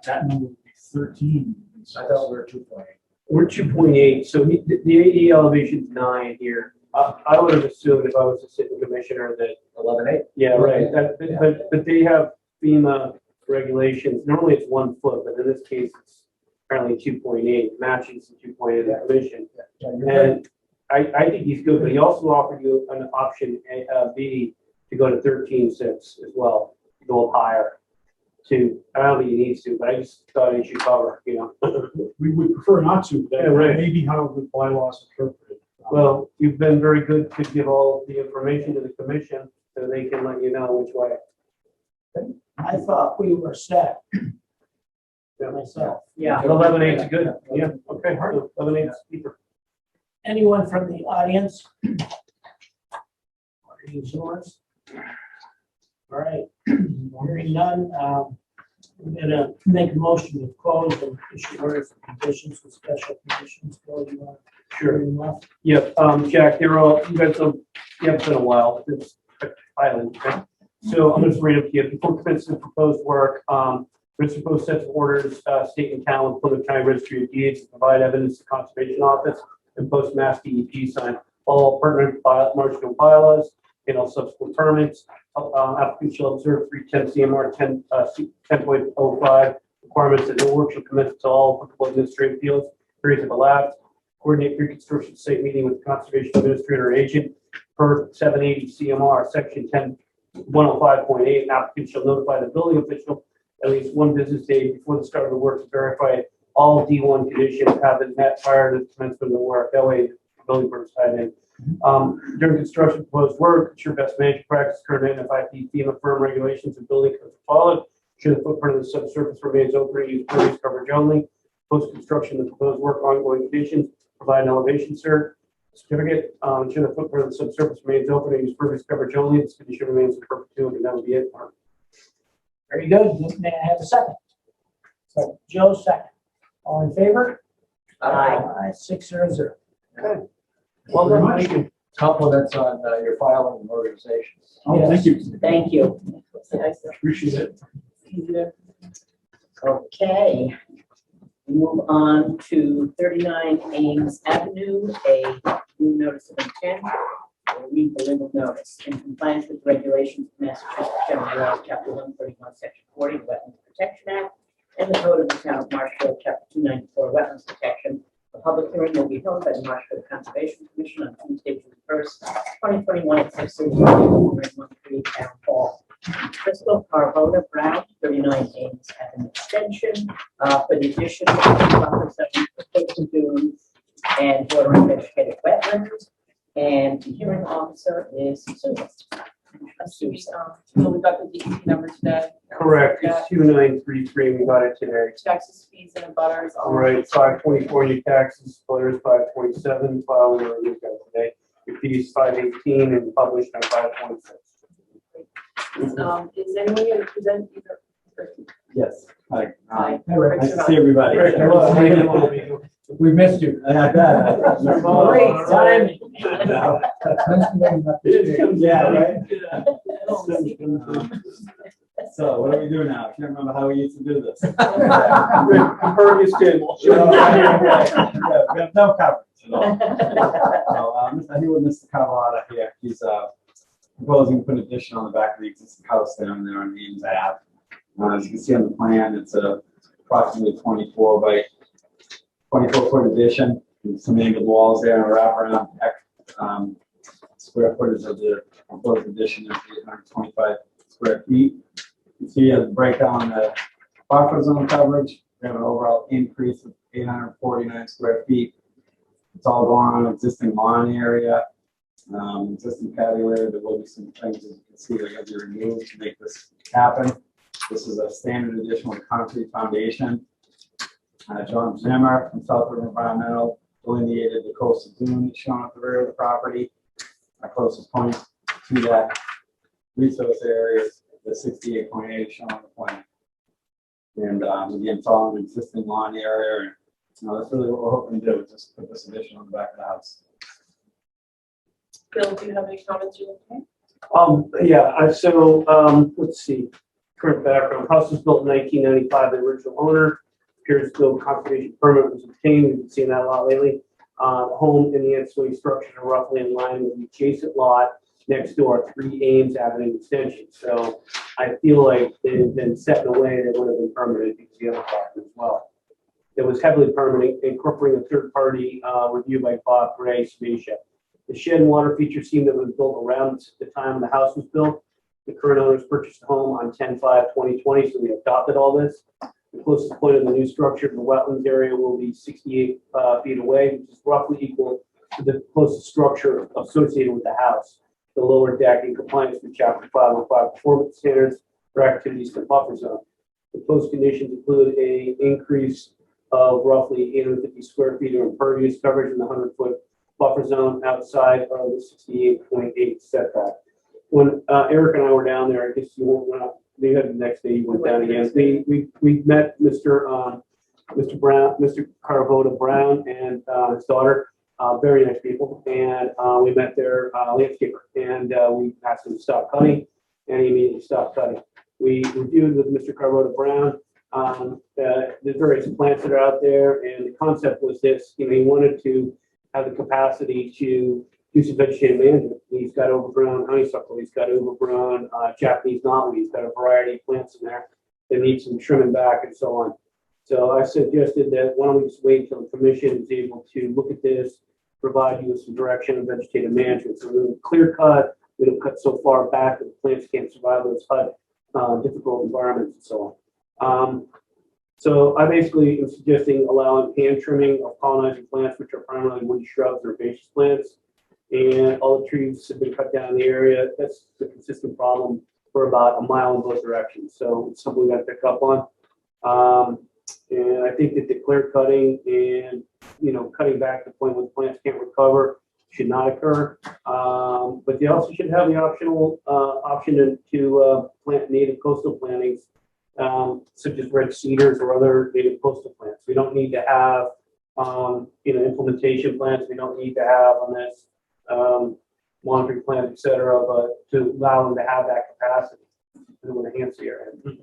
That number would be 13. I thought we were 2.8. We're 2.8, so the AE elevation is 9 here. I would have assumed if I was a sitting commissioner that 11.8. Yeah, right. But they have FEMA regulations. Normally it's 1 foot, but in this case it's apparently 2.8, matching some 2.8 of the commission. And I think he's good, but he also offered you an option B to go to 13.6 as well, to go up higher. I don't think he needs to, but I just thought he should cover, We would prefer not to, but Yeah, right. that may be how the bylaws interpreted. Well, you've been very good to give all the information to the commission so they can let you know which way. I thought we were set. Myself. Yeah. 11.8 is good. Yeah, okay, 11.8 is deeper. Anyone from the audience? Audience yours? All right, hearing none. I'm gonna make a motion to close and issue orders of conditions with special conditions. Bill, you want to Sure. read them off? Yep, Jack, they're all, you guys have, it's been a while, it's island, okay? So I'm just reading up here, before commencing proposed work, Mr. Post sets of orders, state and town, Plymouth County Registry of Deeds, to provide evidence to Conservation Office and post Mass DEP sign all pertinent marginal bylaws and all subsequent permits. Applicant shall observe 310 CMR 10.05 requirements that no work shall commence until all applicable administrative fields periods have elapsed. Coordinate pre-construction site meeting with the conservation administrator or agent per 780 CMR section 10.105.8. Applicant shall notify the building official at least one business day before the start of the work to verify all D1 conditions have been met prior to the commencement of the work. That way, the building permits tied in. During construction proposed work, ensure best management practice, current NFIP, FEMA firm regulations, and building codes are followed. Ensure the footprint of the subsurface remains open, use pervious coverage only. Post-construction, the proposed work, ongoing conditions, provide an elevation certificate. Ensure the footprint of the subsurface remains open, and use pervious coverage only. This condition remains in perpetuity, and that would be it. Very good. May I have a second? So Joe, second. All in favor? Aye. 600. Okay. Well done, thank you. Compliments on your filing and organizations. Oh, thank you. Thank you. Appreciate it. Okay. We move on to 39 Ames Avenue, a new notice of intent. We'll read the legal notice. In compliance with regulations of Massachusetts General Law, Chapter 131, Section 40, the Wetlands Protection Act, and the Code of the Town of Marshfield, Chapter 294, Wetlands Protection. The public hearing will be held by the Marshfield Conservation Commission on Tuesday, June 1st, 2021 at 6:30 Town Hall. Crystal Carvona Brown, 39 Ames Avenue Extension, for the addition of buffer zone for coastal dunes and bordering vegetated wetlands. And the hearing officer is Susan. We got the DEP number today. Correct, it's 2933, we got it today. Taxes, fees, and butters. All right, 524 new taxes, players 527, filing or we've got today. Your fees 518 and published on 526. Is anyone going to present either? Yes. Hi. Hi. Nice to see everybody. Rick, hello. How you doing? We missed you. I bet. Great timing. Yeah, right? So what do we do now? I can't remember how we used to do this. Impervious table. We have no coverage at all. So, Mr. Hewitt, Mr. Carlotta here, he's proposing to put an addition on the back of the existing house down there on Ames Ave. As you can see on the plan, it's approximately 24 by 24-foot addition, with some angled walls there and a wraparound deck. Square footage of the proposed addition is 825 square feet. You see a breakdown the buffer zone coverage. We have an overall increase of 849 square feet. It's all going on existing lawn area, existing patio area. There will be some things, as you can see, that have to be removed to make this happen. This is a standard addition with a concrete foundation. John Zimmer from South River Environmental delineated the coastal dune that's shown at the rear of the property. Our closest point to that resource area is the 68.8 shown on the plan. And again, it's all an existing lawn area. And, that's really what we're hoping to do, is just put this addition on the back of the house. Bill, do you have any comments you want to make? Yeah, let's see. Current background, house was built in 1995, the original owner. Appears to go conservation permit was obtained. We've been seeing that a lot lately. Home and the ancillary structures are roughly in line with the adjacent lot next to our 3 Ames Avenue extension. So I feel like they've been set in a way that would have been permitted because the other property as well. It was heavily permitted, incorporating a third-party review by Bob Gray, Samisha. The shed and water feature seemed to have been built around the time the house was built. The current owners purchased the home on 10/5/2020, so we adopted all this. The closest point of the new structure to the wetlands area will be 68 feet away, which is roughly equal to the closest structure associated with the house. The lower deck in compliance with Chapter 505 performance standards for activities in the buffer zone. The proposed conditions include a increase of roughly 850 square feet of impervious coverage in the 100-foot buffer zone outside of the 68.8 setback. When Eric and I were down there, I guess you they had the next day, you went down again. We met Mr. Brown, Mr. Carvota Brown and his daughter, very nice people. And we met their landscaper and we asked him to stop cutting and he immediately stopped cutting. We reviewed with Mr. Carvota Brown the various plants that are out there, and the concept was this, he wanted to have the capacity to do some vegetative management. He's got overgrown honeysuckle, he's got overgrown Japanese knotweed, he's got a variety of plants in there that need some trimming back and so on. So I suggested that why don't we just wait until the commission is able to look at this, provide you with some direction on vegetative management. So we're clear cut, we don't cut so far back that the plants can't survive those difficult environments and so on. So I basically am suggesting allowing hand trimming of colonizing plants, which are primarily woody shrubs or herbaceous plants. And all the trees have been cut down in the area. That's a consistent problem for about a mile in both directions. So it's something we got to pick up on. And I think that the clear cutting and, cutting back to the point where the plants can't recover should not occur. But they also should have the option to plant native coastal plantings, such as red cedars or other native coastal plants. We don't need to have, implementation plants. We don't need to have on this monitoring plants, et cetera, but to allow them to have that capacity to enhance the area. Do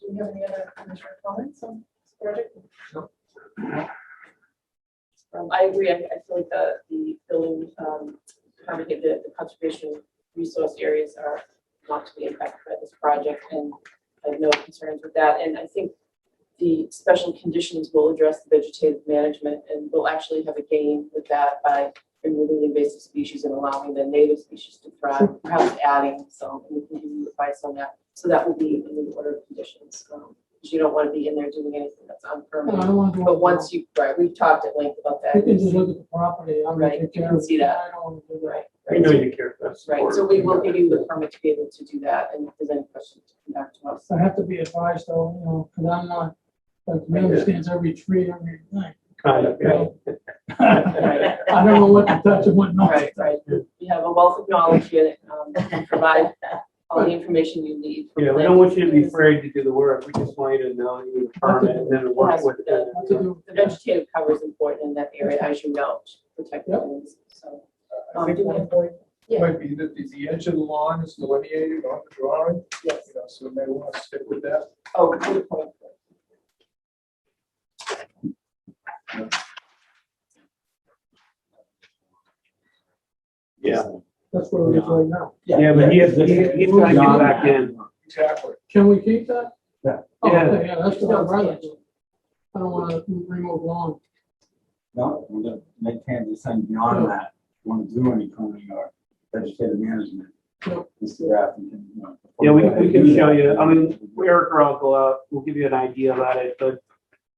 you have any other commissioner comments on this project? I agree. I feel like the building permit, the conservation resource areas are not to be impacted by this project, and I have no concerns with that. And I think the special conditions will address the vegetative management, and we'll actually have a gain with that by removing the invasive species and allowing the native species to thrive, perhaps adding some, and we can give you advice on that. So that will be in the order of conditions. Because you don't want to be in there doing anything that's unpermitted. I don't want to. But once you, right, we've talked at length about that. You can just look at the property. Right, you can see that. I don't want to do that. Right. We know you care. That's Right, so we will give you the permit to be able to do that, and if there's any questions, come back to us. I have to be advised though, because I'm not, like, me understands every tree, every thing. kind of, yeah. I don't know what to touch and what not. Right, right. You have a wealth of knowledge here that can provide all the information you need. Yeah, we don't want you to be afraid to do the work. We just want you to know you need a permit and then work with it. The vegetative cover is important in that area, as you know, to protect the things, so. I think one point Yeah. might be that the edge of the lawn is delineated on the drawing. Yes. So we may want to stick with that. Oh, good point. Yeah. That's where it is right now. Yeah, but he's trying to get back in. Exactly. Can we keep that? Yeah. Oh, Yeah. okay, yeah, that's what I'd rather do. I don't want to remove lawn. No, we're gonna maintain the same beyond that. Want to do any cleaning or vegetative management. Yep. Mr. Grafton can, Yeah, we can show you. I mean, Eric or I'll go out, we'll give you an idea about it, but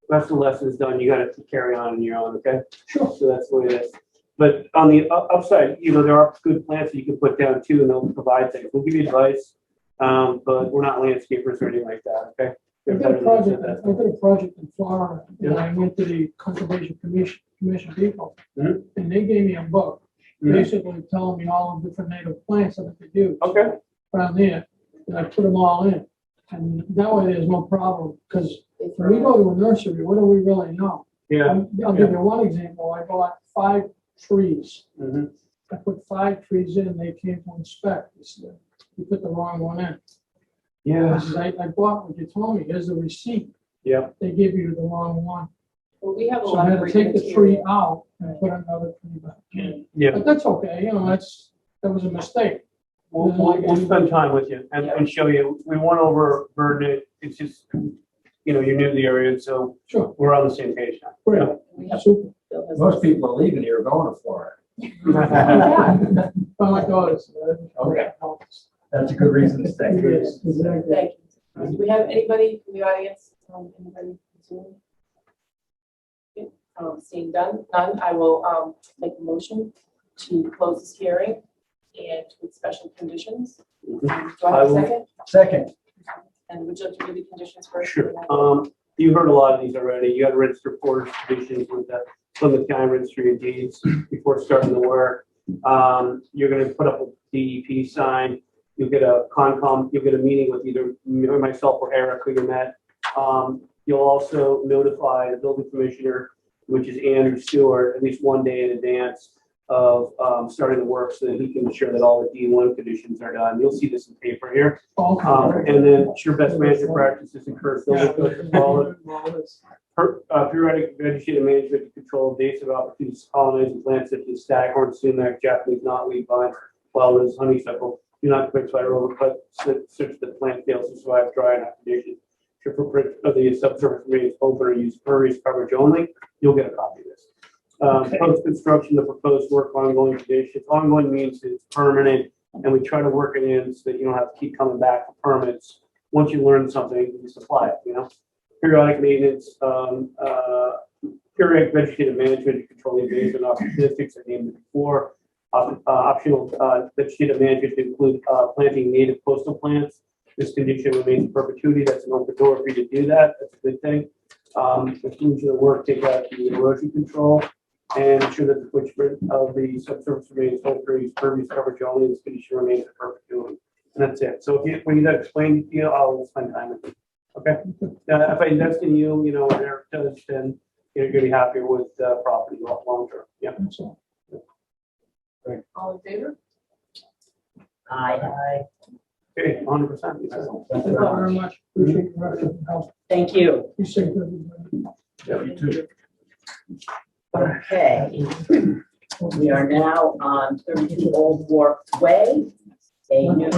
once the lesson's done, you gotta carry on your own, okay? Sure. So that's the way it is. But on the upside, there are good plants that you can put down too, and they'll provide things. We'll give you advice, but we're not landscapers or anything like that, okay? I did a project in Florida, and I went to the Conservation Commission people, Mhm. and they gave me a book, Mhm. basically telling me all the different native plants that I could use Okay. around there, and I put them all in. And that way there's no problem, because when we go to a nursery, what do we really know? Yeah. I'll give you one example. I bought 5 trees. Mhm. I put 5 trees in, they came to inspect. They said, you put the wrong one in. Yeah. I said, I bought what you told me, here's the receipt. Yeah. They give you the wrong one. Well, we have a So lot I of had to great take the tree material. out and put another tree back in. Yeah. But that's okay, that was a mistake. We'll spend time with you and show you. We won't overburden it. It's just, you're new to the area, so Sure. we're on the same page now. Great. We have- Super. Bill has Most people are leaving here going to Florida. Oh, my God, Okay. That's a good reason to stay. Yes, exactly. Thank you. Do we have anybody in the audience? Anybody Zoom? Okay, seeing none, I will make a motion to close this hearing and with special conditions. Do I have I a will- second? Second, And would you like to read the conditions first? Sure. You heard a lot of these already. You got to register for conditions with the Plymouth County Registry of Deeds before starting the work. You're going to put up a DEP sign. You'll get a Concom, you'll get a meeting with either me or myself or Eric, who you met. You'll also notify the building commissioner, which is Andrew Stewart, at least one day in advance of starting the work so that he can ensure that all the D1 conditions are done. You'll see this in paper here. And then it's your best management practices encourage building codes to follow periodic vegetative management to control invasive opportunities to colonize and plants such as staghorn, sumac, Japanese knotweed vine, flowers, honeysuckle. Do not quit spider overcut such that plant fails to survive dry enough conditions. If your footprint of the subsurface remains open or use pervious coverage only, you'll get a copy of this. Post-construction, the proposed work ongoing conditions. Ongoing means it's permanent, and we try to work it in so that you don't have to keep coming back for permits. Once you learn something, you supply it, you know? Periodic maintenance, periodic vegetative management to control the invasive opportunities I named before. Optional vegetative management to include planting native coastal plants. This condition remains in perpetuity. That's an open door for you to do that. That's a good thing. Conclusion of the work, take out the erosion control and ensure that the footprint of the subsurface remains open, pervious coverage only. This condition remains in perpetuity. And that's it. So if we need to explain to you, I'll spend time with you. Okay. If I invest in you, you know, what Eric does, then you're going to be happier with property long term. Yeah. All in favor? Aye. Okay, 100%. Thank you very much. Appreciate your help. Thank you. Appreciate everybody. Yeah, you too. Okay. We are now on 32 Old Wharf Way, a new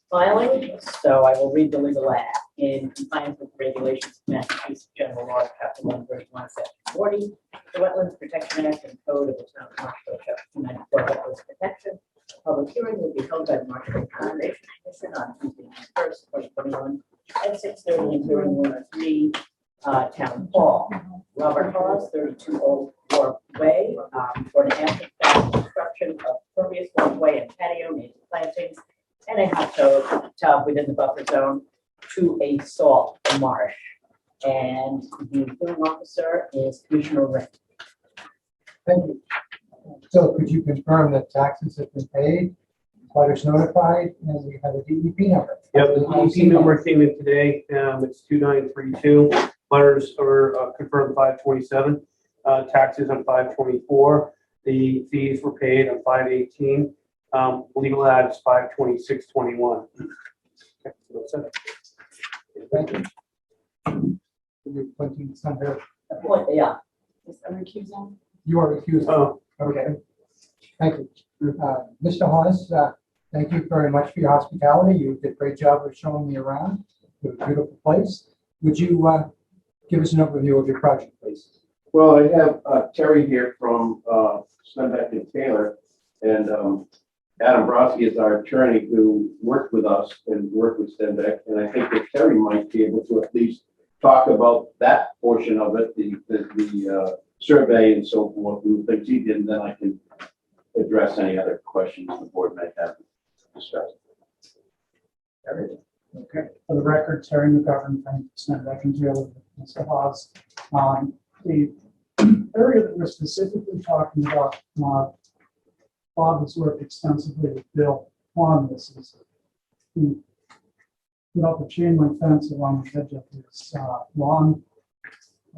filing, so I will read the legal ad. In compliance with regulations of Massachusetts General Law, Chapter 131, Section 40, the Wetlands Protection Act and Code of the Town of Marshfield, Chapter 294, Wetlands Protection. Public hearing will be held by the Marshfield Conservation Commission on Tuesday, May 1st, 2021, at 6:30 in hearing room 3, Town Hall. Robert Hawes, 32 Old Wharf Way, for an active construction of pervious walkway and patio, native plantings, and a hot tub within the buffer zone to a salt marsh. And the hearing officer is Commissioner Ring. Thank you. So could you confirm that taxes have been paid, butters notified, and we have a DEP number? Yeah, the DEP number came in today. It's 2932. Butters are confirmed 527. Taxes on 524. The fees were paid on 518. Legal ad is 52621. Okay, so that's it. Thank you. You're pointing somewhere. Yeah. Is that recusal? You are recused. Oh, Okay. Thank you. Mr. Hawes, thank you very much for your hospitality. You did a great job of showing me around. It's a beautiful place. Would you give us an overview of your project, please? Well, I have Terry here from Stenbeck and Taylor, and Adam Brodsky is our attorney who worked with us and worked with Stenbeck, and I think that Terry might be able to at least talk about that portion of it, the survey and so forth, and the things he did, and then I can address any other questions the board might have discussed. Okay, for the record, Terry McGovern, thank you, Senator Taylor, Mr. Hawes. The area that we're specifically talking about, Bob has worked extensively with Bill on this. He put up a chain link fence along the edge of his lawn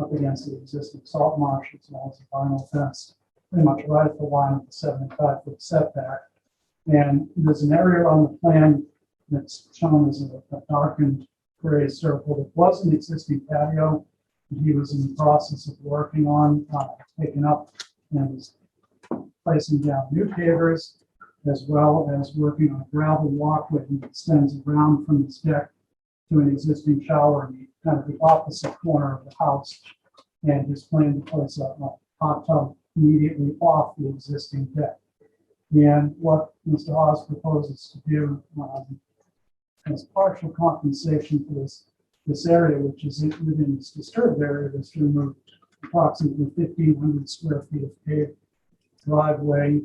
up against the existing salt marsh, as well as a vinyl fence, pretty much right at the line of the 75-foot setback. And there's an area on the plan that's shown as a darkened gray circle. It was an existing patio that he was in the process of working on, taking up and was placing down new pavers, as well as working on a gravel walkway that extends around from his deck to an existing shower in kind of the opposite corner of the house. And he's planning to place a hot tub immediately off the existing deck. And what Mr. Hawes proposes to do as partial compensation for this area, which is within this disturbed area, is to remove approximately 1,500 square feet of paved driveway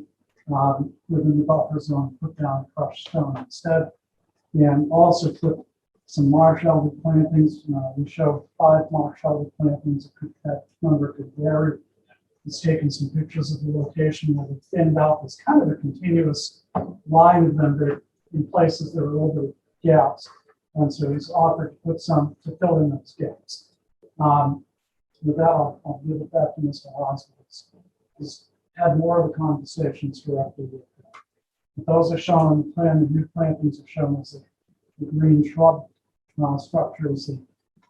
within the buffer zone, put down crushed stone instead, and also put some marsh elder plantings. We show 5 marsh elder plantings. That number could vary. He's taken some pictures of the location where they thinned out. It's kind of a continuous line of them. They're in places there were a little bit of gaps. And so he's offered to put some to fill in those gaps. With that, I'll give it back to Mr. Hosowitz. He's had more of the conversations directly with them. Those are shown on the plan. The new plantings are shown as the green shrub structures. The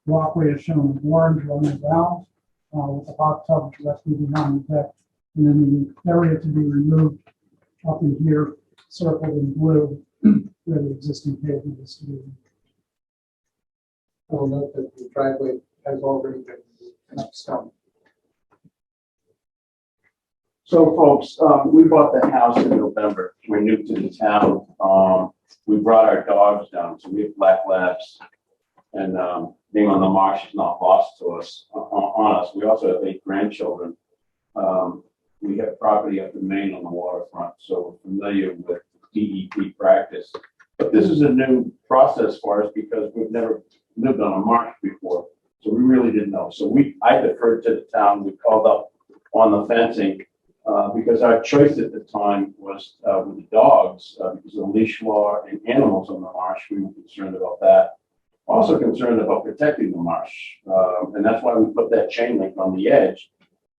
walkway is shown in orange running down with the hot tub directly behind the deck. And then the area to be removed up in here, circled in blue, where the existing pavement is to be removed. I will note that the driveway has already been stone. So folks, we bought the house in November. We're new to the town. We brought our dogs down, so we have black labs. And being on the marsh is not lost to us, on us. We also have 8 grandchildren. We have property up in Maine on the waterfront, so we're familiar with DEP practice. But this is a new process for us because we've never lived on a marsh before. So we really didn't know. So I deferred to the town. We called up on the fencing because our choice at the time was with the dogs because of the leash law and animals on the marsh. We were concerned about that. Also concerned about protecting the marsh. And that's why we put that chain link on the edge,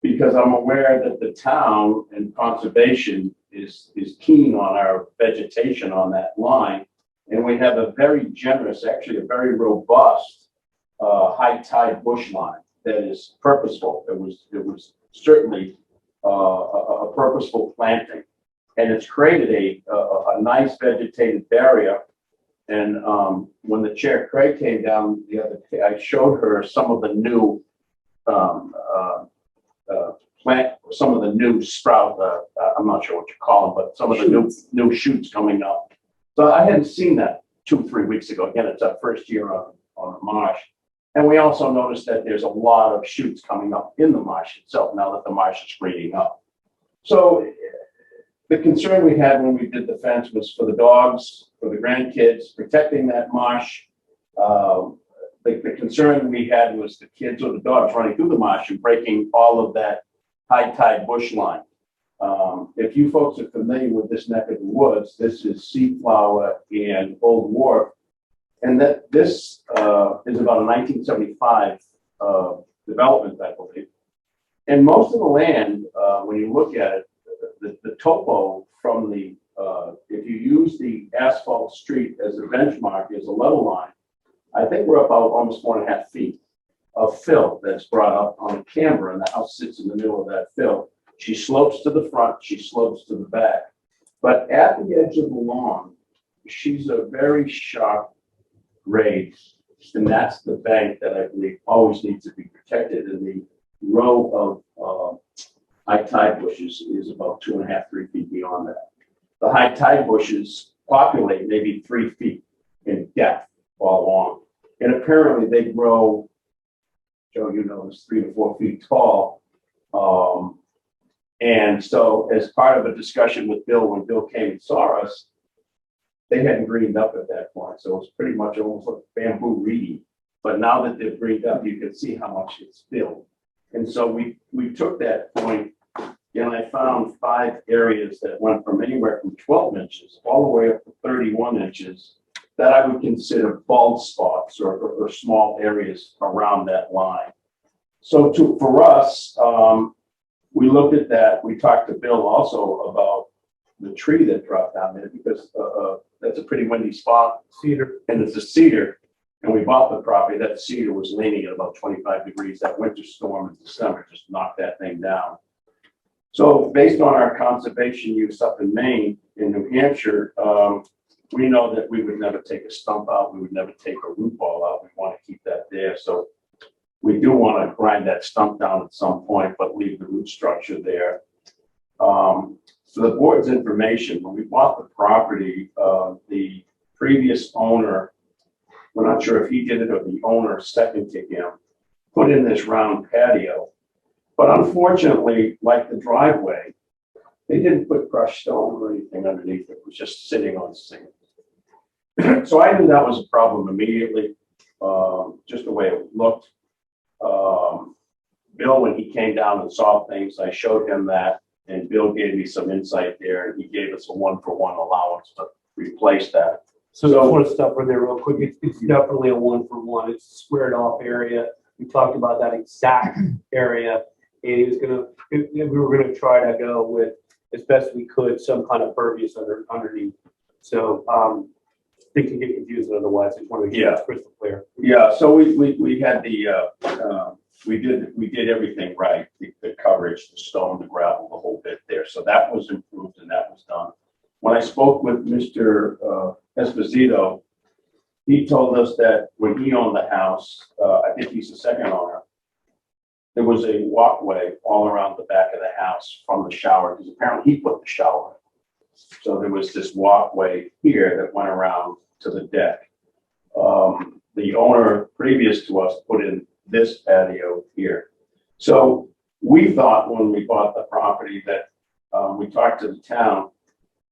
because I'm aware that the town and conservation is keen on our vegetation on that line. And we have a very generous, actually a very robust high tide bush line that is purposeful. It was certainly a purposeful planting, and it's created a nice vegetated barrier. And when the Chair Craig came down the other day, I showed her some of the new some of the new sprout. I'm not sure what you call them, but some of the new shoots coming up. So I hadn't seen that 2-3 weeks ago. Again, it's our first year on the marsh. And we also noticed that there's a lot of shoots coming up in the marsh itself now that the marsh is greening up. So the concern we had when we did the fence was for the dogs, for the grandkids, protecting that marsh. The concern we had was the kids or the dogs running through the marsh and breaking all of that high tide bush line. If you folks are familiar with this neck of the woods, this is Seaflower and Old Wharf. And that this is about a 1975 development, I believe. And most of the land, when you look at it, the topo from the, if you use the asphalt street as a benchmark, as a level line, I think we're about almost 4.5 feet of fill that's brought up on a camera, and the house sits in the middle of that fill. She slopes to the front, she slopes to the back. But at the edge of the lawn, she's a very sharp grade, and that's the bank that I believe always needs to be protected. And the row of high tide bushes is about 2.5-3 feet beyond that. The high tide bushes populate maybe 3 feet in depth all along, and apparently they grow, Joe, you know, it's 3 to 4 feet tall. And so as part of a discussion with Bill, when Bill came and saw us, they hadn't greened up at that point. So it's pretty much almost like bamboo reedy. But now that they've greened up, you can see how much it's filled. And so we took that point, and I found 5 areas that went from anywhere from 12 inches all the way up to 31 inches that I would consider bald spots or small areas around that line. So for us, we looked at that. We talked to Bill also about the tree that dropped down there because that's a pretty windy spot. Cedar. And it's a cedar. And we bought the property. That cedar was leaning at about 25 degrees. That winter storm in December just knocked that thing down. So based on our conservation use up in Maine, in New Hampshire, we know that we would never take a stump out. We would never take a root ball out. We want to keep that there. So we do want to grind that stump down at some point, but leave the root structure there. So the board's information, when we bought the property, the previous owner, we're not sure if he did it or the owner second to him, put in this round patio. But unfortunately, like the driveway, they didn't put crushed stone or anything underneath it. It was just sitting on sand. So I knew that was a problem immediately, just the way it looked. Bill, when he came down and saw things, I showed him that, and Bill gave me some insight there, and he gave us a 1-for-1 allowance to replace that. So I just want to stop right there real quick. It's definitely a 1-for-1. It's a squared off area. We talked about that exact area. And he was gonna, we were gonna try to go with, as best we could, some kind of pervious underneath. So, they can get confused otherwise. I just want to make sure it's crystal clear. Yeah, so we had we did everything right, the coverage, the stone, the gravel, the whole bit there. So that was improved and that was done. When I spoke with Mr. Esposito, he told us that when he owned the house, I think he's the second owner, there was a walkway all around the back of the house from the shower, because apparently he put the shower in. So there was this walkway here that went around to the deck. The owner previous to us put in this patio here. So we thought when we bought the property that we talked to the town,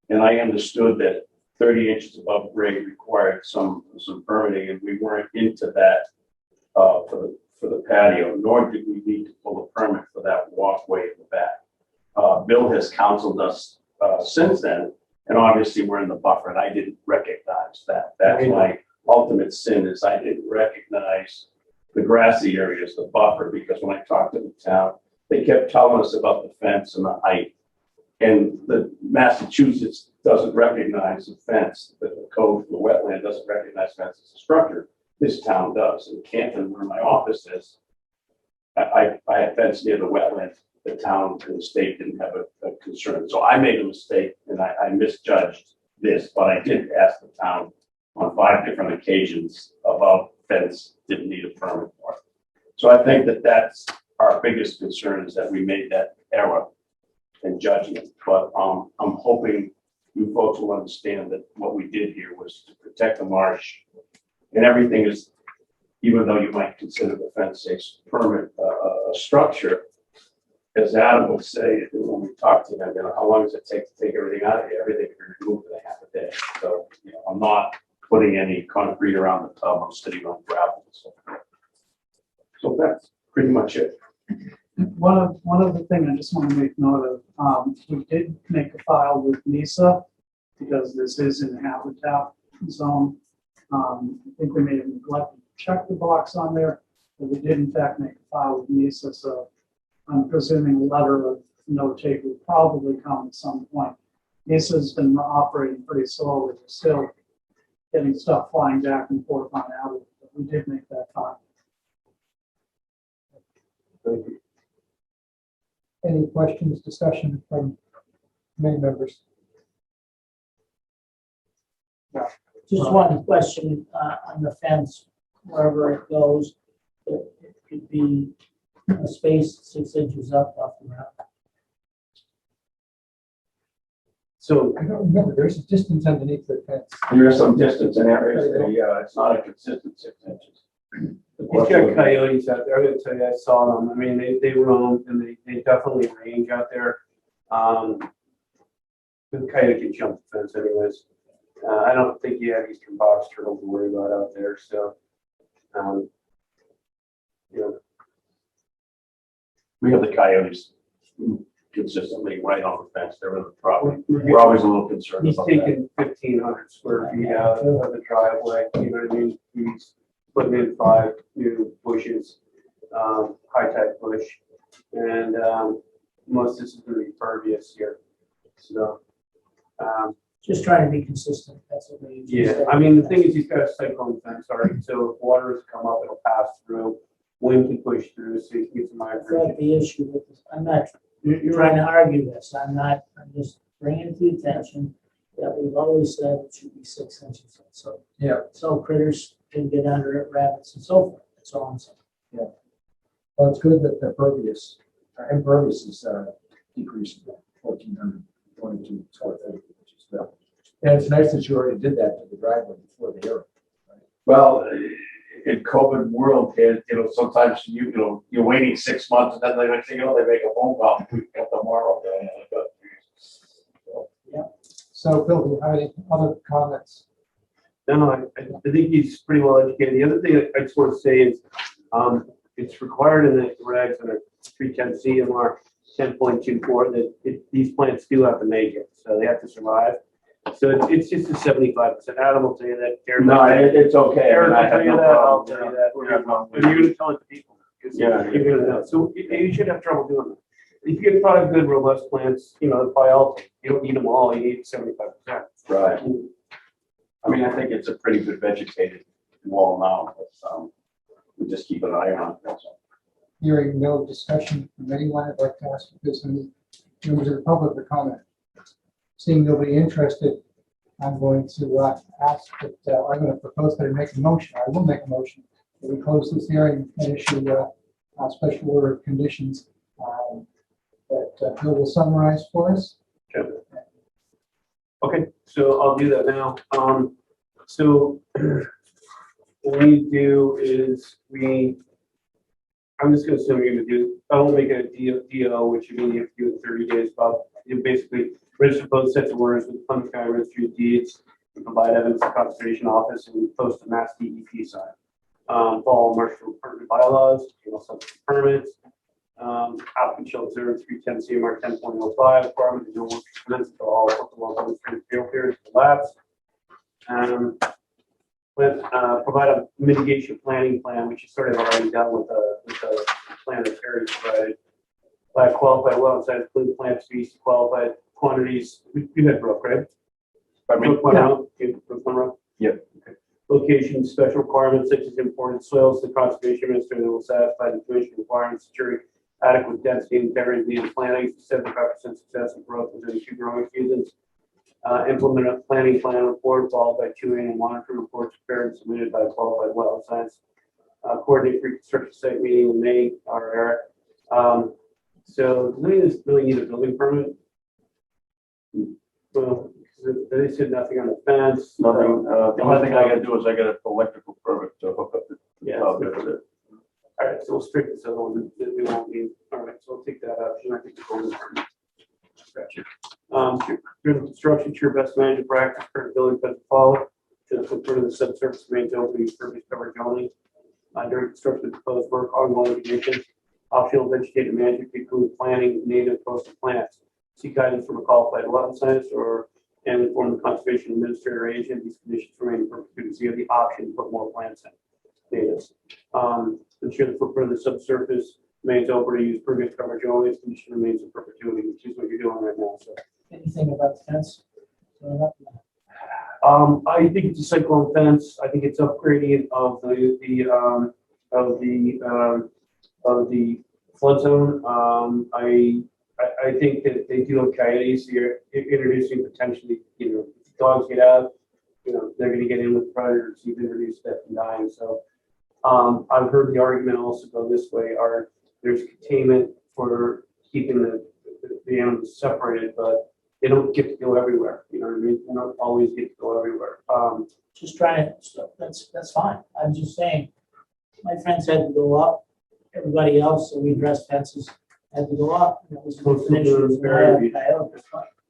and I understood that 30 inches above grade required some permitting, and we weren't into that for the patio, nor did we need to pull a permit for that walkway in the back. Bill has counseled us since then, and obviously we're in the buffer, and I didn't recognize that. That's my ultimate sin, is I didn't recognize the grassy area as the buffer, because when I talked to the town, they kept telling us about the fence and the height. And the Massachusetts doesn't recognize the fence, the code for the wetland doesn't recognize fence as a structure. This town does. In Canton, where my office is, I had fence near the wetland. The town and the state didn't have a concern. So I made a mistake and I misjudged this, but I did ask the town on 5 different occasions about fence, didn't need a permit for it. So I think that that's our biggest concern, is that we made that error in judgment. But I'm hoping you folks will understand that what we did here was to protect the marsh, and everything is, even though you might consider the fence a permit, a structure, as Adam would say when we talked to him, how long does it take to take everything out of here? Everything can be removed in a half a day. So, I'm not putting any concrete around the tub. I'm sitting on gravel. So that's pretty much it. One of the things I just want to make note of, we did make a file with NISA, because this is in the habitat zone. I think we may have neglected to check the box on there, but we did in fact make a file with NISA, so I'm presuming a letter of no take will probably come at some point. NISA's been operating pretty slowly. We're still getting stuff flying back and forth on out, but we did make that file. Thank you. Any questions, discussion from main members? Just one question on the fence, wherever it goes, it could be a space 6 inches up off the ground. So I don't remember, there's a distance underneath the fence. There is some distance in areas that, it's not a consistent 6 inches. he's got coyotes out there. I'm gonna tell you, I saw them. I mean, they roam and they definitely range out there. The coyote can jump the fence anyways. I don't think you have eastern box turtle to worry about out there. So, We have the coyotes consistently right on the fence. They're in the property. We're always a little concerned he's about that. taken 1,500 square feet out of the driveway. You know what I mean? He's putting in 5 new bushes, high tide bush, and most of this is going to be pervious here. So, Just trying to be consistent, that's what we. yeah, I mean, the thing is, he's got a cyclone fence, all right, so if water has come up, it'll pass through, wind can push through, so you can get some That's migration. not the issue with this. I'm not You're trying right. to argue this. I'm just bringing it to the attention that we've always said it should be 6 inches. So, Yeah. so critters can get under it, rabbits and so forth. That's all I'm saying. Well, it's good that the impervious is decreasing from 1,422 square feet, which is good. And it's nice that you already did that to the driveway before the hearing. Well, in COVID world, sometimes you're waiting 6 months and then they next thing you know, they make a phone call tomorrow. So Bill, do you have any other comments? No, I think he's pretty well educated. The other thing I just want to say is, it's required in the regs under 310 CMR 10.24 that these plants do have to make it, so they have to survive. So it's just a 75%. Adam will tell you that. Karen- No, it's okay. Aaron, I I'll tell have you no that, I'll problem. tell you that. Yeah. And you're gonna tell it to people. 'Cause Yeah. You're gonna know. So you should have trouble doing that. If you get 5 good robust plants, by all, you don't need them all, you need 75%. Right. I mean, I think it's a pretty good vegetated wall now, but, we just keep an eye on it, that's all. Hearing no discussion from anyone, I'd like to ask if there's any members of the public to comment. Seeing nobody interested, I'm going to ask that, I'm going to propose that I make a motion. I will make a motion that we close this hearing and issue a special order of conditions that Bill will summarize for us. Okay, so I'll do that now. So what we do is I'm just gonna assume you're gonna do, I will make a DO, which you mean you have to do in 30 days, Bob. You basically register both sets of orders with the Plymouth County Registry of Deeds, and provide evidence to Conservation Office, and we post a Mass DEP sign. Follow marshal permit bylaws, permits. Applicant shall observe 310 CMR 10.05 requirement to no work commenced until all applicable administrative appeal periods elapsed. Provide a mitigation planning plan, which is sort of already done with the plan that Terry provided. By qualified well inside include plant species, qualified quantities. You had Brook, right? Yep. Okay. Location, special requirements such as imported soils, the conservation administrator will satisfy the commission requirements, security, adequate density, integrity, and planning, 75% success and growth within 2 growing seasons. Implement a planning plan report followed by 2 annual monitoring reports prepared and submitted by qualified well science. Coordinate pre-construction site meeting in May or Eric. So does any of this really need a building permit? Well, they said nothing on the fence. Nothing, the only thing I gotta do is I got an electrical permit to hook up the. Yeah. All right, so we'll strike this other one that we won't need. All right, so we'll take that option. I think the building permit. Gotcha. During the construction, to your best management practice, current building doesn't follow. To the the subsurface remains open, impervious coverage only. During construction of proposed work, ongoing conditions, offfield vegetative management include planting native coastal plants. Seek guidance from a qualified wetland scientist and inform the conservation administrator or agent. These conditions remain in perpetuity. So you have the option to put more plants in. Natives. Ensure the footprint of the subsurface remains open to use pervious coverage only. This condition remains in perpetuity, which is what you're doing right now. So. Anything about the fence? I think it's a cyclone fence. I think it's upgrading of the flood zone. I think that they do have coyotes. You're introducing potentially, if dogs get out, they're going to get in with predators. You've introduced death and dying. So I've heard the argument also go this way: there's containment for keeping the animals separated, but they don't get to go everywhere. You know what I mean? They don't always get to go everywhere. Just trying to, that's fine. I'm just saying, my fence had to go up. Everybody else, so we addressed fences, had to go up. And it was Supposed to an issue. do very-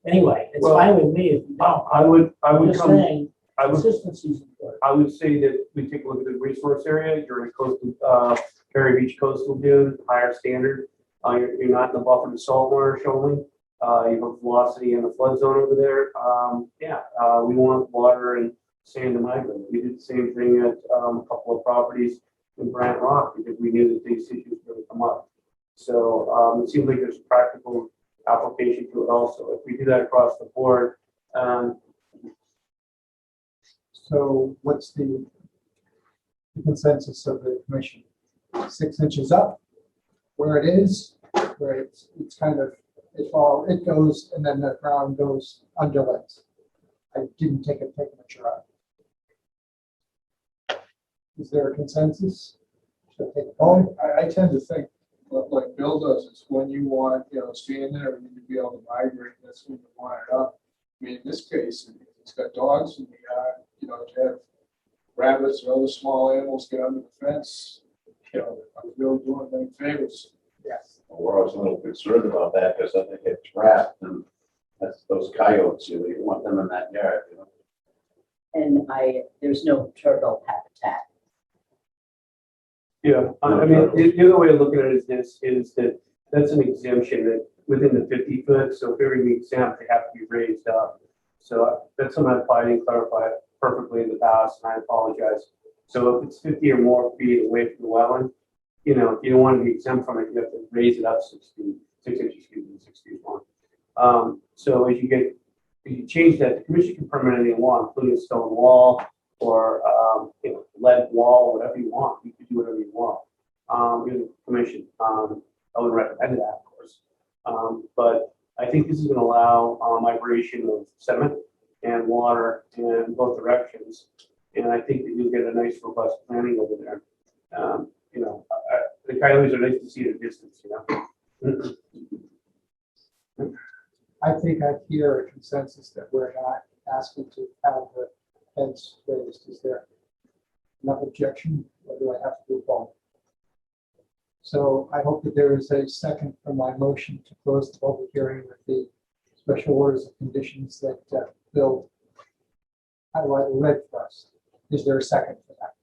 Anyway, it's Well, fine with me if you don't. I would I'm just come. saying, I would consistency is important. I would say that we take a look at the resource area. You're in coastal, Perry Beach coastal dune, higher standard. You're not in the buffer to salt marsh only. You have velocity in the flood zone over there. We want water and sand to migrate. We did the same thing at a couple of properties in Brant Rock because we knew that these issues were going to come up. So it seems like there's a practical application to it also. If we do that across the board, So what's the consensus of the commission? 6 inches up, where it is, where it's kind of, it goes, and then the ground goes underlays. I didn't take a picture of it. Is there a consensus? Should I take a poll? I tend to think, like Bill does, is when you want, stand there and you be able to migrate, that's when you want it up. I mean, in this case, it's got dogs in the yard, to have rabbits or other small animals get under the fence, I'm really doing them favors. Yes. We're always a little concerned about that because if they get trapped, and that's those coyotes, you want them in that yard, And there's no turtle habitat. yeah, I mean, the other way of looking at it is that's an exemption that within the 50 foot. So if every exempt, they have to be raised up. So that's something I didn't clarify perfectly in the past, and I apologize. So if it's 50 or more feet away from the wetland, you know, if you don't want to be exempt from it, you have to raise it up 6 feet, 6 inches, excuse me, 6 feet long. So as you change that, the commission can permit anything you want, including a stone wall or, you know, lead wall, whatever you want. You can do whatever you want. You're the commission. I would recommend that, of course. But I think this is going to allow migration of sediment and water in both directions. And I think that you'll get a nice robust planning over there. You know, the coyotes are nice to see at a distance, you know. I think I hear a consensus that we're not asking to have the fence raised. Is there enough objection, or do I have to do both? So I hope that there is a second for my motion to close the public hearing with the special orders of conditions that Bill read for us. Is there a second for that?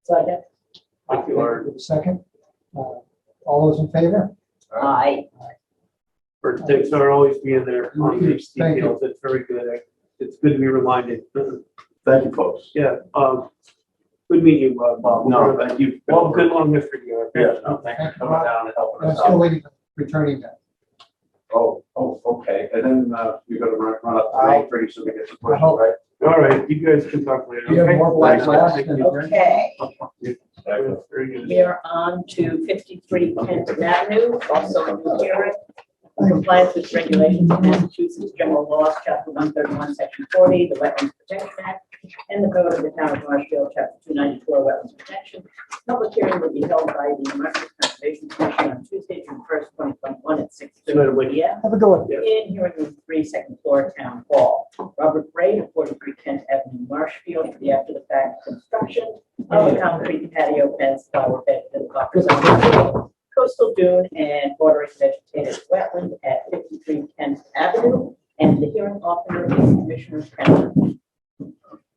Second. Thank you, Art. With a second. All those in favor? Aye. Thanks for always being there on these Thank you. details. It's very good. It's good to be reminded. Thank you, folks. Yeah, good meeting you, Bob. No, thank you. Well, good long history here. Yeah, no, thank you for coming down and helping I'm us still out. waiting for returning that. Oh, okay. And then, you're gonna run up to me pretty soon to get some questions, hope- right? All right, you guys can talk later. Do you have okay? more black Thanks. glass Thank than- you. Okay, Very good. we are on to 53 Kenton Avenue, also a new hearing. Compliance with regulations of Massachusetts General Laws, Chapter 131, Section 40, the Wetlands Protection Act, and the Code of the Town of Marshfield, Chapter 294, Wetlands Protection. Public hearing will be held by the Marshfield Conservation Commission on Tuesday, June 1st, 2021 at 6:30 p.m. Have a good one. in hearing room 3, second floor, Town Hall. Robert Gray of 43 Kent Avenue, Marshfield, for the after-the-fact construction of a concrete patio fence, flower bed, and buffer zone, coastal dune and bordering vegetated wetland at 53 Kent Avenue. And the hearing officer is Commissioner Cameron.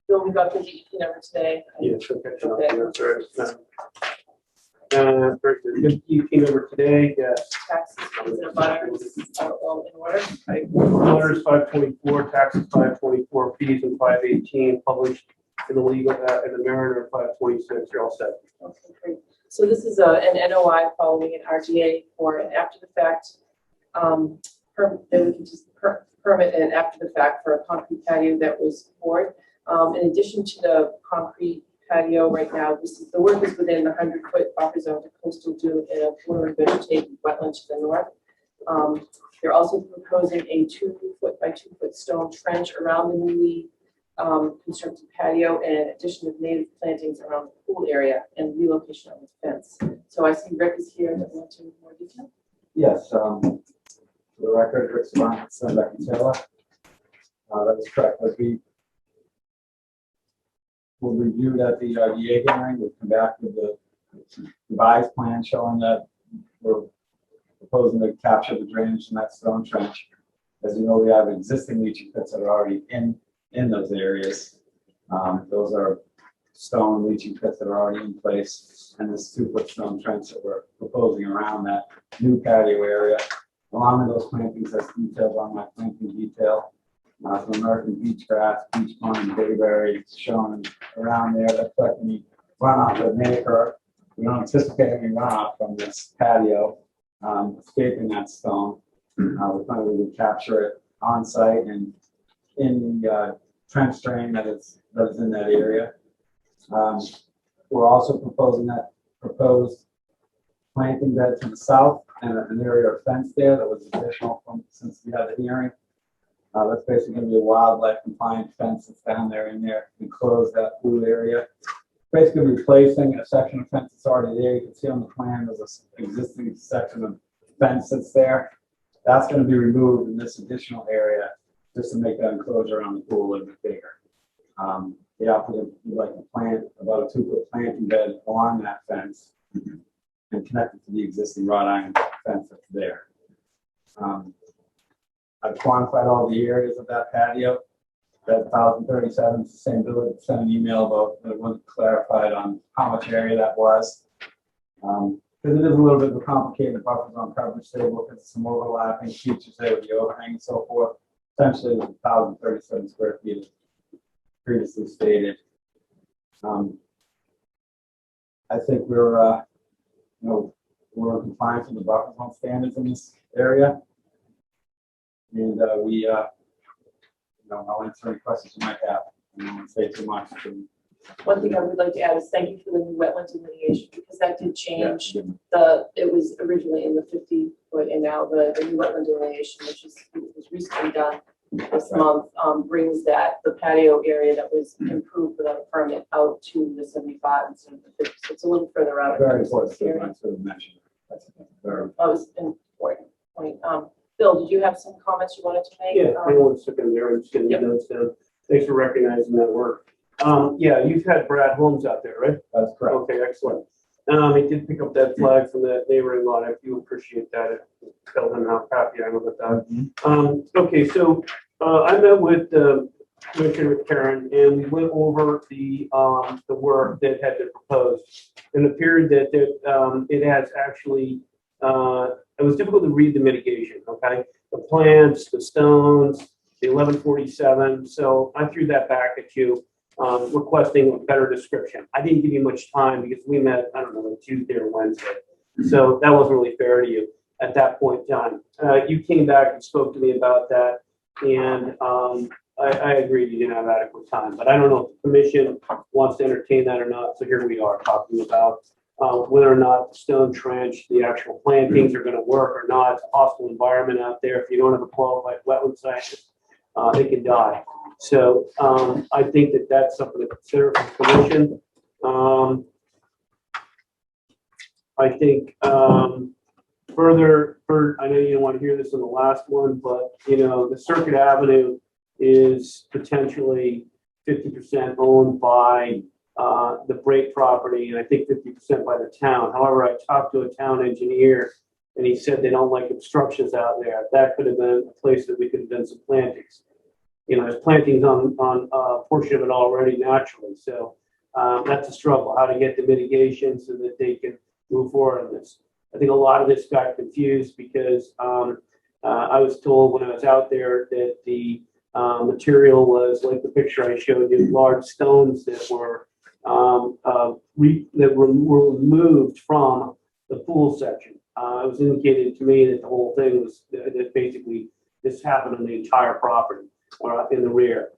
Bill, we got the DEP number today. Yes, okay. Very good. Good EP number today, yes. Taxes, fees, and butters, all in order. Orders 524, taxes 524, fees and 518, published in the legal, in the Mariner 526, you're all set. Okay, great. So this is an NOI following an RDA for an after the fact, then we can just permit an after the fact for a concrete patio that was poured. In addition to the concrete patio right now, the work is within the 100-foot buffer zone to coastal dune and a water and vegetated wetland to the north. They're also proposing a 2-foot by 2-foot stone trench around the newly constructed patio and addition of native plantings around the pool area and relocation of the fence. So I see Rick is here to go into more detail. Yes, for the record, Rick Savant, Sunback and Taylor. That is correct. As we will review at the RDA hearing, we'll come back with the revised plan showing that we're proposing to capture the drainage in that stone trench. As you know, we have existing leaching pits that are already in those areas. Those are stone leaching pits that are already in place, and this 2-foot stone trench that we're proposing around that new patio area. Along with those plantings, that's detailed on my planting detail. Some American beach grass, beach pine, and bayberry shown around there. That's like any runoff that may occur. We don't anticipate any runoff from this patio escaping that stone. We plan to capture it on site and in the trench drain that is in that area. We're also proposing that proposed planting bed to the south and an area of fence there that was additional since we had the hearing. That's basically going to be a wildlife compliant fence that's down there in there to enclose that blue area. Basically replacing a section of fence that's already there. You can see on the plan there's an existing section of fence that's there. That's going to be removed in this additional area just to make that enclosure around the pool a little bit bigger. The applicant would like to plant about a 2-foot planting bed along that fence and connect it to the existing wrought iron fence that's there. I've quantified all the areas of that patio. That 1,037 is the same bill. I sent an email about that it wasn't clarified on how much area that was. Because it is a little bit of a complicated buffer zone coverage table because some overlapping features there with the overhang and so forth. essentially 1,037 square feet as previously stated. I think we're in compliance with the buffer zone standards in this area. And I'll answer any questions you might have. I don't want to say too much. One thing I would like to add is thank you for the new wetland delineation, because that did change Yeah. it was originally in the 50-foot, and now the new wetland delineation, which was recently done this month, brings the patio area that was improved without a permit out to the 75 instead of the 50. So it's a little further out. Very important. I should have mentioned. That's very That was an important point. Bill, did you have some comments you wanted to make? Yeah, I want to second there. I'm just getting Yep. notes down. Thanks for recognizing that work. Yeah, you've had Brad Holmes out there, right? That's correct. Okay, excellent. He did pick up that flag from that neighboring lot. I do appreciate that. Tell him how happy I am about that. Okay, so I met with Commissioner Karen, and we went over the work that had been proposed. And it appeared that it has actually, it was difficult to read the mitigation, okay? The plants, the stones, the 1147. So I threw that back at you, requesting a better description. I didn't give you much time because we met, I don't know, Tuesday or Wednesday. So that wasn't really fair to you at that point in time. You came back and spoke to me about that, and I agreed you didn't have adequate time. But I don't know if the commission wants to entertain that or not. So here we are talking about whether or not the stone trench, the actual plantings are going to work or not. It's a hostile environment out there. If you don't have a qualified wetland scientist, they can die. So I think that that's something to consider for the commission. I think further, I know you didn't want to hear this in the last one, but the Circuit Avenue is potentially 50% owned by the Brake property, and I think 50% by the town. However, I talked to a town engineer, and he said they don't like obstructions out there. That could have been a place that we could have done some plantings. There's plantings on a portion of it already naturally. So that's a struggle, how to get the mitigation so that they can move forward on this. I think a lot of this got confused because I was told when I was out there that the material was like the picture I showed you, large stones that were removed from the pool section. It was indicated to me that the whole thing was that basically this happened on the entire property or in the rear.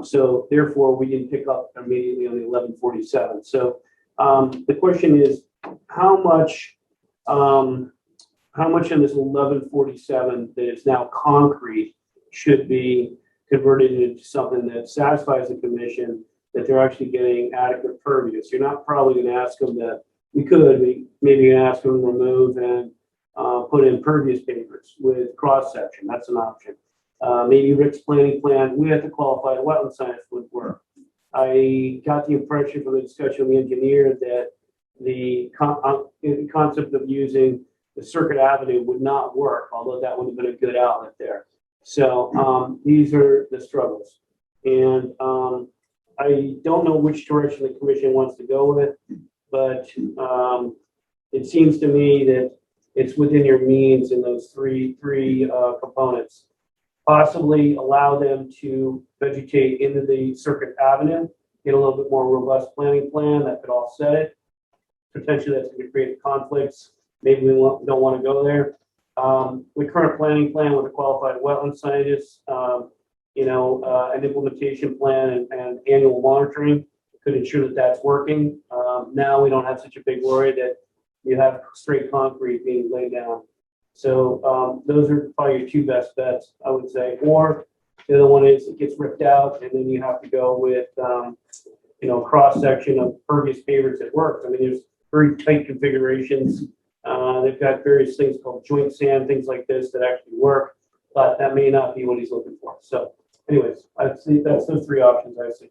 So therefore, we didn't pick up immediately on the 1147. So the question is, how much in this 1147 that is now concrete should be converted into something that satisfies the commission that they're actually getting adequate pervious? You're not probably going to ask them that. We maybe ask them to remove and put in pervious papers with cross section. That's an option. Maybe Rick's planning plan, we have to qualify a wetland science would work. I got the impression from the discussion with the engineer that the concept of using the Circuit Avenue would not work, although that would have been a good outlet there. So these are the struggles. And I don't know which direction the commission wants to go with, but it seems to me that it's within your means in those three components. Possibly allow them to vegetate into the Circuit Avenue, get a little bit more robust planning plan that could offset it. Potentially that's going to create conflicts. Maybe we don't want to go there. With current planning plan with a qualified wetland scientist, an implementation plan and annual monitoring could ensure that that's working. Now we don't have such a big worry that you have straight concrete being laid down. So those are probably your two best bets, I would say. Or the other one is it gets ripped out and then you have to go with, cross section of pervious pavers that works. I mean, there's very tight configurations. They've got various things called joint sand, things like this that actually work, but that may not be what he's looking for. So anyways, I'd say that's those three options I see.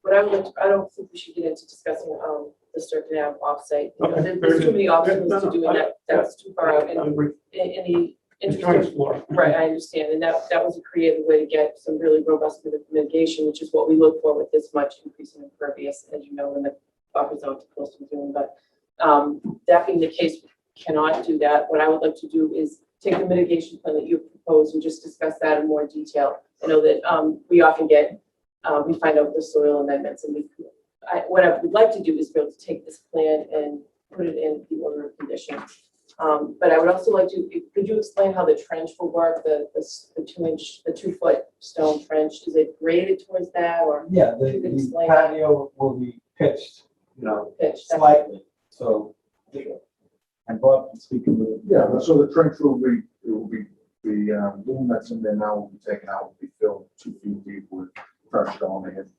But I don't think we should get into discussing the Circuit Ave offsite. Okay, There's too many options no, to doing that. That's too far out. I agree. Any Just trying to interest? explore. Right, I understand. And that was a creative way to get some really robust mitigation, which is what we look for with this much increase in impervious, as you know, when the buffer zone is close to doing. But that being the case, cannot do that. What I would like to do is take the mitigation plan that you proposed and just discuss that in more detail. I know that we often get, we find out the soil amendments, and what I would like to do is be able to take this plan and put it in the order of conditions. But I would also like to, could you explain how the trench will work, the 2-foot stone trench? Is it graded towards that, or? Yeah, You could the explain that. patio will be pitched, Pitch, that's- slightly, so. And Bob can speak a little. Yeah, so the trench the loom that's in there now will be taken out, will be filled 2 feet deep with fresh stone and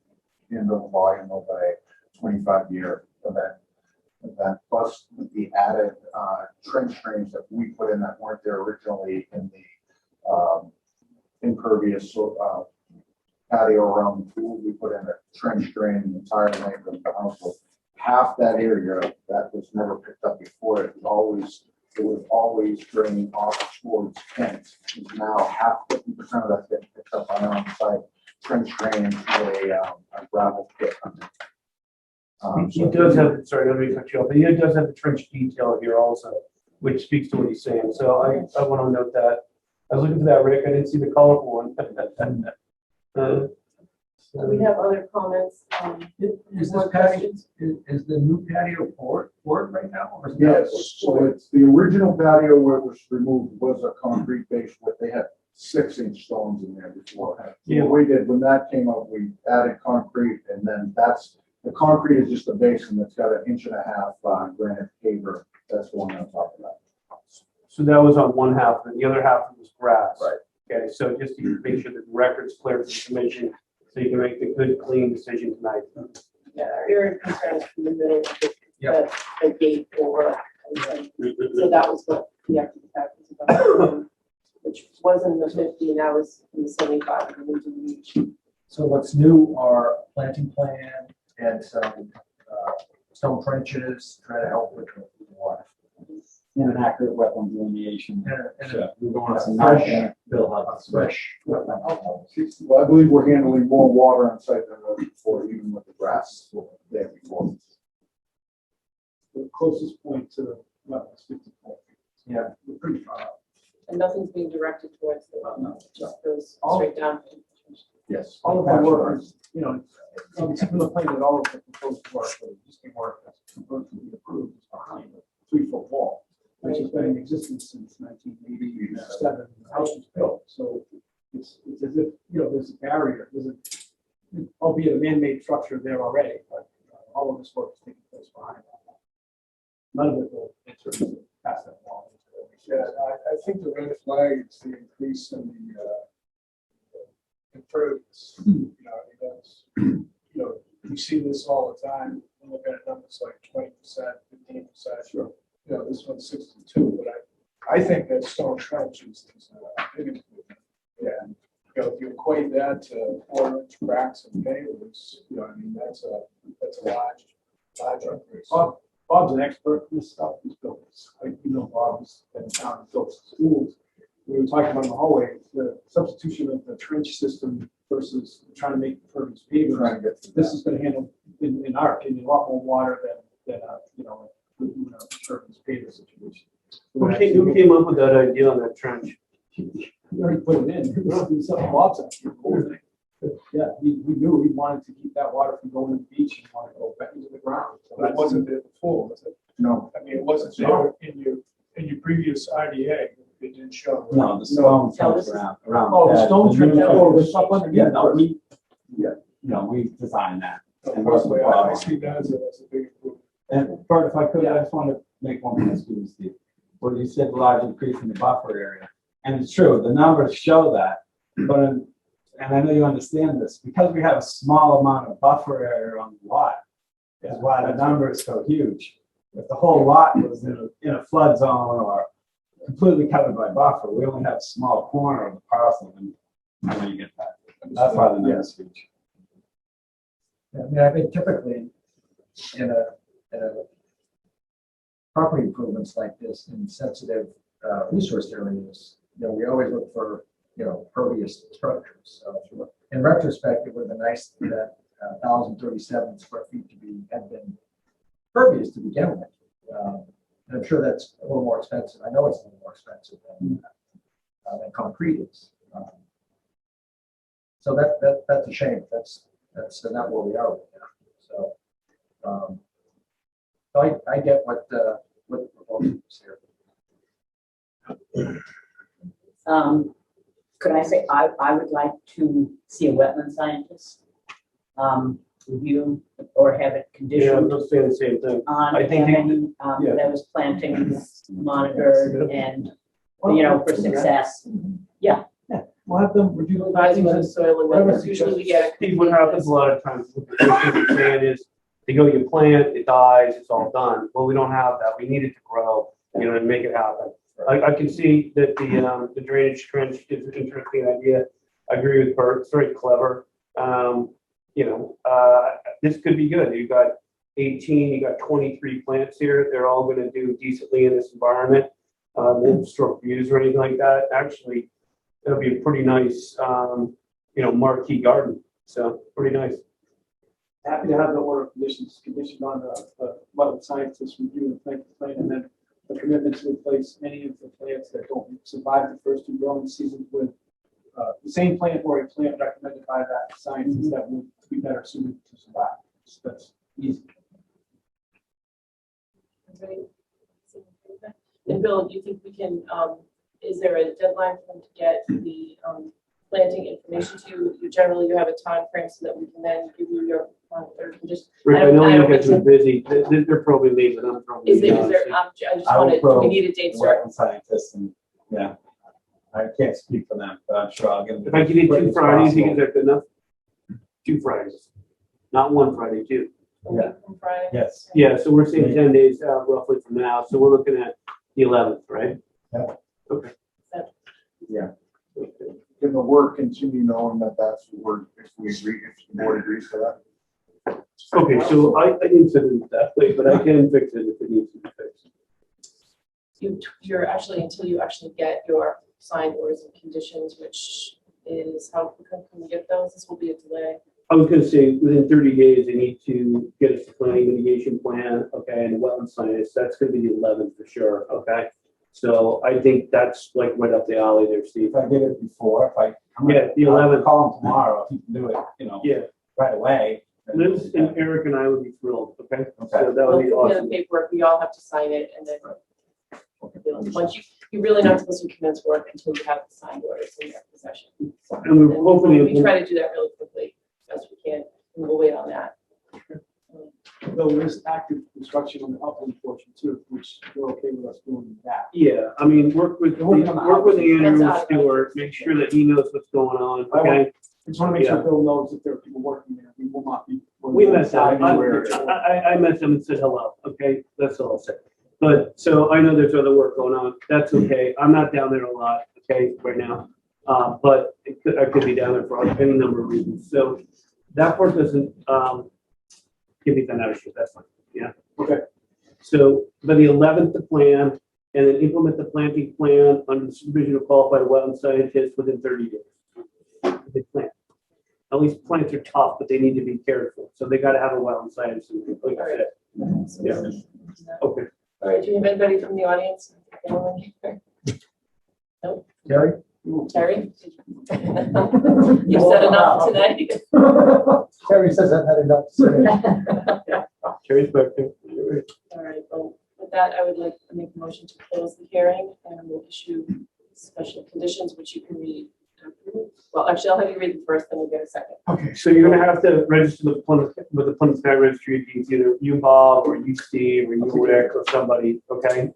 handle the volume of a 25-year event. Plus the added trench drains that we put in that weren't there originally in the impervious patio around the pool. We put in a trench drain the entire length of the house. So half that area that was never picked up before, it was always draining off towards Kent. Now 50% of that's getting picked up on our side, trench drain into a gravel pit. He does have, sorry, let me cut you off, but he does have the trench detail here also, which speaks to what he's saying. So I want to note that. I was looking for that, Rick. I didn't see the colorful one. We have other comments. Is more this patio, questions? is the new patio poured right now? Or is it Yes, so it's the original patio where it was removed was a concrete base, but they had 6-inch stones in there before. Yeah. What we did, when that came up, we added concrete, and then the concrete is just a basin that's got an 1.5-inch granite paver that's going on top of that. So that was on one half, and the other half was grass. Right. Okay, so just to make sure that the record's clear for the commission, so you can make the good, clean decision tonight. Yeah, our area of concern is from the middle of the gate over. So that was what the active impact was about, which was in the 50, now is in the 75. and we do reach. So what's new are planting plan and some stone trenches, try to help with the water. And an accurate wetland delineation. And So we want some Fresh. nice build up. Fresh. Well, I believe we're handling more water on site than ever before, even with the grass there before. The closest point to the wetlands, 50 feet. Yeah. We're pretty far out. And nothing's being directed towards the wetland, it just goes straight down. Yes. All of our work is, it's going to plan that all of the proposed work, the existing work that's supposed to be approved is behind a 3-foot wall, which has been in existence since 1987. The house was built, so it's as if, there's a barrier, albeit a man-made structure there already, but all of this work is taking place behind that. None of it will enter past that wall. Yeah, I think the red flag is the increase in the impervious. We see this all the time. We look at numbers like 20%, 15%. Sure. This one's 62, but I think that stone trench is a big improvement. Yeah. If you equate that to 4-inch cracks and pavers, that's a large upgrade. Bob's an expert in this stuff. He's built this. Bob's been in town and built schools. We were talking about in the hallway, the substitution of the trench system versus trying to make impervious pavers. This is going to handle, in our opinion, a lot more water than impervious paver situation. Who came up with that idea on that trench? We already put it in. It was something Bob's actually cool. Yeah, we knew we wanted to keep that water from going to the beach and want to go back into the ground. So But it wasn't there before, was it? No. I mean, it wasn't there in your previous RDA. It didn't show. No, the stone trench around. Oh, the stone trench. new- Oh, the stuff underneath. Yeah, no, we designed that. And worked with I Bob. see that as a big improvement. And Bert, if I could, I just want to make one point, excuse me, where you said large increase in the buffer area. And it's true, the numbers show that, but, and I know you understand this, because we have a small amount of buffer area on the lot, is why the number is so huge. If the whole lot was in a flood zone or completely covered by buffer, we only have a small corner of the parcel, and I know you get that. That's why the number is huge. I think typically in a property improvements like this in sensitive resource areas, we always look for, pervious structures. So in retrospect, it would have been nice that 1,037 square feet had been pervious to begin with. And I'm sure that's a little more expensive. I know it's a little more expensive than concrete is. So that's a shame. That's not where we are right now. So, so I get what the proposal is here. Could I say, I would like to see a wetland scientist review or have it Yeah, conditioned I'm saying the same thing. on I think having yeah. those plantings monitored and, you know, for success. We'll have them review. Advising on soil and Whatever wetlands, usually we get. Steve, what happens a lot of times with the plan is, they go, you plant, it dies, it's all done. Well, we don't have that. We need it to grow, you know, and make it happen. I can see that the drainage trench is an interesting idea. I agree with Bert, it's very clever. You know, this could be good. You've got 18, you got 23 plants here. They're all gonna do decently in this environment. No stroke views or anything like that. Actually, it'll be a pretty nice, you know, marquee garden. So pretty nice. Happy to have the order of conditions conditioned on the wetland scientists review and plant the plan, and then the commitment to replace any of the plants that don't survive the first two growing seasons with the same plant or a plant recommended by that scientist that would be better suited to survive. So that's easy. And Bill, do you think we can, is there a deadline for them to get the planting information to you? Generally, you have a time frame so that we can then give you your or just. Rick, I know I you don't guys get are busy. They're probably leaving. I'm probably. Is there, leaving, honestly. I just I will wanted, do we need a date certain? Wetland scientists and, yeah, I can't speak for them, but I'm sure I'll get them. If I give you quick 2 as Fridays, you possible. think that's good enough? 2 Fridays, not 1 Friday, 2. Yeah. On Friday? Yes. Yeah, so we're saying 10 days out roughly from now. So we're looking at the 11th, right? Yeah. Okay. Yeah. Can the work continue knowing that that's the word, if we agree, if the board agrees to that? Okay, so I didn't set it that way, but I can fix it if it needs to be fixed. You're actually, until you actually get your signed orders and conditions, which is how quick can we get those? This will be a delay. I was gonna say, within 30 days, they need to get us a planning mitigation plan, okay, and the wetland science, that's gonna be the 11th for sure, okay? So I think that's like right up the alley there, Steve. If I get it before, Yeah, the I'll 11th. call him tomorrow, if he can do it, you know, Yeah, right away. Liz and Eric and I would be thrilled, okay? Okay. So that We'll would be put together awesome. the paperwork, we all have to sign it, and then once you're really not supposed to commence work until you have the signed orders in your possession. And we're hopefully. We try to do that really quickly, as we can, and we'll wait on that. Though there is active construction on the upland portion too, which we're okay with us doing that. Yeah, I mean, work with Working on the Andrew That's out of Stewart, make sure that he knows what's going on, I okay? I just want to make Yeah. sure Bill knows that there are people working there. We will not be. We met them. Anywhere. I met them and said hello, okay? That's all I'll say. But, so I know there's other work going on. That's okay. I'm not down there a lot, okay, right now. But I could be down there for any number of reasons. So that part doesn't, give me that issue. That's fine, yeah? Okay. So, by the 11th, the plan, and then implement the planting plan under the supervision of qualified wetland scientists within 30 days. They plant. All these plants are tough, but they need to be cared for. So they got to have a wetland scientist, like I said. Yeah. Okay. All right, do you have anybody from the audience? Anyone here? Nope. Terry? Terry? You've said enough tonight. Terry says I've had enough to say. Terry's back there. All right, well, with that, I would like to make a motion to close the hearing, and we'll issue special conditions, which you can read. Well, actually, I'll have you read them first, then we'll get a second. Okay, so you're gonna have to register with the Plymouth County Registry of Deeds, either you, Bob, or you, Steve, or you, Rick, or somebody, okay?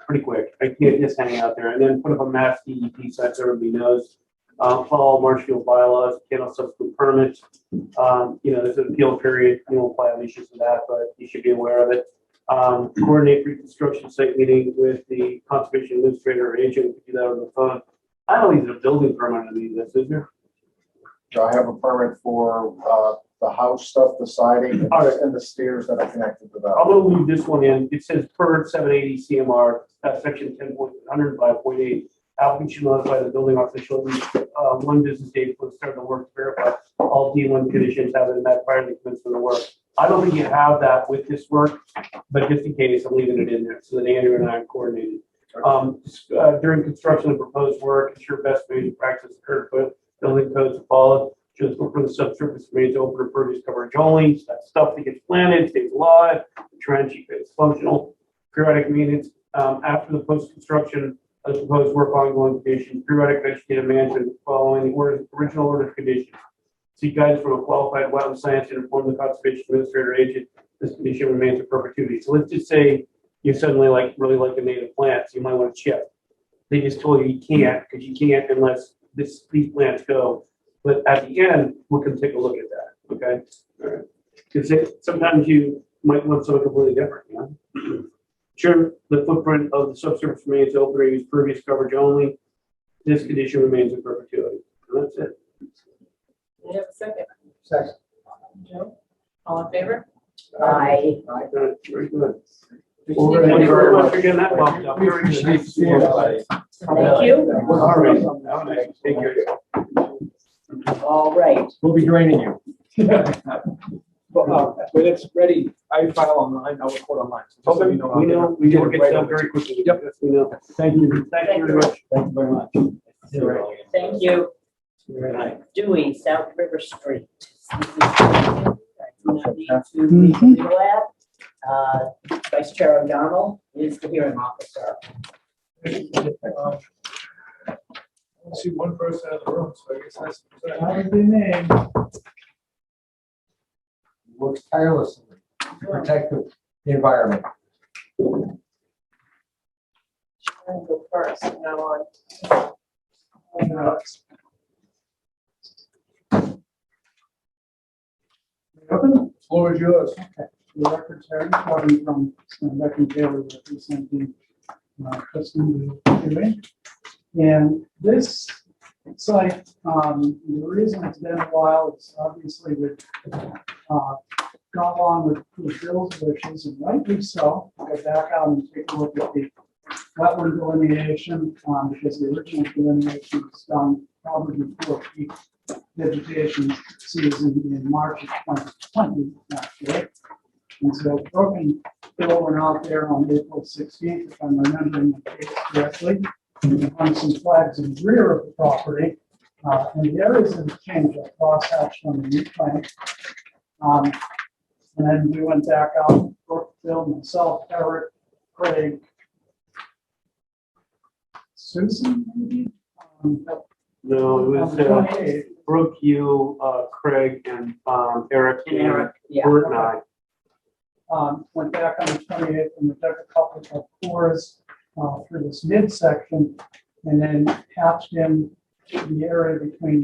Pretty quick. I can't just hang out there, and then put up a mass DEP site so everybody knows. Follow Marshfield bylaws, cannot subsequent permits. You know, there's an appeal period, you won't probably have issues with that, but you should be aware of it. Coordinate pre-construction site meeting with the conservation administrator or agent, we can do that on the phone. I don't need a building permit on these, is there? I have a permit for, the house stuff, the siding, All right. and the stairs that are connected to I'm that. gonna leave this one in. It says per 780 CMR, section 10.105.8. Applicant should notify the building official at least 1 business day before the start of the work to verify all D1 conditions have been met prior to the commencement of the work. I don't think you have that with this work, but just in case, I'm leaving it in there so that Andrew and I are coordinated. During construction of proposed work, ensure best management practice occurred, but building codes are followed. Just look for the subsurface remains open or impervious coverage only. So that stuff that gets planted stays alive. The trench is functional. Periodic maintenance after the post-construction of the proposed work ongoing conditions. Periodic vegetative management following the original order of conditions. Seek guidance from a qualified wetland scientist and inform the conservation administrator agent. This condition remains in perpetuity. So let's just say you suddenly really like the native plants, you might want to chip. They just told you can't, because you can't unless these plants go. But at the end, we can take a look at that, okay? All right. Because sometimes you might want something completely different, you know? Sure, the footprint of the subsurface remains open or use previous coverage only. This condition remains in perpetuity. And that's it. We have a second. Second. Joe, all in favor? Aye. Very good. Well, Thank you very much for getting that bumped up. Very good. Thank you. All right. Have a nice- Take care. All right. We'll be draining you. When it's ready, I file online, I'll record online. So just so you know, We know, we do get it it right done away. very quickly. Yep. Yes, we know. Thank you. Thank you very much. Thank you very much. Thank you. Dewey, South River Street. I do not need to read the legal ad. Vice Chair O'Donnell is the hearing officer. I see one person in the room, so I guess that's. That would be me. Works tirelessly to protect the environment. I'm gonna go first from now on. Open? Floor is yours. Okay. The secretary, talking from Beck and Taylor, representing Kristen Dewey. And this site, the reason it's been a while is obviously we've gone along with Bill's wishes, and rightly so. Go back out and take a look at the wetland delineation, because the original delineation was done probably before peak vegetation season in March of 2020, actually. And so Brooke and Bill were out there on April 16th, if I'm remembering the case correctly, and hung some flags in the rear of the property. And the areas that have changed are crosshatched on the new plan. And then we went back out, Brooke, Bill, myself, Eric, Craig, Susan, maybe? No, it was 28th. Brooke, you, Craig, and Eric. And Eric, yeah. Bert and I. Went back on the 28th and we took a couple of tours through this midsection and then hatched in the area between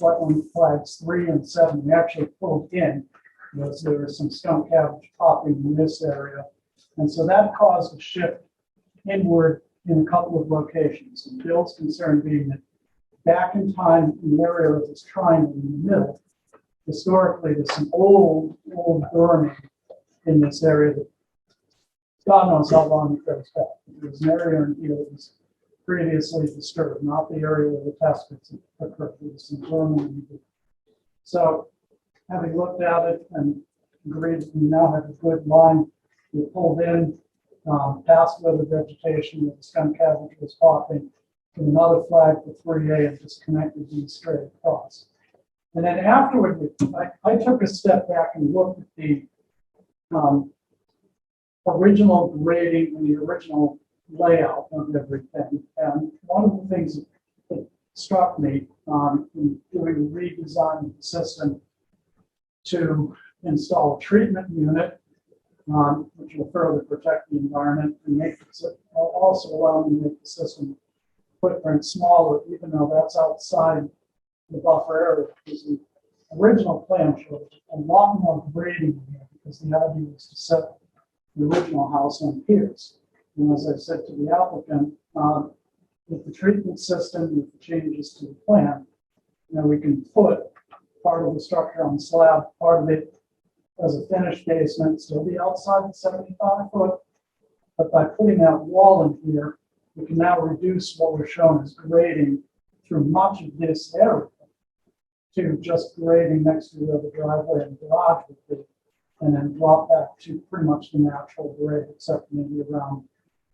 wetland flags 3 and 7. We actually pulled in because there was some skunk cabbage popping in this area. And so that caused a shift inward in a couple of locations. And Bill's concern being that back in time, in the area of this triangle in the middle, historically, there's some old burning in this area that God knows how long it goes back. There's an area in here that was previously disturbed, not the area where the test pits occurred. There was some burning. So, having looked at it and agreed that we now have a good line, we pulled in past where the vegetation with the skunk cabbage was popping to another flag for 3A and just connected these straight across. And then afterward, I took a step back and looked at the original grading and the original layout of everything. And one of the things that struck me in doing a redesign of the system to install a treatment unit, which will further protect the environment and make it also allow me to make the system footprint smaller, even though that's outside the buffer area, because the original plan showed a lot more grading here, because the idea was to set the original house on piers. And as I said to the applicant, with the treatment system, with the changes to the plan, we can put part of the structure on the slab, part of it as a finished basement, still be outside the 75 foot. But by putting that wall in here, we can now reduce what we're showing as grading through much of this area to just grading next to where the driveway and garage would be. and then drop back to pretty much the natural grade, except maybe around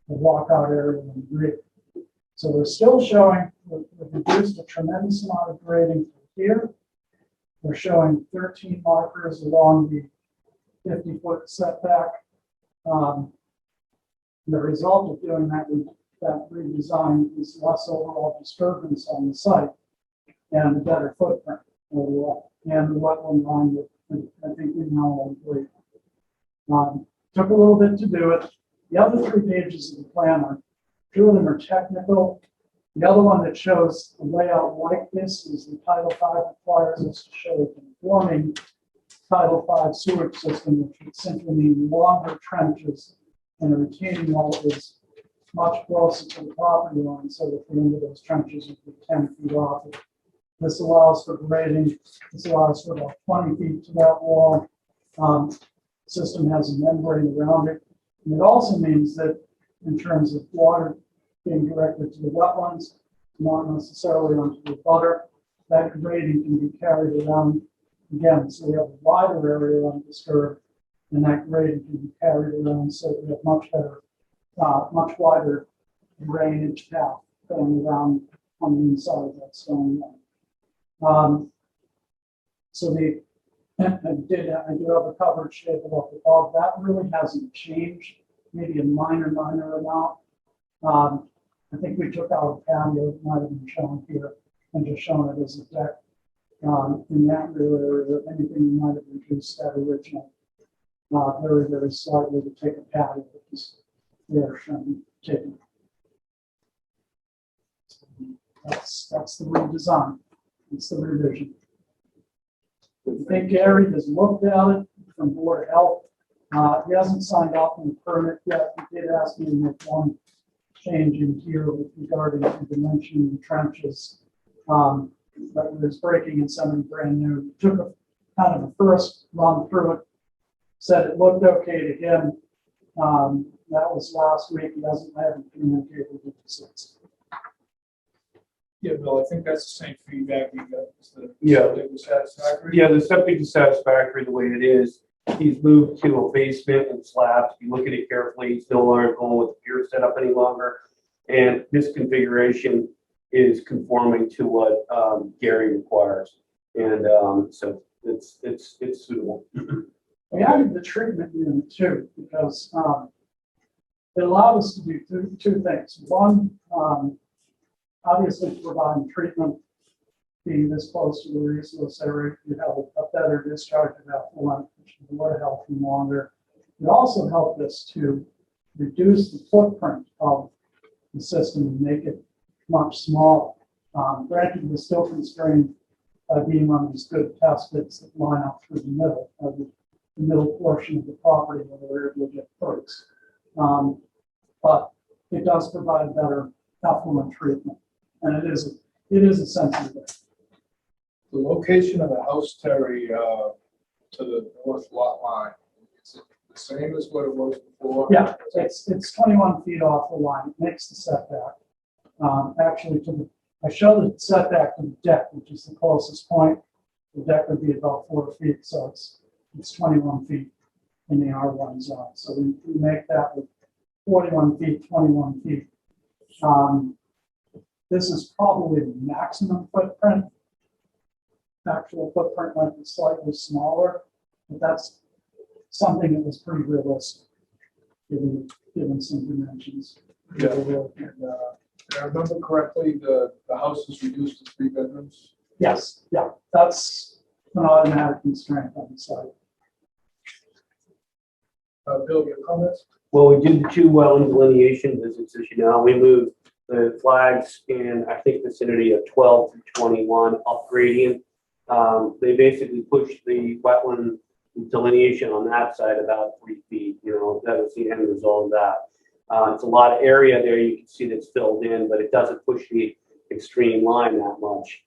the walkout area and the grade. So we're still showing, we've reduced a tremendous amount of grading here. We're showing 13 markers along the 50-foot setback. The result of doing that, that redesign is less overall disturbance on the site and a better footprint overall, and the wetland line that I think we now all agree. Took a little bit to do it. The other 3 pages of the plan are, 2 of them are technical. The other one that shows the layout like this is the Title V requires us to show a conforming Title V sewage system, which would simply mean longer trenches and a retaining wall is much closer to the property line, so that the end of those trenches would be 10 feet off. This allows for grading. This allows for about 20 feet to that wall. System has a membrane around it. And it also means that in terms of water being directed to the wetlands, not necessarily onto the butter, that grading can be carried around again. So we have a wider area undisturbed, and that grading can be carried around so we have much better, much wider drainage path going around on the inside of that stone wall. So I do have a coverage table up above. That really hasn't changed, maybe a minor amount. I think we took out a patio that might have been shown here and just shown it as a deck. In that rear area, anything we might have reduced that original very, very slightly to take a patio that was there shown taken. That's the redesign. It's the revision. I think Gary has looked at it from Board of Health. He hasn't signed off on the permit yet. He did ask me to make one change in here with regarding the dimension of the trenches. That was breaking in something brand new. Took a kind of a first run through it, said it looked okay to him. That was last week. I haven't communicated with him since. Yeah, Bill, I think that's the same feedback we got. Yeah. It was satisfactory. Yeah, the septic is satisfactory the way it is. He's moved to a basement and slabs. If you look at it carefully, he's no longer going with the pier setup any longer. And this configuration is conforming to what Gary requires. And so it's suitable. We added the treatment unit too, because it allowed us to do two things. One, obviously providing treatment, being this close to the resource area, you have a better discharge of effluent, which is more healthy longer. It also helped us to reduce the footprint of the system and make it much smaller. Granted, we're still constrained by being on these good test pits that line up through the middle of the middle portion of the property where we're able to get perks. But it does provide better effluent treatment, and it is a sensitive area. The location of the house, Terry, to the north lot line, is it the same as what it was before? Yeah, it's 21 feet off the line. It makes the setback. Actually, I show the setback to the deck, which is the closest point. The deck would be about 4 feet, so it's 21 feet in the R1 zone. So we make that with 41 feet, 21 feet. This is probably the maximum footprint. Actual footprint might be slightly smaller, but that's something that was pretty realistic, given some dimensions. Yeah, and, if I remember correctly, the house is reduced to 3 bedrooms. Yes, yeah, that's an automatic constraint on the site. Bill, your comments? Well, we did the 2 wetland delineation visits, as you know. We moved the flags in, I think, vicinity of 12 through 21 up gradient. They basically pushed the wetland delineation on that side about 3 feet. You know, that was the end result of that. It's a lot of area there you can see that's filled in, but it doesn't push the extreme line that much.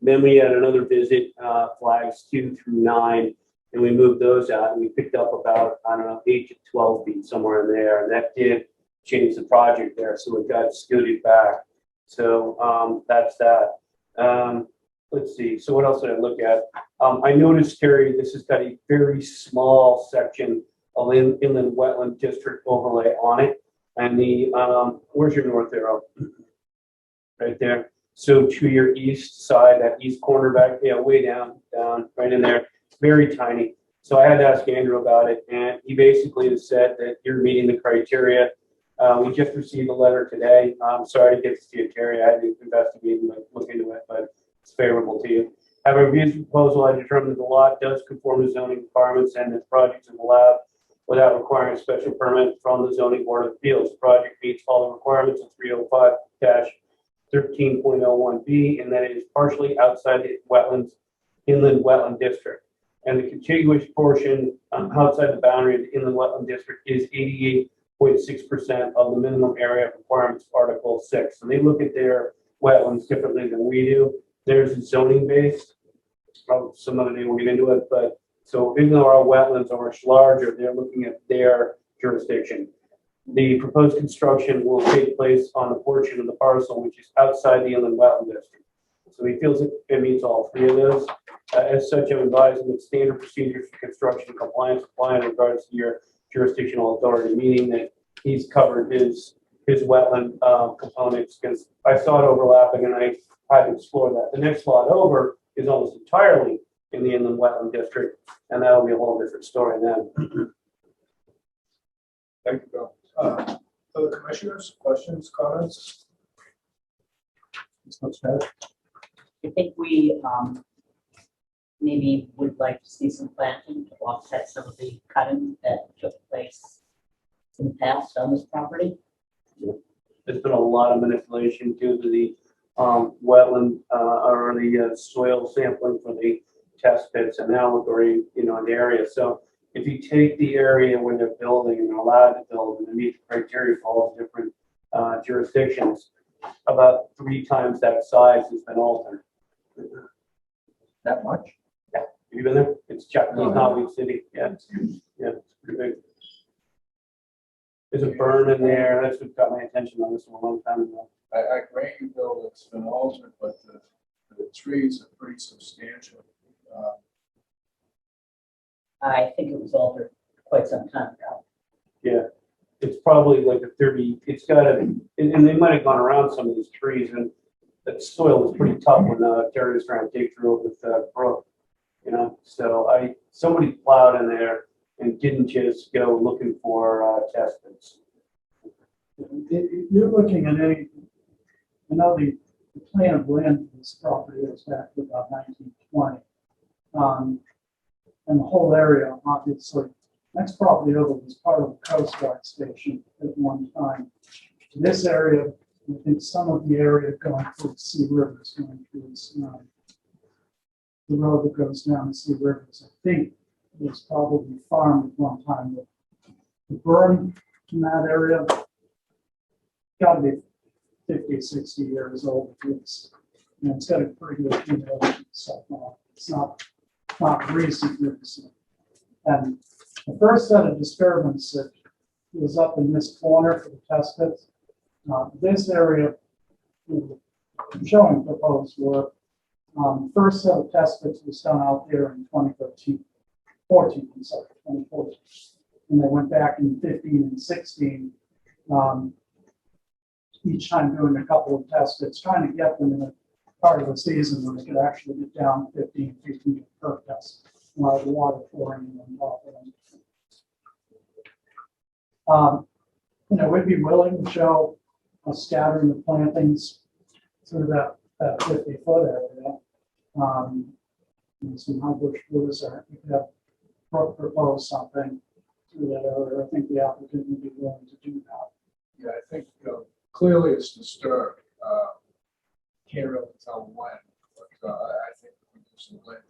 Then we had another visit, flags 2 through 9, and we moved those out, and we picked up about, I don't know, 8 to 12 feet, somewhere in there, and that did change the project there, so it got scooted back. So that's that. let's see, so what else did I look at? I noticed, Terry, this has got a very small section of inland wetland district overlay on it. And the, where's your north arrow? Right there. So to your east side, that east corner back, yeah, way down, right in there, very tiny. So I had to ask Andrew about it, and he basically has said that you're meeting the criteria. We just received a letter today. I'm sorry to get to see it, Terry. I had to investigate and look into it, but it's favorable to you. Having reviewed the proposal, I determined that the lot does conform to zoning requirements and the project is allowed without requiring a special permit from the zoning board of appeals. The project meets all the requirements of 305-13.01B, and that it is partially outside the wetlands, inland wetland district. And the contiguous portion outside the boundary of the inland wetland district is 88.6% of the minimum area requirements of Article 6. So they look at their wetlands differently than we do. There's zoning based. Some other day we'll get into it, but so even though our wetlands are much larger, they're looking at their jurisdiction. The proposed construction will take place on the portion of the parcel which is outside the inland wetland district. So he feels it meets all three of those. As such, I'm advising that standard procedures for construction compliance apply in regards to your jurisdictional authority, meaning that he's covered his wetland components, because I saw it overlapping and I had to explore that. The next lot over is almost entirely in the inland wetland district, and that'll be a whole different story then. Thank you, Bill. Other commissioners, questions, comments? I think we maybe would like to see some planting to offset some of the cutting that took place in the past on this property. There's been a lot of manipulation due to the wetland or the soil sampling for the test pits, and now we're already, in the area. So if you take the area where they're building and they're allowed to build and they meet the criteria for all the different jurisdictions, about 3 times that size has been altered. That much? Yeah, you been there? It's Japanese, not big city. Yeah, it's pretty big. There's a berm in there. That's what got my attention on this one a long time ago. I grant you, Bill, it's been altered, but the trees are pretty substantial. I think it was altered quite some time ago. Yeah, it's probably like a 30, it's got a, and they might have gone around some of these trees, and the soil was pretty tough when Terry was trying to dig through it with Brook, so somebody plowed in there and didn't just go looking for test pits. You're looking at the plan of land for this property goes back to about 1920. And the whole area, obviously, next property over was part of the Coast Guard station at one time. This area, I think some of the area going through Sea Rivers, going through this, the road that goes down to Sea Rivers, I think was probably farmed at one time. The berm in that area got to be 50, 60 years old at least. And it's got a pretty good accumulation stuff on it. It's not recent. And the first set of disturbance that was up in this corner for the test pits, this area showing proposed work. First set of test pits was done out there in 2014, and they went back in 15 and 16. Each time doing a couple of test pits, trying to get them in a part of the season when they could actually get down 15 feet to perk test. A lot of water pouring on top of them. We'd be willing to show a scattering of plantings through that 50-foot area. Some high bush blues, or we could have propose something through that area. I think the applicant would be willing to do that. Yeah, I think clearly it's disturbed. Can't really tell when, but I think we do some planting.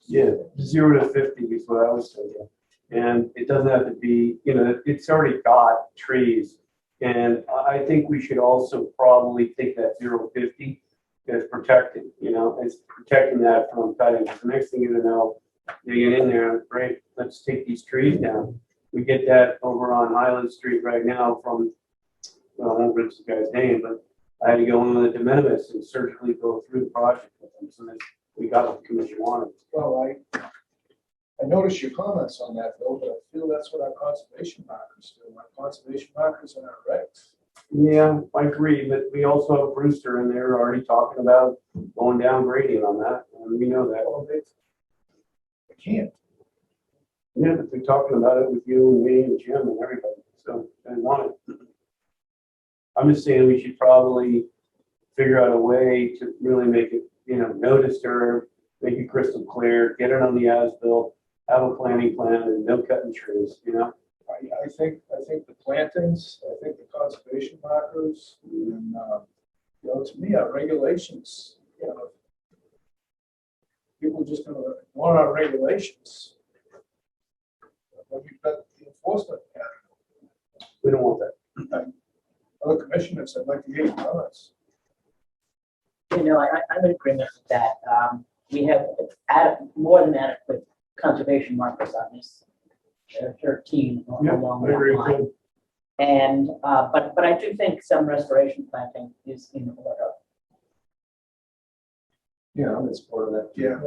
Yeah, 0 to 50 is what I was thinking. And it doesn't have to be, it's already got trees. And I think we should also probably take that 0 to 50 as protecting, it's protecting that from cutting. The next thing you know, you get in there, great, let's take these trees down. We get that over on Highland Street right now from, well, I don't remember the guy's name, but I had to go in with a de minimis and surgically go through the project with them, so that we got what the commission wanted. Well, I noticed your comments on that, Bill, but I feel that's what our conservation markers do. Our conservation markers and our regs. Yeah, I agree, but we also have Brewster and they're already talking about going down grading on that, and we know that. Well, they can't. Yeah, but they're talking about it with you and me and Jim and everybody, so they want it. I'm just saying we should probably figure out a way to really make it, no disturb, make it crystal clear, get it on the as-built, have a planning plan and no cutting trees, I think the plantings, I think the conservation markers, and, to me, our regulations, people just gonna want our regulations. But we've got the enforcement. We don't want that. Other commissioners, I'd like to hear your comments. I'm in agreement with that. We have more than adequate conservation markers on this. There are 13 along that line. And, but I do think some restoration planting is in order. Yeah, I'm in support of that. Yeah.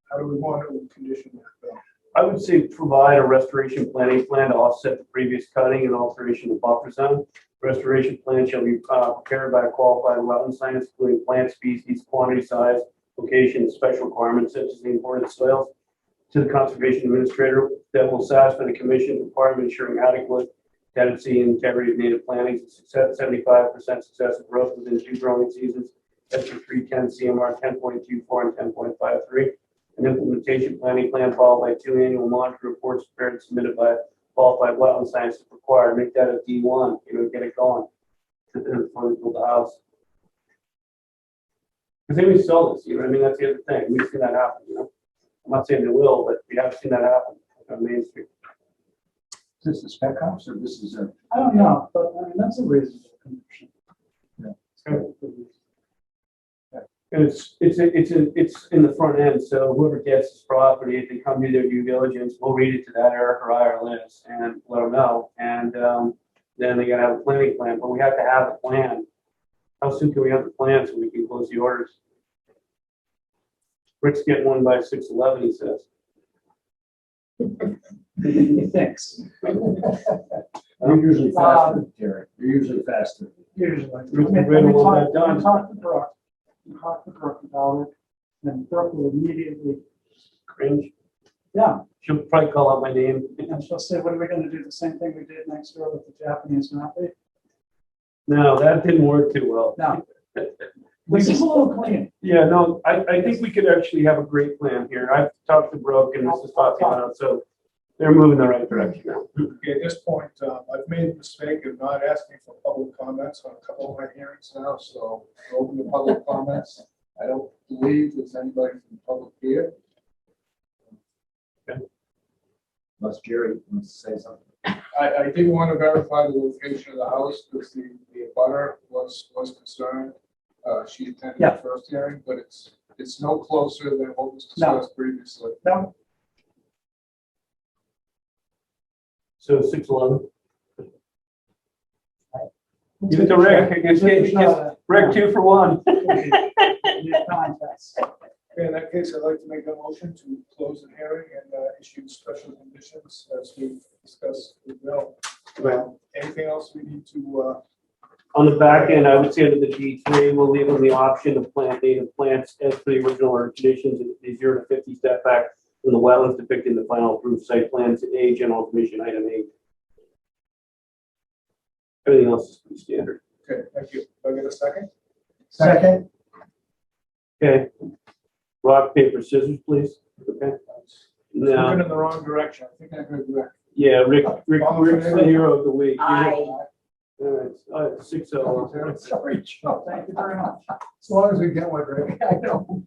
How do we want to condition that, Bill? I would say provide a restoration planning plan to offset the previous cutting and alteration of buffer zone. Restoration plan shall be prepared by a qualified wetland scientist, including plant species, quantity, size, location, and special requirements such as the imported soils, to the conservation administrator that will satisfy the commission's requirement ensuring adequate tendency and integrity of native plantings, and success, 75% successive growth within 2 growing seasons, SR 310 CMR 10.24 and 10.53. An implementation planning plan followed by 2 annual monitor reports prepared and submitted by qualified wetland scientists required. Make that a D1, get it going before we build the house. Because they would sell this, that's the other thing. We've seen that happen, I'm not saying they will, but we have seen that happen on Main Street. Is this a spec house or this is a? I don't know, but that's a reasonable condition. And it's in the front end, so whoever gets this property, if they come do their due diligence, we'll read it to that Eric or I or Liz and let them know. And then they gotta have a planning plan, but we have to have the plan. How soon can we have the plan so we can close the orders? Rick's getting one by 6/11, he says. He thinks. You're usually faster, Terry. You're usually faster. Usually. Rick's been ready to want that done. Talk to Brooke. Talk to Brooke about it, and Brooke will immediately, Cringe. yeah, She'll probably call out my name. and she'll say, what are we gonna do? The same thing we did next door with the Japanese mafia? No, that didn't work too well. No. This is a little clean. Yeah, no, I think we could actually have a great plan here. I've talked to Brooke and Mrs. Fabiano, so they're moving the right direction now. Okay, at this point, I've made the mistake of not asking for public comments on a couple of my hearings now, so open to public comments. I don't believe there's anybody from the public here. Unless Jerry wants to say something. I did want to verify the location of the house because the abutter was concerned. She attended the first hearing, but it's no closer than what was discussed previously. No. So 6/11. Give it to Rick. Rick 2 for 1. Okay, in that case, I'd like to make a motion to close the hearing and issue special conditions as we discussed with Bill. Anything else we need to? On the back end, I would say under the D3, we'll leave them the option of plant native plants as per the original order conditions, the 0 to 50 step back from the wetlands depicted in the final approved site plans, A, general commission item 8. Everything else is pretty standard. Okay, thank you. Do I get a second? Second. Okay. Rock, paper, scissors, please. Okay. Moving Now, in the wrong direction. I think I heard Rick. yeah, Rick's the hero of the week. I, All right, 6-0. Sorry, Joe, thank you very much. As long as we get one, Rick. I know.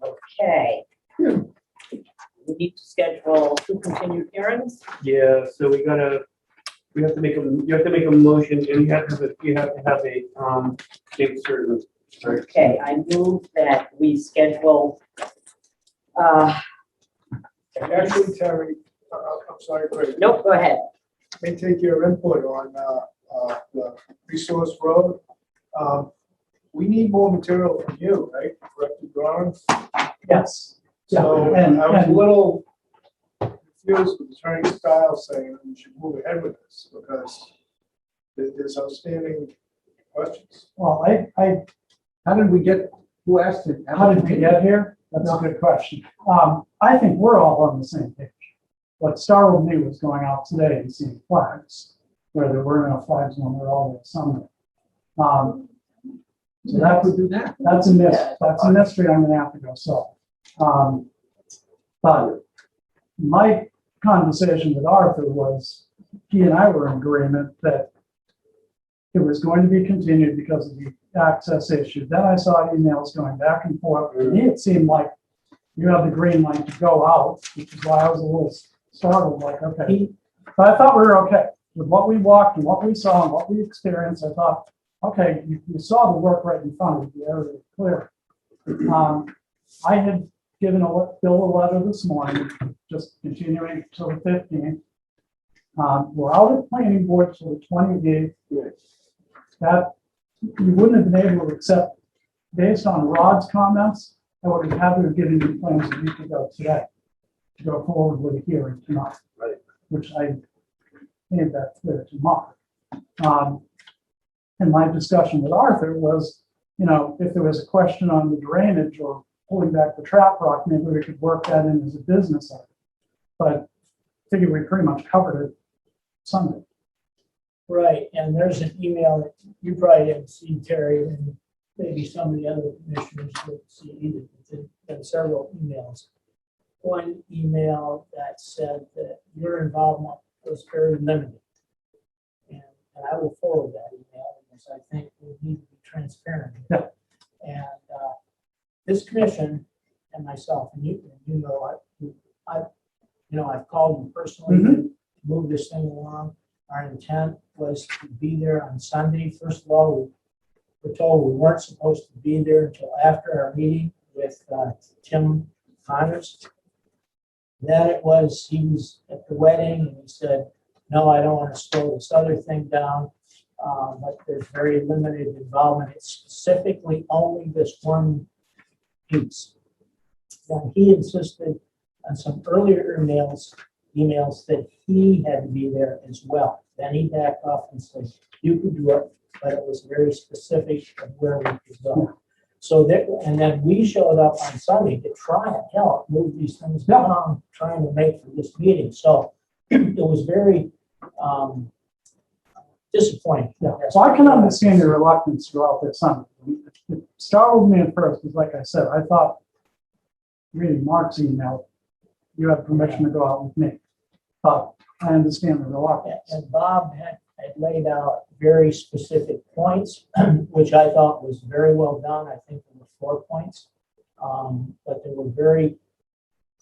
okay. We need to schedule 2 continued hearings. Yeah, so you have to make a motion and you have to have a date certain. Okay, I move that we schedule, Actually, Terry, I'm sorry, Craig. nope, go ahead. May take your input on the Resource Road. We need more material from you, right? Corrected drawings. Yes. Yeah, So and- I was a and- little confused with Attorney Styles saying that we should move ahead with this because there's outstanding questions. Well, How did we get, who asked it? how did we get here? That's a good question. I think we're all on the same page. What startled me was going out today and seeing flags where there were no flags when we were all there somewhere. So that would do that. That's a mystery I'm gonna have to go solve. But my conversation with Arthur was, he and I were in agreement that it was going to be continued because of the access issue. Then I saw emails going back and forth. To me, it seemed like you have the green light to go out, which is why I was a little startled, like, okay. But I thought we were okay with what we walked and what we saw and what we experienced. I thought, okay, you saw the work right in front of you, the area was clear. I had given Bill a letter this morning, just continuing till the 15th. We're out at planning board till the 28th. That you wouldn't have been able to accept based on Rod's comments. I would have had to have given you plans a week ago today to go forward with a hearing tonight, Right. which I made that clear to Mark. And my discussion with Arthur was, if there was a question on the drainage or pulling back the trap rock, maybe we could work that in as a business item. But I figure we pretty much covered it Sunday. Right, and there's an email that you probably haven't seen, Terry, and maybe some of the other commissioners will see either. There's been several emails. One email that said that your involvement was very limited. And I will forward that email because I think we need to be transparent. Yeah. And this commission and myself, and you know, I've called you personally to move this thing along. Our intent was to be there on Sunday. First of all, we were told we weren't supposed to be there until after our meeting with Tim Connors. Then he was at the wedding and he said, no, I don't want to slow this other thing down. But there's very limited involvement. It's specifically only this one piece. Then he insisted on some earlier emails that he had to be there as well. Then he backed off and said, you could do it, but it was very specific of where we could go. So and then we showed up on Sunday to try and help move these things down, trying to make for this meeting. So it was very disappointing. Yeah. So I can understand your reluctance throughout this Sunday. It startled me at first, because like I said, I thought reading Mark's email, you have permission to go out with me. But I understand the reluctance. And Bob had laid out very specific points, which I thought was very well done. I think there were 4 points. But they were very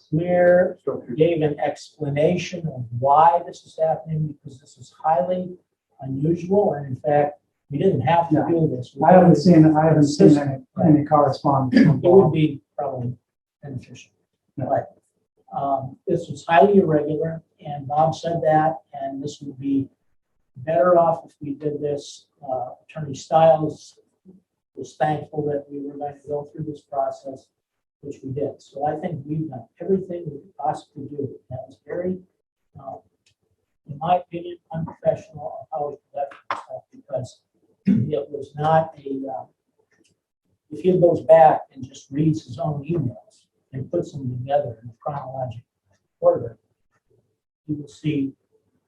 clear, gave an explanation of why this is happening, because this is highly unusual. And in fact, we didn't have to do this. I haven't seen any correspondence. It would be probably beneficial. But this was highly irregular, and Bob said that, and this would be better off if we did this. Attorney Styles was thankful that we were going to go through this process, which we did. So I think we've done everything we could possibly do. That was very, in my opinion, unprofessional of how we conducted ourselves, because it was not if he goes back and just reads his own emails and puts them together in a chronological order, you will see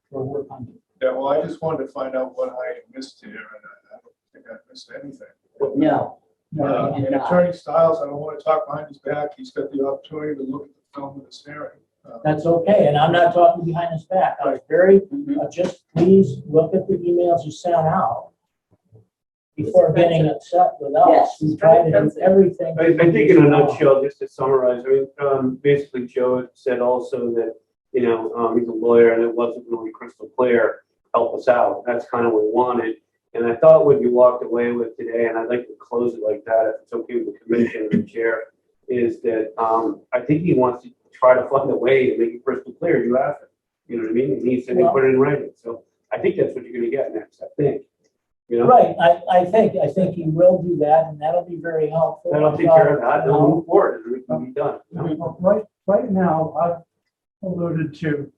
where we're coming. Yeah, well, I just wanted to find out what I missed here, and I don't think I missed anything. No. And Attorney Styles, I don't want to talk behind his back. He's got the opportunity to look at the film of this hearing. That's okay, and I'm not talking behind his back. I was very, just please look at the emails you sent out before getting upset with us. Yes. We try to do everything. I think in a nutshell, just to summarize, basically Joe said also that, he's a lawyer and it wasn't really crystal clear, help us out. That's kind of what we wanted. And I thought what you walked away with today, and I'd like to close it like that, if it's okay with the commission and the chair, is that I think he wants to try to find a way to make it crystal clear. You asked him, you know what I mean? And he said he put it in writing. So I I think that's what you're gonna get next, I think. You know, Right, I think he will do that, and that'll be very helpful. that'll take care of that, they'll move forward, and we can be done. you know? Well, right now, I've alluded to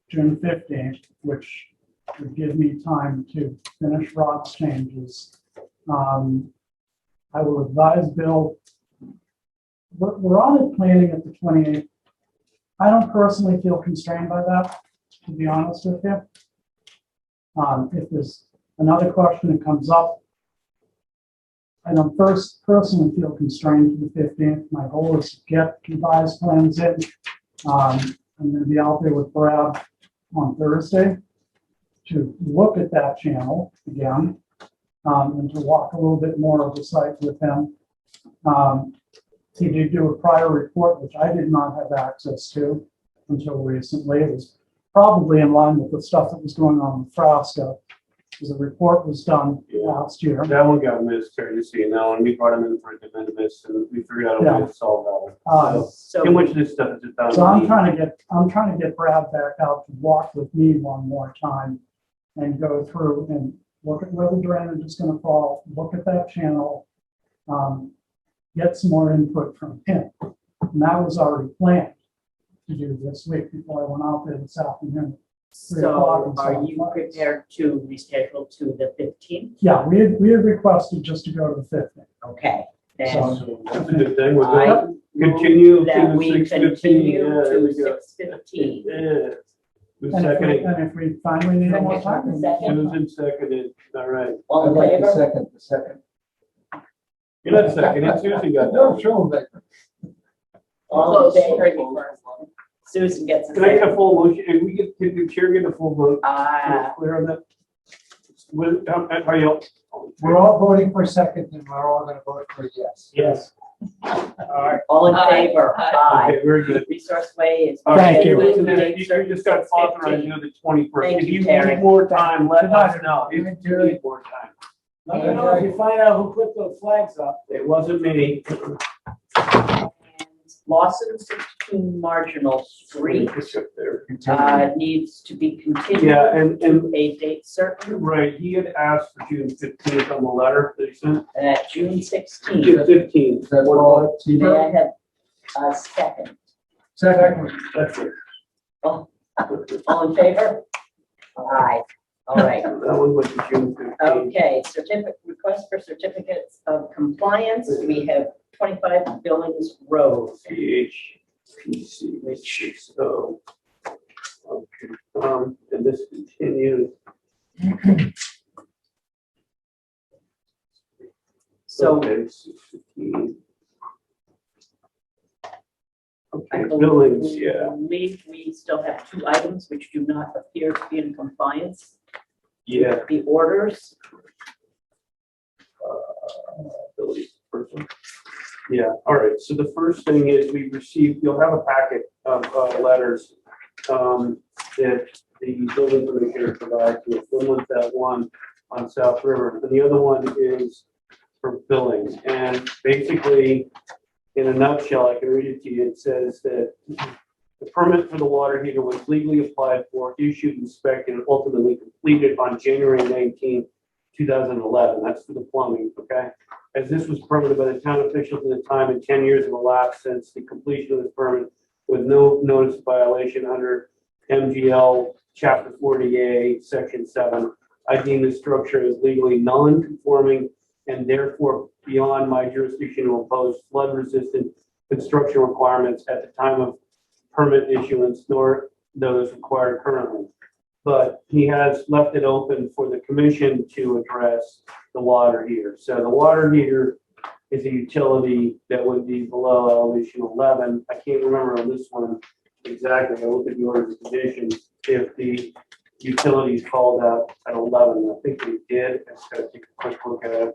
June 15th, which would give me time to finish Rob's changes. I will advise Bill, we're on it planning at the 28th. I don't personally feel constrained by that, to be honest with you. If there's another question that comes up, I don't personally feel constrained to the 15th. My goal is to get revised plans in. I'm going to be out there with Brad on Thursday to look at that channel again, and to walk a little bit more of the site with him. He did do a prior report, which I did not have access to until recently. It was probably in line with the stuff that was going on in Frasca, because the report was done last year. That one got missed, Terry, just so you know, and we brought him in for a de minimis, and we figured out a way to solve that one. So Too much of this stuff is just down. So I'm trying to get Brad back out to walk with me one more time and go through and look at where the drainage is going to fall, look at that channel, get some more input from him. And that was already planned to do this week before I went out there this afternoon. 3 o'clock So and are 7 you o'clock. prepared to reschedule to the 15th? Yeah, we had requested just to go to the 15th. Okay. Then So that's a good thing, we're I gonna continue that to we 6:15. continue Yeah, there to we go. 6:15. Yeah. Who's And seconding? if we finally need more time. Susan seconded, all right. All in I'd like to favor? second. You're not seconding, Susan got No, that. sure, but All in favor? First. Susan gets a Can I get second. a full motion? If we get, can the chair get a full vote? Clear on that? Are you? We're all voting for second, and we're all gonna vote for yes. Yes. All in Aye. favor? Aye. Aye. Okay, very good. Resource Way is. All right, Thank you. so then you just got authorized, you know, the 21st. Thank If you, you Terry. need more time, let Good night, us know. If everyone. you need more time. Let me know if you find out who put those flags up. It wasn't me. Lawson 62 Marginal Street There. needs to be continued Yeah, and to a date certain, right, he had asked for June 15th on the letter that he sent. June June 16th. 15th. that's all. May I have a second? Second. That's it. All in favor? Aye. All right. That one was the June 15th. Okay, request for certificates of compliance. We have 25 Billings Road. CHPC, which is, okay, and this continues. So Okay, 6:15. I Okay, billings, believe yeah, we still have 2 items which do not appear to be in compliance. yeah. The orders. Billings, first one. Yeah, all right, so the first thing is we received, you'll have a packet of letters that the building commissioner provides with. One was that one on South River, and the other one is for Billings. And basically, in a nutshell, I can read it to you. It says that the permit for the water heater was legally applied for, issued, inspected, and ultimately completed on January 19, 2011. That's for the plumbing, okay? As this was permitted by the town officials at the time, and 10 years have elapsed since the completion of this permit with no notice of violation under MGL Chapter 40A, Section 7, I deem the structure as legally non-conforming and therefore beyond my jurisdiction to impose flood-resistant construction requirements at the time of permit issuance, nor those required currently. But he has left it open for the commission to address the water heater. So the water heater is a utility that would be below elevation 11. I can't remember on this one exactly. I looked at the orders of conditions. If the utility is called out at 11, I think they did. I just gotta take a quick look at it.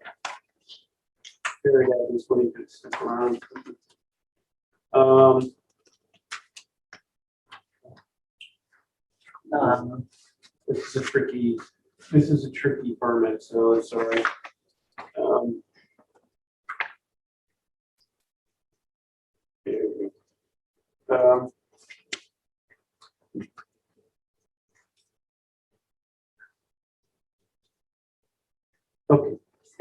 Very good. This one you could stick around. This is a tricky permit, so it's all right. There we go.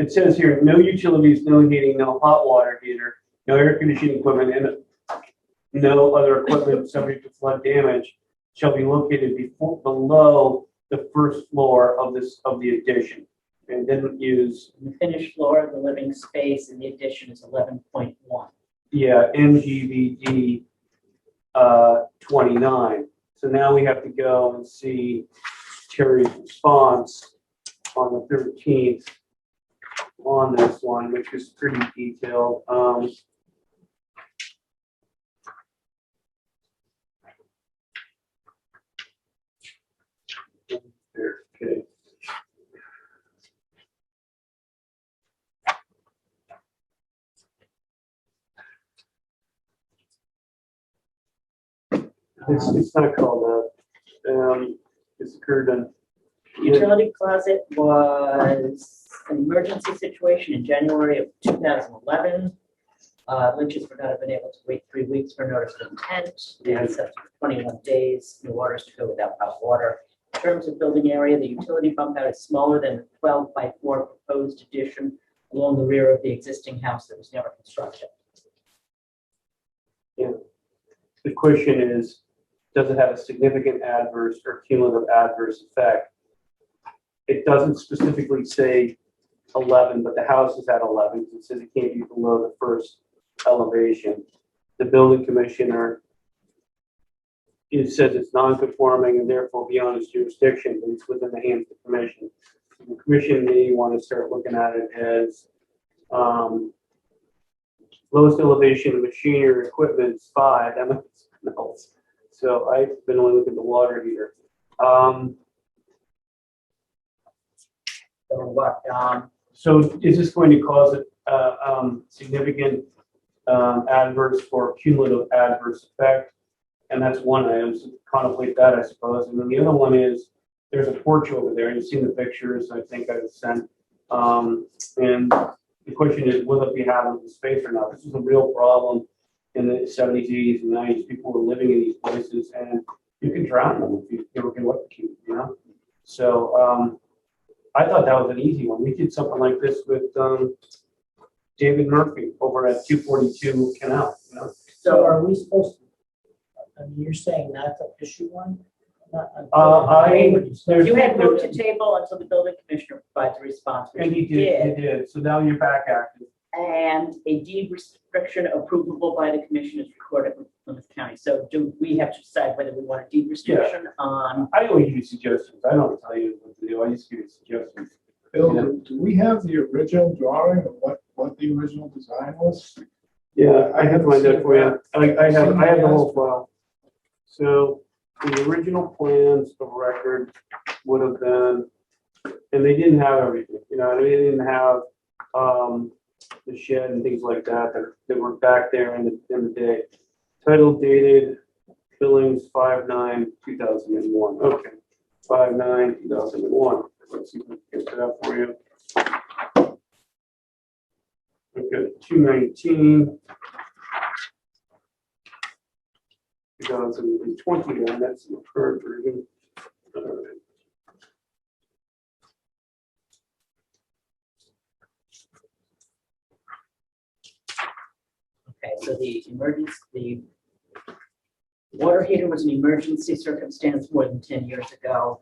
it says here, no utilities, no heating, no hot water heater, no air conditioning equipment, and no other equipment subject to flood damage shall be located below the first floor of the addition. And didn't use, The finished floor of the living space in the addition is 11.1. yeah, NGVD 29. So now we have to go and see Terry's response on the 13th on this one, which is pretty detailed. Okay. It's not called that. It's occurred in. Utility closet was an emergency situation in January of 2011. Lynch's would not have been able to wait 3 weeks for notice of intent. They had set for 21 days, no orders to go without hot water. In terms of building area, the utility bump out is smaller than the 12 by 4 proposed addition along the rear of the existing house that was never constructed. Yeah. The question is, does it have a significant adverse or cumulative adverse effect? It doesn't specifically say 11, but the house is at 11. It says it can't be below the first elevation. The building commissioner, it says it's non-conforming and therefore beyond its jurisdiction, but it's within the hands of the commission. The commission may want to start looking at it as lowest elevation of machinery or equipment is 5. That makes something else. So I've been only looking at the water heater. So is this going to cause a significant adverse or cumulative adverse effect? And that's one item, so contemplate that, I suppose. And then the other one is, there's a porch over there. You've seen the pictures, I think I sent. And the question is, will it be having space or not? This is a real problem in the 70s, 80s, and 90s. People were living in these places, and you can drown them if you ever get lucky, you know? So I thought that was an easy one. We did something like this with David Murphy over at 242 Canal, you know? So are we supposed to, I mean, you're saying not to issue one? You had moved to table until the building commissioner provides a response, which And he did. So now you're back active. And a deed restriction approvable by the commission is recorded with Plymouth County. So do we have to decide whether we want a deed restriction on? I always give you suggestions. I don't tell you what to do. I just give you suggestions. Bill, do we have the original drawing of what the original design was? Yeah, I can find that for you. I have the whole file. So the original plans of record would have been, and they didn't have everything, you know, they didn't have the shed and things like that that were back there in the day. Title dated Billings 5/9/2001. Okay, 5/9/2001. Let's see if we can get that for you. Okay, 2/19. 2021, that's the current version. All right. Okay, so the water heater was an emergency circumstance more than 10 years ago.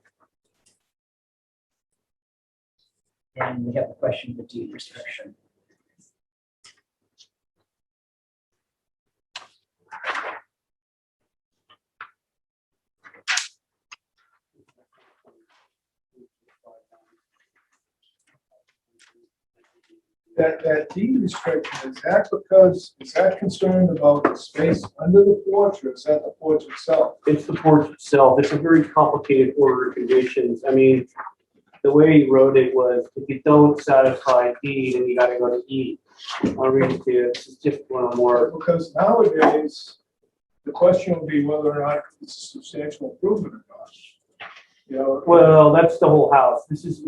And we have the question of the deed restriction. That deed restriction, is that concerned about the space under the porch, or is that the porch itself? It's the porch itself. It's a very complicated order of conditions. I mean, the way he wrote it was, if you don't satisfy D, then you gotta go to E. I'll read it to you. It's just one more. Because nowadays, the question will be whether or not it's a substantial improvement or not. You know, Well, that's the whole house. This is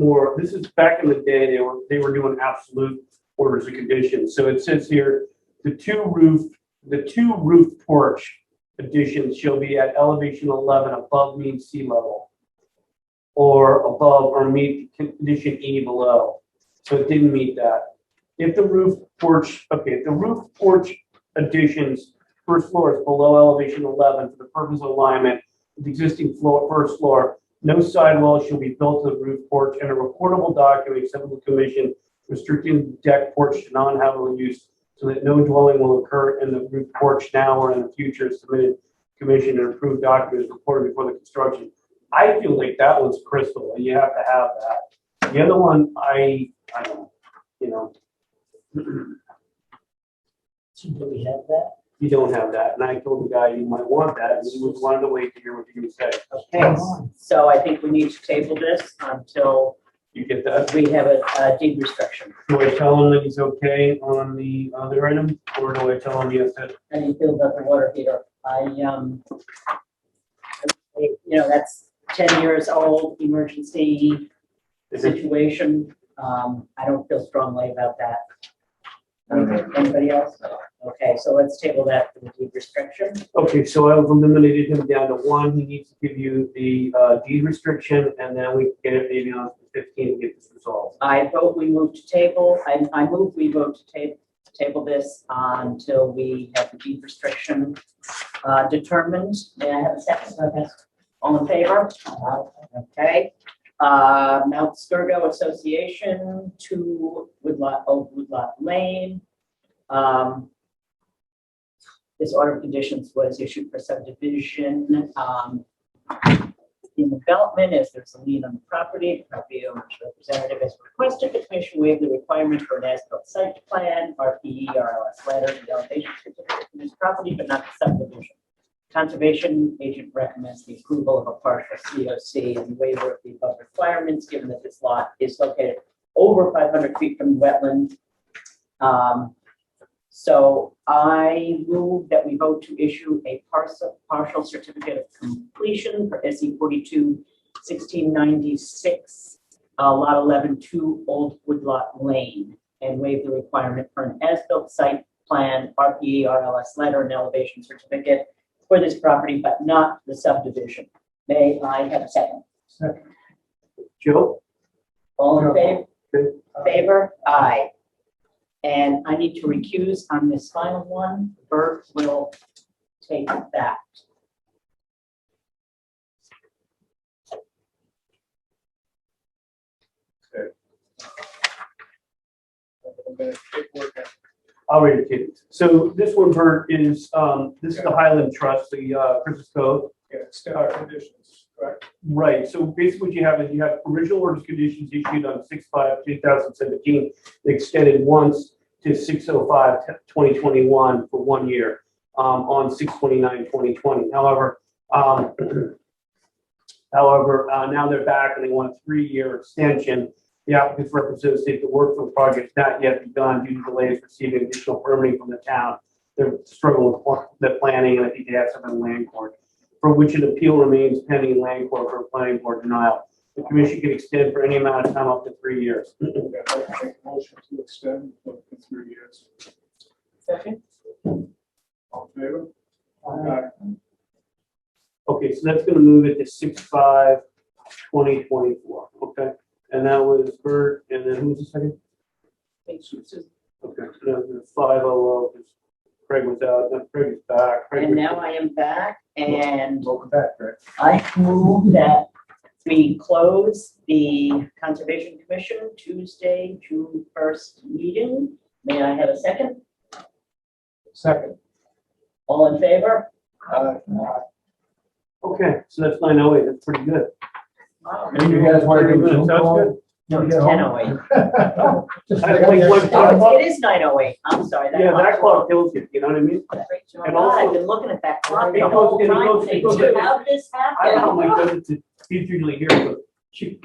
back in the day, they were doing absolute orders of conditions. So it says here, the two roof porch additions shall be at elevation 11 above mean sea level, or above or meet condition E below. so it didn't meet that. If the roof porch additions first floor is below elevation 11 for the purpose of alignment with the existing floor, first floor, no sidewall shall be built to the roof porch, and a recordable document accepted to the commission restricting deck porch to non-habitable use so that no dwelling will occur in the roof porch now or in the future, submitted commission and approved documents reported before the construction. I feel like that one's crystal, and you have to have that. The other one, I don't, you know. So do we have that? You don't have that, and I told the guy you might want that, and he was wanting to wait to hear what you're gonna say. Okay, so I think we need to table this until You get that? we have a deed restriction. Do I tell him that he's okay on the other item, or do I tell him yes? How do you feel about the water heater? That's 10 years old, emergency situation. I don't feel strongly about that. Anybody else? Okay, so let's table that for the deed restriction. Okay, so I've eliminated him down to one. He needs to give you the deed restriction, and then we can get it maybe on the 15th to get this resolved. I vote we move to table, I move we vote to table this until we have the deed restriction determined. May I have a second? Okay. All in favor? Okay. Mount Skirgo Association, 2 Old Woodlot Lane. This order of conditions was issued for subdivision in development as there's a lien on the property. The property owner's representative has requested the commission waive the requirement for an as-built site plan, RPE, RLS letter, the elevation certificate for this property, but not the subdivision. Conservation agent recommends the approval of a partial COC and waiver of the above requirements, given that this lot is located over 500 feet from the wetland. So I move that we vote to issue a partial certificate of completion for SE 42 1696, lot 11, 2 Old Woodlot Lane, and waive the requirement for an as-built site plan, RPE, RLS letter, and elevation certificate for this property, but not the subdivision. May I have a second? Second. Joe? All in favor? Aye. And I need to recuse on this final one. Bert will take that. I'll read it to you. So this one, Bert, is this is the Highland Trust, the Christmas Code. Yeah, stellar conditions, correct? Right. So basically, what you have is you have original orders conditions issued on 6/5/2017, extended once to 6/05/2021 for 1 year on 6/29/2020. However, now they're back and they want a 3-year extension. The applicant's representatives state the work for the project is not yet begun due to delays receiving additional permitting from the town. They're struggling with the planning, and I think they have some in land court, for which an appeal remains pending in land court for a planning board denial. The commission can extend for any amount of time up to 3 years. Yeah, I'd like to make a motion to extend for 3 years. Second. All in favor? Aye. Okay, so that's going to move it to 6/5/2024. Okay, and that was Bert, and then who was the second? Okay, so that was 5/00 because Craig was out. Then Craig is back. Craig And was- now I am back, and Welcome back, Greg. I move that we close the Conservation Commission Tuesday, June 1st meeting. May I have a second? Second. All in favor? Okay, so that's 9/08. That's pretty good. And you guys want to do Zoom Sounds call? good. No, it's 10:08. That's like what time? Oh, it is 9:08. I'm sorry. Yeah, that clock kills you. You know what I mean? Oh And God, I've also, been looking at that clock It the goes- whole it time. goes- it goes- thinking, How did this I don't know. happen? My cousin, he's usually here, but she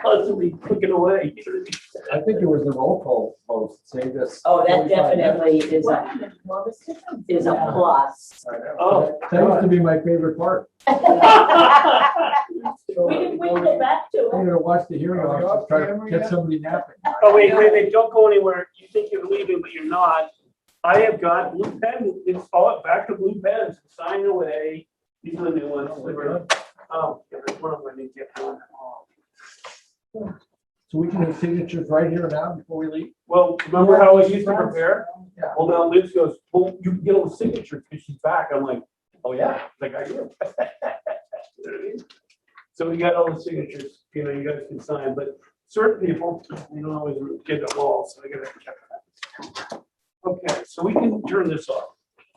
constantly clicking away. You know what I mean? I think it was the roll call vote, saved us. Oh, that 45 definitely is What a, happened? Well, this difference. is a plus. minutes. Oh, That used to be my favorite part. We can go back to I'm it. gonna watch the hearing officer try to get somebody napping. Oh, wait, don't go anywhere. You think you're leaving, but you're not. I have got blue pen, install it back to blue pens, sign away. These are the new ones. Oh, there's one of them I need to get one. So we can do signatures right here now before we leave? Well, remember how I used to prepare? Yeah. Well, now Liz goes, well, you can get all the signatures because she's back. I'm like, oh, yeah, like I do. You know what I mean? So we got all the signatures, you know, you guys can sign, but certain people, you don't always get them all, so I gotta check that. Okay, so we can turn this off.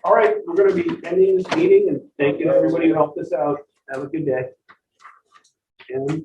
All right, we're gonna be ending this meeting and thank you to everybody who helped us out. Have a good day. And